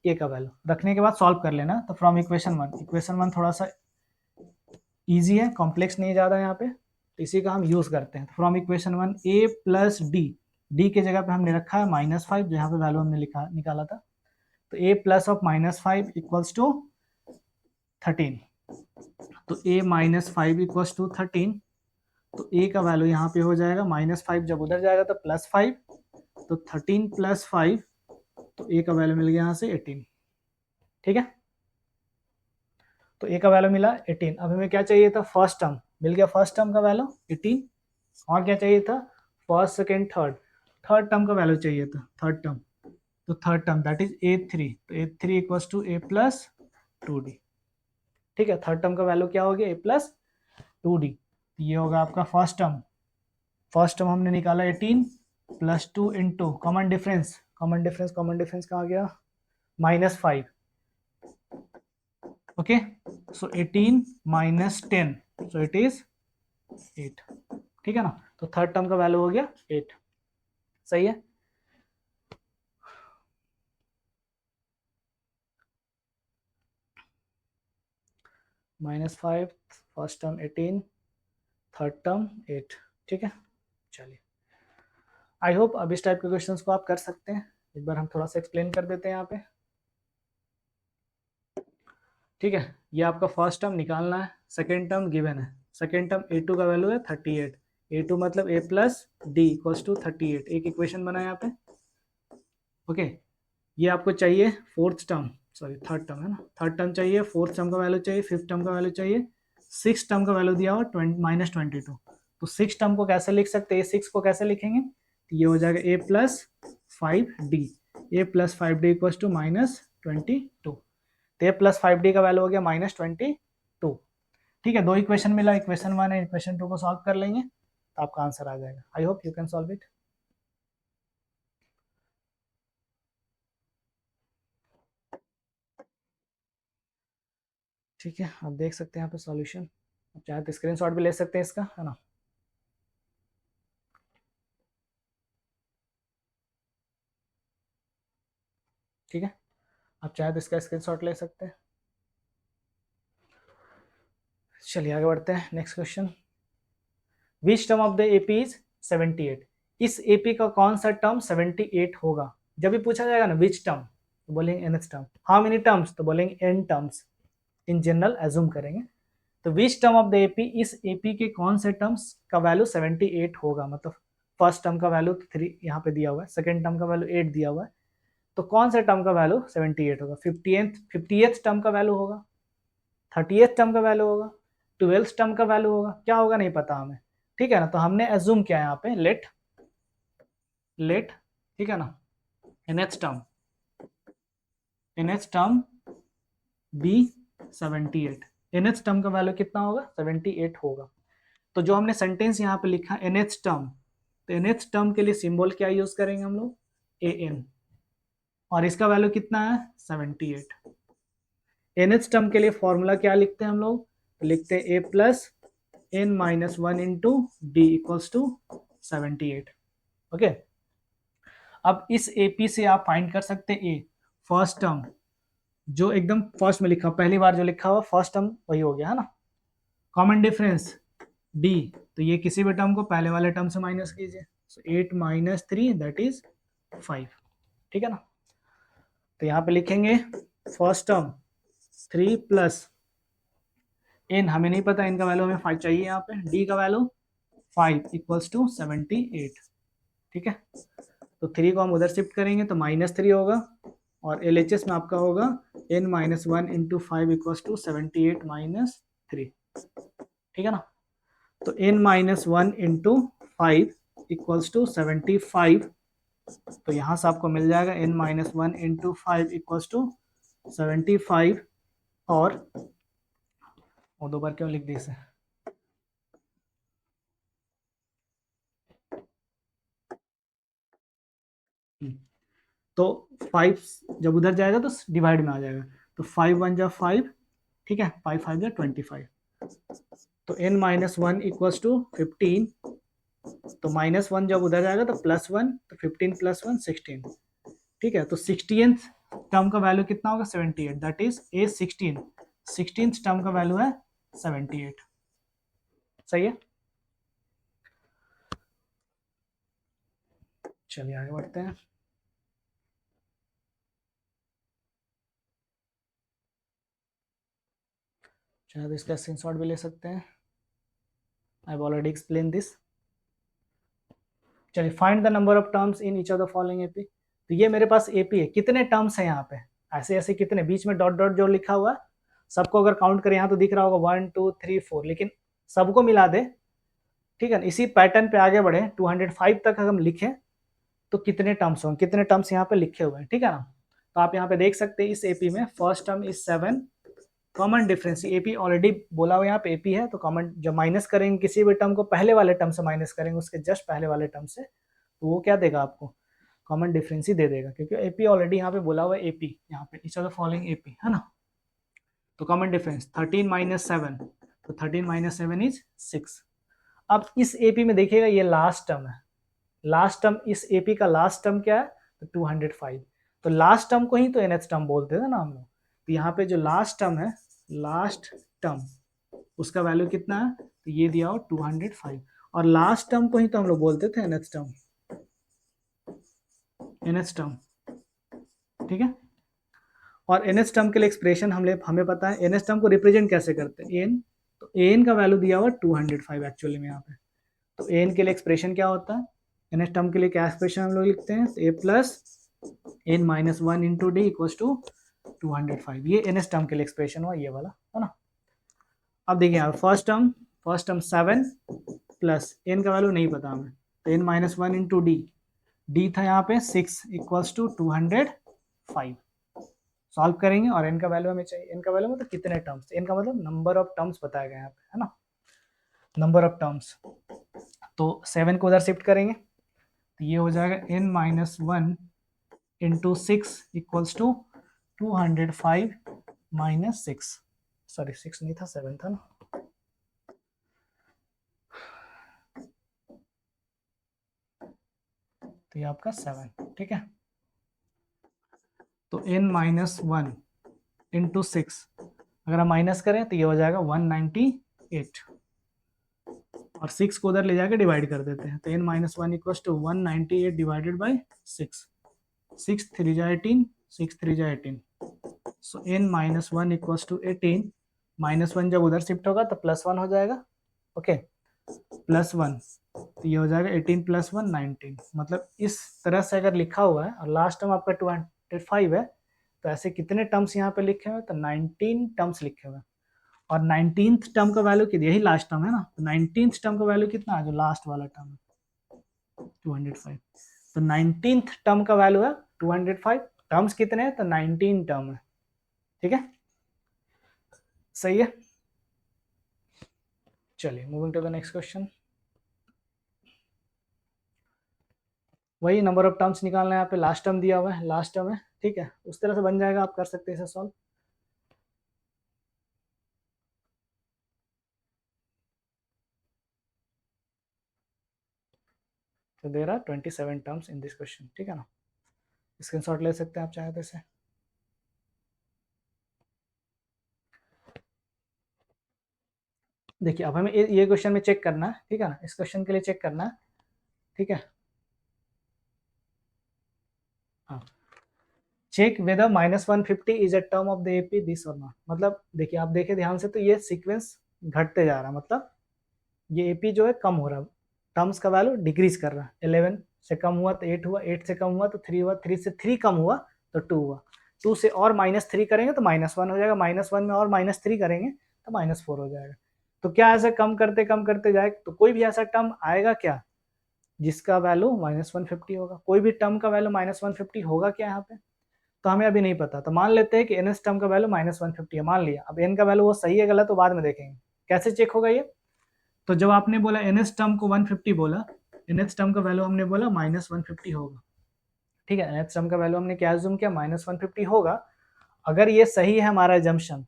a का वैल्यू, रखने के बाद सॉल्व कर लेना। तो फ्रॉम इक्वेशन 1 थोड़ा सा इजी है, कॉम्प्लेक्स नहीं ज़्यादा यहाँ पे, तो इसी का हम यूज़ करते हैं। From equation 1 a plus D के जगह पे हमने रखा है -5, जो यहाँ पे वैल्यू हमने निकाला था, तो a plus of -5 equals to 13, तो a -5 इक्वल्स टू 13, तो a का वैल्यू यहाँ पे हो जाएगा -5, जब उधर जाएगा तो +5, तो 13 प्लस 5, तो a का वैल्यू मिल गया यहाँ से 18, ठीक है। तो a का वैल्यू मिला 18, अब हमें क्या चाहिए था, फर्स्ट टर्म मिल गया, फर्स्ट टर्म का वैल्यू 18, और क्या चाहिए था, फर्स्ट, सेकेंड, थर्ड टर्म का वैल्यू चाहिए था, थर्ड टर्म, तो third term that is a3, तो a3 equals to a plus 2d, ठीक है। थर्ड टर्म का वैल्यू क्या हो गया, a प्लस 2d। ये होगा आपका फर्स्ट टर्म हमने निकाला 18 प्लस 2 इंटू कॉमन डिफरेंस कहाँ गया, -5। Okay, so 18 minus 10, so it is 8। ठीक है ना, तो थर्ड टर्म का वैल्यू हो गया 8। सही है। -5, फर्स्ट टर्म 18, थर्ड टर्म 8। ठीक है, चलिए, आई होप अब इस टाइप के क्वेश्चंस को आप कर सकते हैं। एक बार हम थोड़ा सा एक्सप्लेन कर देते हैं यहाँ पे। ठीक है, ये आपका फर्स्ट टर्म निकालना है, सेकेंड टर्म गिवन है। सेकेंड टर्म a2 का वैल्यू है 38, a2 मतलब a plus D equals to 38। एक इक्वेशन बना है यहाँ पे। ओके, ये आपको चाहिए fourth term, sorry third term है ना, थर्ड टर्म चाहिए, फोर्थ टर्म का वैल्यू चाहिए, फिफ्थ टर्म का वैल्यू चाहिए, सिक्स टर्म का वैल्यू दिया हुआ -22। तो सिक्स टर्म को कैसे लिख सकते हैं, सिक्स को कैसे लिखेंगे, तो ये हो जाएगा a plus 5d, a plus 5d equals to -22। तो a प्लस 5d का वैल्यू हो गया -22। ठीक है, दो इक्वेशन मिला, इक्वेशन 1 है, इक्वेशन 2 को सॉल्व कर लेंगे तो आपका आंसर आ जाएगा। I hope you can solve it. ठीक है, आप देख सकते हैं यहाँ पे सॉल्यूशन, आप चाहे तो स्क्रीनशॉट भी ले सकते हैं इसका, है ना। ठीक है, आप चाहे तो इसका स्क्रीनशॉट ले सकते हैं। चलिए आगे बढ़ते हैं, next question. Which term of the AP is 78? इस एपी का कौन सा टर्म 78 होगा। जब भी पूछा जाएगा ना विच टर्म, तो बोलेंगे nth term, how many terms, तो बोलेंगे n terms, in general assume करेंगे। तो which term of the AP, इस एपी के कौन से टर्म्स का वैल्यू 78 होगा, मतलब फर्स्ट टर्म का वैल्यू 3 यहाँ पे दिया हुआ है, सेकंड टर्म का वैल्यू 8 दिया हुआ है, तो कौन से टर्म का वैल्यू 78 होगा। 50th टर्म का वैल्यू होगा, 30th टर्म का वैल्यू होगा, 12th टर्म का वैल्यू होगा, क्या होगा नहीं पता हमें। ठीक है ना, तो हमने एज्यूम किया यहाँ पे लेट, ठीक है ना, nth term be 78, nth term का वैल्यू कितना होगा 78 होगा। तो जो हमने सेंटेंस यहाँ पे लिखा nth टर्म, तो nth टर्म के लिए सिंबल क्या यूज करेंगे हम लोग, an, और इसका वैल्यू कितना है 78। nth टर्म के लिए फॉर्मूला क्या लिखते हैं हम लोग, लिखते हैं a plus n minus 1 into D equals to 78। Okay, अब इस AP से आप फाइंड कर सकते हैं a, फर्स्ट टर्म जो एकदम फर्स्ट में लिखा, पहली बार जो लिखा हुआ फर्स्ट टर्म वही हो गया है ना। कॉमन डिफरेंस d, तो ये किसी भी टर्म को पहले वाले टर्म से माइनस कीजिए, सो 8 माइनस 3 दैट इज 5। ठीक है ना, तो यहाँ पे लिखेंगे फर्स्ट टर्म 3 प्लस n, हमें नहीं पता, n का वैल्यू हमें 5 चाहिए, यहाँ पे d का वैल्यू 5 इक्वल्स टू 78। ठीक है, तो 3 को हम उधर शिफ्ट करेंगे तो -3 होगा, और LHS में आपका होगा n minus 1 into 5 equals to 78 minus 3। ठीक है ना, तो n minus 1 into 5 equals to 75, तो यहाँ से आपको मिल जाएगा n minus 1 into 5 equals to 75, और वो दो बार क्यों लिख दी इसे, तो 5 जब उधर जाएगा तो डिवाइड में आ जाएगा, तो 5 1 जा 5, ठीक है, 5 5 जा 25, तो n माइनस 1 इक्वल्स टू 15, तो -1 जब उधर जाएगा तो +1, तो 15 + 1 16। ठीक है, तो 16th टर्म का वैल्यू कितना होगा 78, that is A16, 16th term का वैल्यू है 78। सही है, चलिए आगे बढ़ते हैं। शायद इसका स्क्रीनशॉट भी ले सकते हैं, I have already explain this. चलिए, find the number of terms in each of the following AP. तो ये मेरे पास एपी है, कितने टर्म्स हैं यहाँ पे, ऐसे ऐसे कितने, बीच में डॉट डॉट जो लिखा हुआ है सबको अगर काउंट करें यहाँ तो दिख रहा होगा 1 2 3 4, लेकिन सबको मिला दे। ठीक है, इसी पैटर्न पे आगे बढ़े, 205 तक हम लिखें तो कितने टर्म्स होंगे, कितने टर्म्स यहाँ पे लिखे हुए हैं। ठीक है ना, तो आप यहाँ पे देख सकते हैं इस एपी में first term is 7, common difference, AP already बोला हुआ यहाँ पे एपी है, तो कॉमन जब माइनस करेंगे किसी भी टर्म को पहले वाले टर्म से माइनस करेंगे, उसके जस्ट पहले वाले टर्म से, तो वो क्या देगा आपको, कॉमन डिफरेंस ही दे देगा, क्योंकि एपी ऑलरेडी यहाँ पे बोला हुआ है एपी, यहाँ पे each of the following AP है ना। तो कॉमन डिफरेंस 13 माइनस 7, तो 13 माइनस 7 इज 6। अब इस एपी में देखिएगा ये लास्ट टर्म है, लास्ट टर्म इस एपी का लास्ट टर्म क्या है, तो 205। तो लास्ट टर्म को ही तो nth टर्म बोलते थे ना हम लोग, तो यहाँ पे जो लास्ट टर्म है, लास्ट टर्म उसका वैल्यू कितना है, तो ये दिया हो 205, और लास्ट टर्म को ही तो हम लोग बोलते थे nth टर्म, nth टर्म, ठीक है। और nth टर्म के लिए एक्सप्रेशन हमें पता है, nth टर्म को रिप्रेजेंट कैसे करते हैं, n, तो an का वैल्यू दिया हुआ 205 एक्चुअली में यहाँ पे, तो an के लिए एक्सप्रेशन क्या होता है, nth टर्म के लिए क्या एक्सप्रेशन हम लोग लिखते हैं, तो a plus n minus 1 into D equals to 205, ये nth टर्म के लिए एक्सप्रेशन हुआ ये वाला, है ना। अब देखिए यहाँ फर्स्ट टर्म 7 प्लस n का वैल्यू नहीं पता हमें, तो n माइनस 1 इंटू डी था यहाँ पे 6 इक्वल्स टू 205, सॉल्व करेंगे और n का वैल्यू हमें चाहिए, n का वैल्यू मतलब कितने टर्म्स, n का मतलब नंबर ऑफ टर्म्स बताया गया यहाँ पे, है ना, नंबर ऑफ टर्म्स। तो 7 को उधर शिफ्ट करेंगे, तो ये हो जाएगा n minus 1 into 6 equals to 205 minus 6, sorry 6 नहीं था 7 था ना, तो ये आपका 7, ठीक है। तो n माइनस 1 इंटू 6 अगर हम माइनस करें तो ये हो जाएगा 198, और 6 को उधर ले जाकर डिवाइड कर देते हैं, तो n minus 1 equals to 198 divided by 6, 6 3 जा 18, 6 3 जा 18, so n minus 1 equals to 18, minus 1 जब उधर शिफ्ट होगा तो प्लस 1 हो जाएगा, ओके, प्लस 1, तो ये हो जाएगा 18 प्लस 1 19, मतलब इस तरह से अगर लिखा हुआ है और लास्ट टर्म आपका 25 है, तो ऐसे कितने टर्म्स यहाँ पे लिखे हुए, तो 19 टर्म्स लिखे हुए हैं, और 19th टर्म का वैल्यू कितना, यही लास्ट टर्म है ना, तो 19th टर्म का वैल्यू कितना है, जो लास्ट वाला टर्म है 205, तो 19th टर्म का वैल्यू है 205, टर्म्स कितने हैं, तो 19 टर्म है, ठीक है, सही है। चलिए moving to the next question, वही नंबर ऑफ टर्म्स निकालना है, यहाँ पे लास्ट टर्म दिया हुआ है, लास्ट टर्म है, ठीक है, उस तरह से बन जाएगा, आप कर सकते हैं इसे सॉल्व। तो there are 27 terms in this question, ठीक है ना, स्क्रीनशॉट ले सकते हैं आप चाहे तो इसे। देखिए अब हमें ये क्वेश्चन में चेक करना है, ठीक है ना, इस क्वेश्चन के लिए चेक करना है, ठीक है, हाँ, check whether minus 150 is a term of the AP this or not, मतलब देखिए आप देखें ध्यान से, तो ये सीक्वेंस घटते जा रहा है, मतलब ये एपी जो है कम हो रहा है, टर्म्स का वैल्यू डिक्रीज कर रहा है, 11 से कम हुआ तो 8 हुआ, 8 से कम हुआ तो 3 हुआ, 3 से 3 कम हुआ तो 2 हुआ, 2 से और -3 करेंगे तो -1 हो जाएगा, -1 में और -3 करेंगे तो -4 हो जाएगा। तो क्या ऐसा कम करते जाए, तो कोई भी ऐसा टर्म आएगा क्या जिसका वैल्यू -150 होगा, कोई भी टर्म का वैल्यू -150 होगा क्या यहाँ पे, तो हमें अभी नहीं पता, तो मान लेते हैं कि nth टर्म का वैल्यू -150 है, मान लिया, अब n का वैल्यू वो सही है गलत तो बाद में देखेंगे, कैसे चेक होगा ये, तो जब आपने बोला nth टर्म को 150 बोला, nth टर्म का वैल्यू हमने बोला -150 होगा, ठीक है, nth टर्म का वैल्यू हमने क्या अज्यूम किया, -150 होगा, अगर ये सही है हमारा एजम्पशन,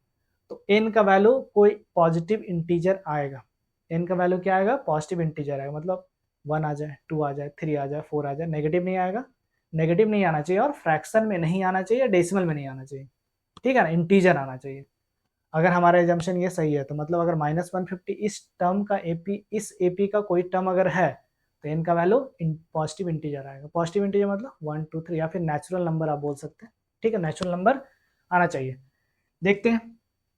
तो n का वैल्यू कोई पॉजिटिव इंटीजर आएगा, n का वैल्यू क्या आएगा, पॉजिटिव इंटीजर आएगा, मतलब 1 आ जाए, 2 आ जाए, 3 आ जाए, 4 आ जाए, नेगेटिव नहीं आएगा, नेगेटिव नहीं आना चाहिए, और फ्रैक्शन में नहीं आना चाहिए, डेसिमल में नहीं आना चाहिए, ठीक है ना, इंटीजर आना चाहिए। अगर हमारा एजम्पशन ये सही है, तो मतलब अगर -150 इस टर्म का एपी, इस एपी का कोई टर्म अगर है, तो n का वैल्यू पॉजिटिव इंटीजर आएगा, पॉजिटिव इंटीजर मतलब 1 2 3, या फिर नेचुरल नंबर आप बोल सकते हैं, ठीक है, नेचुरल नंबर आना चाहिए। देखते हैं,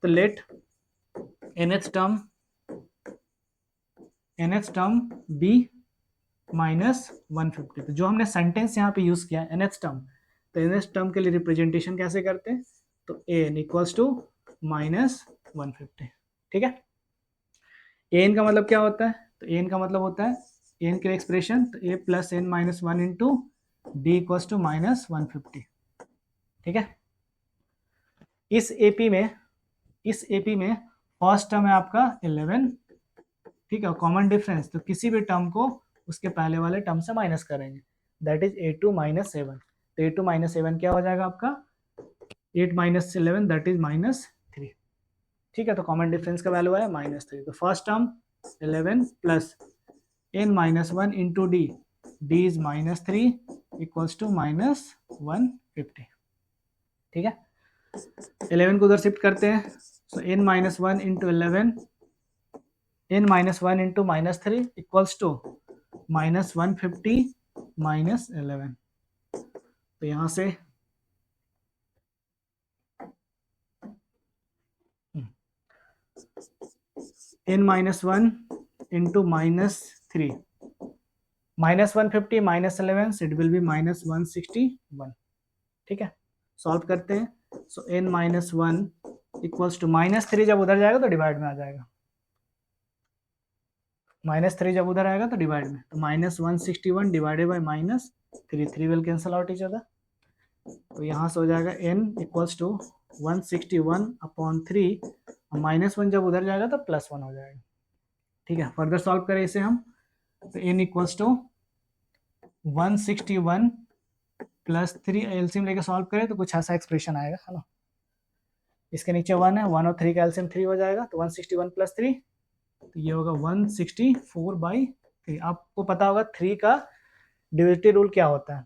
तो लेट nth टर्म बी -150, तो जो हमने सेंटेंस यहाँ पे यूज किया nth टर्म, तो nth टर्म के लिए रिप्रेजेंटेशन कैसे करते हैं, तो an इक्वल्स टू -150, ठीक है। an का मतलब क्या होता है, तो an का मतलब होता है an के लिए एक्सप्रेशन, तो a plus n minus 1 into D equals to -150, ठीक है। इस एपी में इस एपी में फर्स्ट टर्म है आपका 11, ठीक है, कॉमन डिफरेंस, तो किसी भी टर्म को उसके पहले वाले टर्म से माइनस करेंगे, दैट इज 8 माइनस 7। तो 8 माइनस 7 क्या हो जाएगा आपका, 8 माइनस 11 दैट इज -3, ठीक है। तो कॉमन डिफरेंस का वैल्यू है -3। तो first term 11 plus n minus 1 into D, D is -3 equals to -150, ठीक है। 11 को उधर शिफ्ट करते हैं, so n minus 1 into 11, n minus 1 into -3 equals to -150 minus 11। तो यहाँ से n minus 1 into -3, -150 minus 11, it will be -161, ठीक है। सॉल्व करते हैं, so n minus 1 equals to -3, जब उधर जाएगा तो डिवाइड में आ जाएगा, -3 जब उधर आएगा तो डिवाइड में, तो -161 divided by -3, 3 will cancel out each other. तो यहाँ से हो जाएगा n इक्वल्स टू 161 अपॉन 3, -1 जब उधर जाएगा तो +1 हो जाएगा, ठीक है। फर्दर सॉल्व करें इसे हम, तो n equals to 161 plus 3, LCM लेके सॉल्व करें तो कुछ ऐसा एक्सप्रेशन आएगा, है ना। इसके नीचे 1 है, 1 और 3 का एलसीएम 3 हो जाएगा, तो 161 प्लस 3, तो ये होगा 164/3। आपको पता होगा 3 का डिविजिबिलिटी रूल क्या होता है,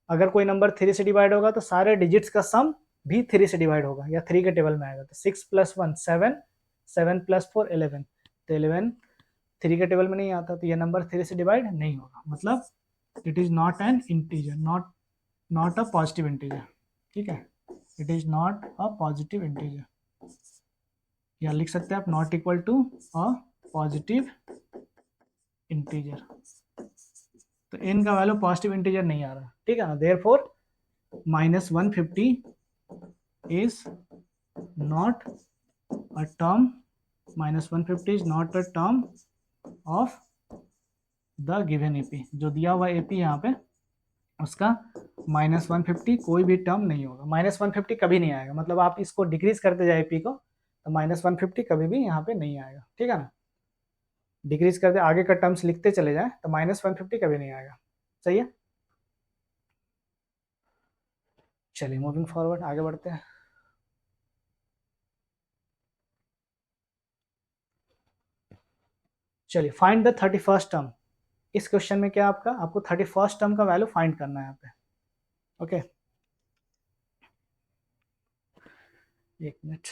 अगर कोई नंबर 3 से डिवाइड होगा तो सारे डिजिट्स का सम भी 3 से डिवाइड होगा या 3 के टेबल में आएगा। तो 6 + 1 7, 7 + 4 11, तो 11 3 के टेबल में नहीं आता, तो ये नंबर 3 से डिवाइड नहीं होगा, मतलब it is not an integer, not a positive integer, ठीक है। It is not a positive integer, या लिख सकते हैं आप not equal to a positive integer. तो n का वैल्यू पॉजिटिव इंटीजर नहीं आ रहा, ठीक है ना। Therefore -150 is not a term, -150 is not a term of the given AP, जो दिया हुआ एपी यहाँ पे उसका -150 कोई भी टर्म नहीं होगा, -150 कभी नहीं आएगा, मतलब आप इसको डिक्रीज करते जाए एपी को, तो -150 कभी भी यहाँ पे नहीं आएगा, ठीक है ना। डिक्रीज करते आगे का टर्म्स लिखते चले जाए तो -150 कभी नहीं आएगा, सही है। चलिए मूविंग फॉरवर्ड, आगे बढ़ते हैं। चलिए फाइंड द 31st टर्म। इस क्वेश्चन में क्या आपको 31st टर्म का वैल्यू फाइंड करना है यहाँ पे, ओके। एक मिनट,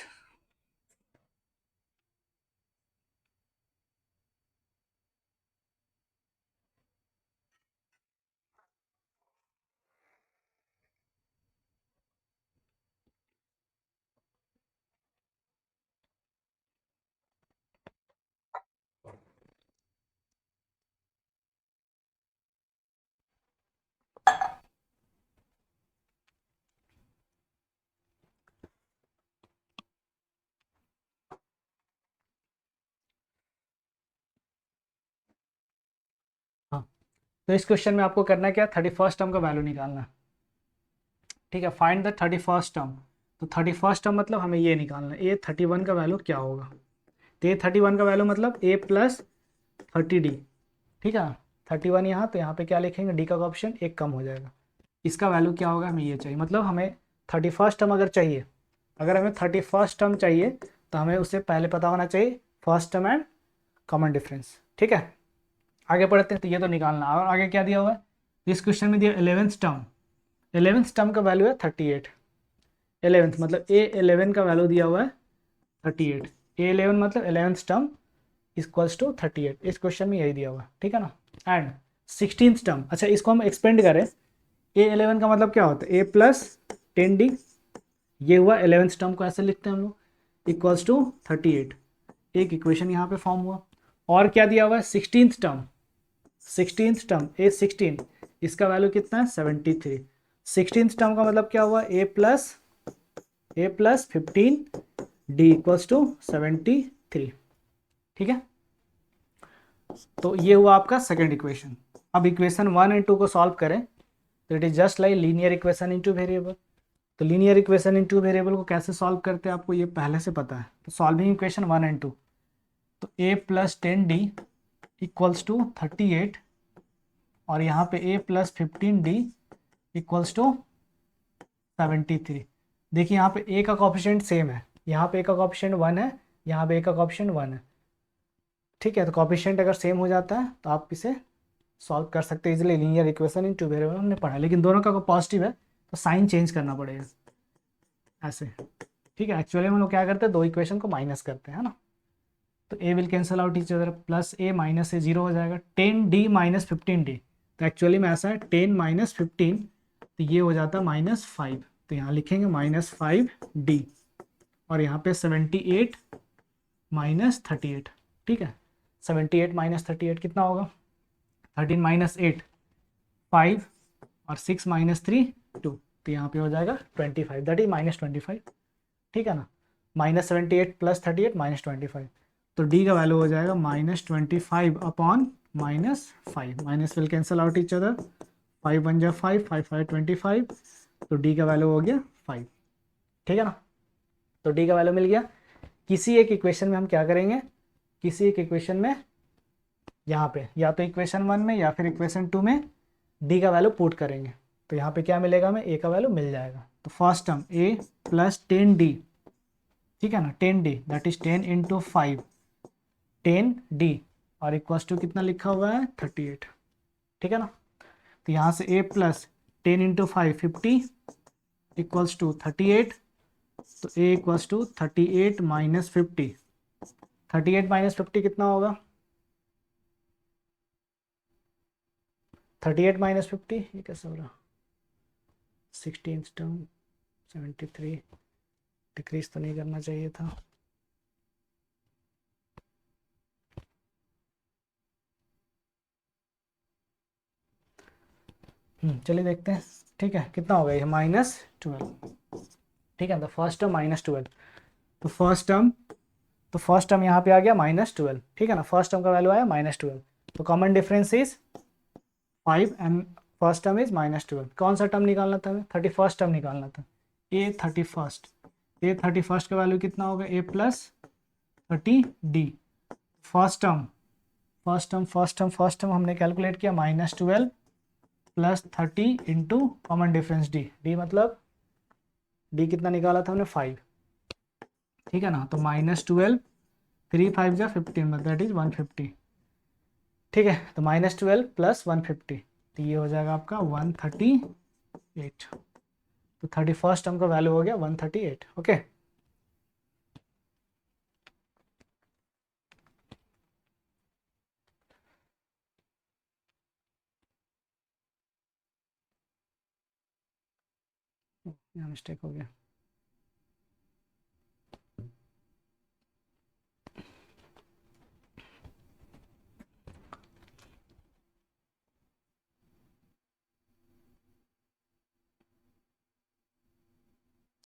हाँ। तो इस क्वेश्चन में आपको करना क्या, 31st टर्म का वैल्यू निकालना, ठीक है। फाइंड द 31st टर्म, तो 31st टर्म मतलब हमें ये निकालना है, ए 31 का वैल्यू क्या होगा। तो ए 31 का वैल्यू मतलब a + 30d, ठीक है। 31 यहाँ, तो यहाँ पे क्या लिखेंगे, डी का ऑप्शन एक कम हो जाएगा, इसका वैल्यू क्या होगा हमें ये चाहिए, मतलब हमें 31st टर्म अगर चाहिए, अगर हमें 31st टर्म चाहिए तो हमें उससे पहले पता होना चाहिए first term and common difference, ठीक है। आगे पढ़ते हैं, तो ये तो निकालना, और आगे क्या दिया हुआ है, इस क्वेश्चन में दिया 11th टर्म, 11th टर्म का वैल्यू है 38, 11th मतलब A11 का वैल्यू दिया हुआ है 38, A11 मतलब 11th टर्म इक्वल्स टू 38, इस क्वेश्चन में यही दिया हुआ है, ठीक है ना। एंड 16th टर्म, अच्छा इसको हम एक्सपेंड करें, A11 का मतलब क्या होता है, A + 10d, ये हुआ 11th टर्म को ऐसे लिखते हैं हम लोग, इक्वल्स टू 38, एक इक्वेशन यहाँ पे फॉर्म हुआ। और क्या दिया हुआ है 16th term, 16th term A16, इसका वैल्यू कितना है 73, 16th टर्म का मतलब क्या हुआ A + 15 d इक्वल्स टू 73, ठीक है। तो ये हुआ आपका सेकंड इक्वेशन। अब इक्वेशन 1 एंड 2 को सॉल्व करें, तो it is just like linear equation in two variable, तो linear equation in two variable को कैसे सॉल्व करते हैं आपको ये पहले से पता है। तो सॉल्विंग इक्वेशन 1 एंड 2, तो a plus 10d equals to 38 और यहाँ पे a plus 15d equals to 73। देखिए यहाँ पे a का कोफिशिएंट सेम है, यहाँ पे a का कोफिशिएंट 1 है, यहाँ पे a का कोफिशिएंट 1 है। ठीक है, तो कोफिशिएंट अगर सेम हो जाता है तो आप इसे सॉल्व कर सकते हैं easily. Linear equation in two variable हमने पढ़ा, लेकिन दोनों का पॉजिटिव है तो साइन चेंज करना पड़ेगा ऐसे। ठीक है, एक्चुअली हम लोग क्या करते हैं, दो इक्वेशन को माइनस करते हैं ना। तो A will cancel out each other, plus A minus A 0 हो जाएगा। 10d माइनस 15d, तो एक्चुअली में ऐसा है 10 माइनस 15, तो ये हो जाता है -5। तो यहाँ लिखेंगे -5d और यहाँ पे 78 माइनस 38। ठीक है, 78 माइनस 38 कितना होगा, 13 माइनस 8 5 और 6 माइनस 3 2, तो यहाँ पे हो जाएगा 25, दैट इज -25। ठीक है ना, -78 प्लस 38 -25, तो d का वैल्यू हो जाएगा -25 upon -5। Minus will cancel out each other, 5 1 जा 5, 5 5 25, तो d का वैल्यू हो गया 5। ठीक है ना, तो d का वैल्यू मिल गया। किसी एक इक्वेशन में हम क्या करेंगे, किसी एक इक्वेशन में यहाँ पे या तो इक्वेशन 1 में या फिर इक्वेशन 2 में d का वैल्यू पुट करेंगे, तो यहाँ पे क्या मिलेगा, हमें a का वैल्यू मिल जाएगा। तो first term a plus 10d, ठीक है ना, 10d that is 10 into 5, 10d और इक्वल्स टू कितना लिखा हुआ है 38। ठीक है ना, तो यहाँ से a plus 10 into 5 50 equals to 38, तो a equals to 38 minus 50। 38 minus 50 कितना होगा, 38 माइनस 50 ये कैसे हो रहा, 16 टर्म 73, डिक्रीज तो नहीं करना चाहिए था। चलिए देखते हैं। ठीक है, कितना हो गया ये -12। ठीक है, तो फर्स्ट टर्म -12, तो फर्स्ट टर्म यहाँ पे आ गया -12। ठीक है ना, फर्स्ट टर्म का वैल्यू आया -12, तो common difference is 5 and first term is -12। कौन सा टर्म निकालना था हमें, 31st टर्म निकालना था, a31st का वैल्यू कितना होगा, a plus 30d। First term हमने कैलकुलेट किया -12 plus 30 into common difference d मतलब d कितना निकाला था हमने 5। ठीक है ना, तो -12 3 5 जा 15 दैट इज 150। ठीक है, तो -12 प्लस 150, तो ये हो जाएगा आपका 138। तो 31st टर्म का वैल्यू हो गया 138। ओके, यहाँ मिस्टेक हो गया।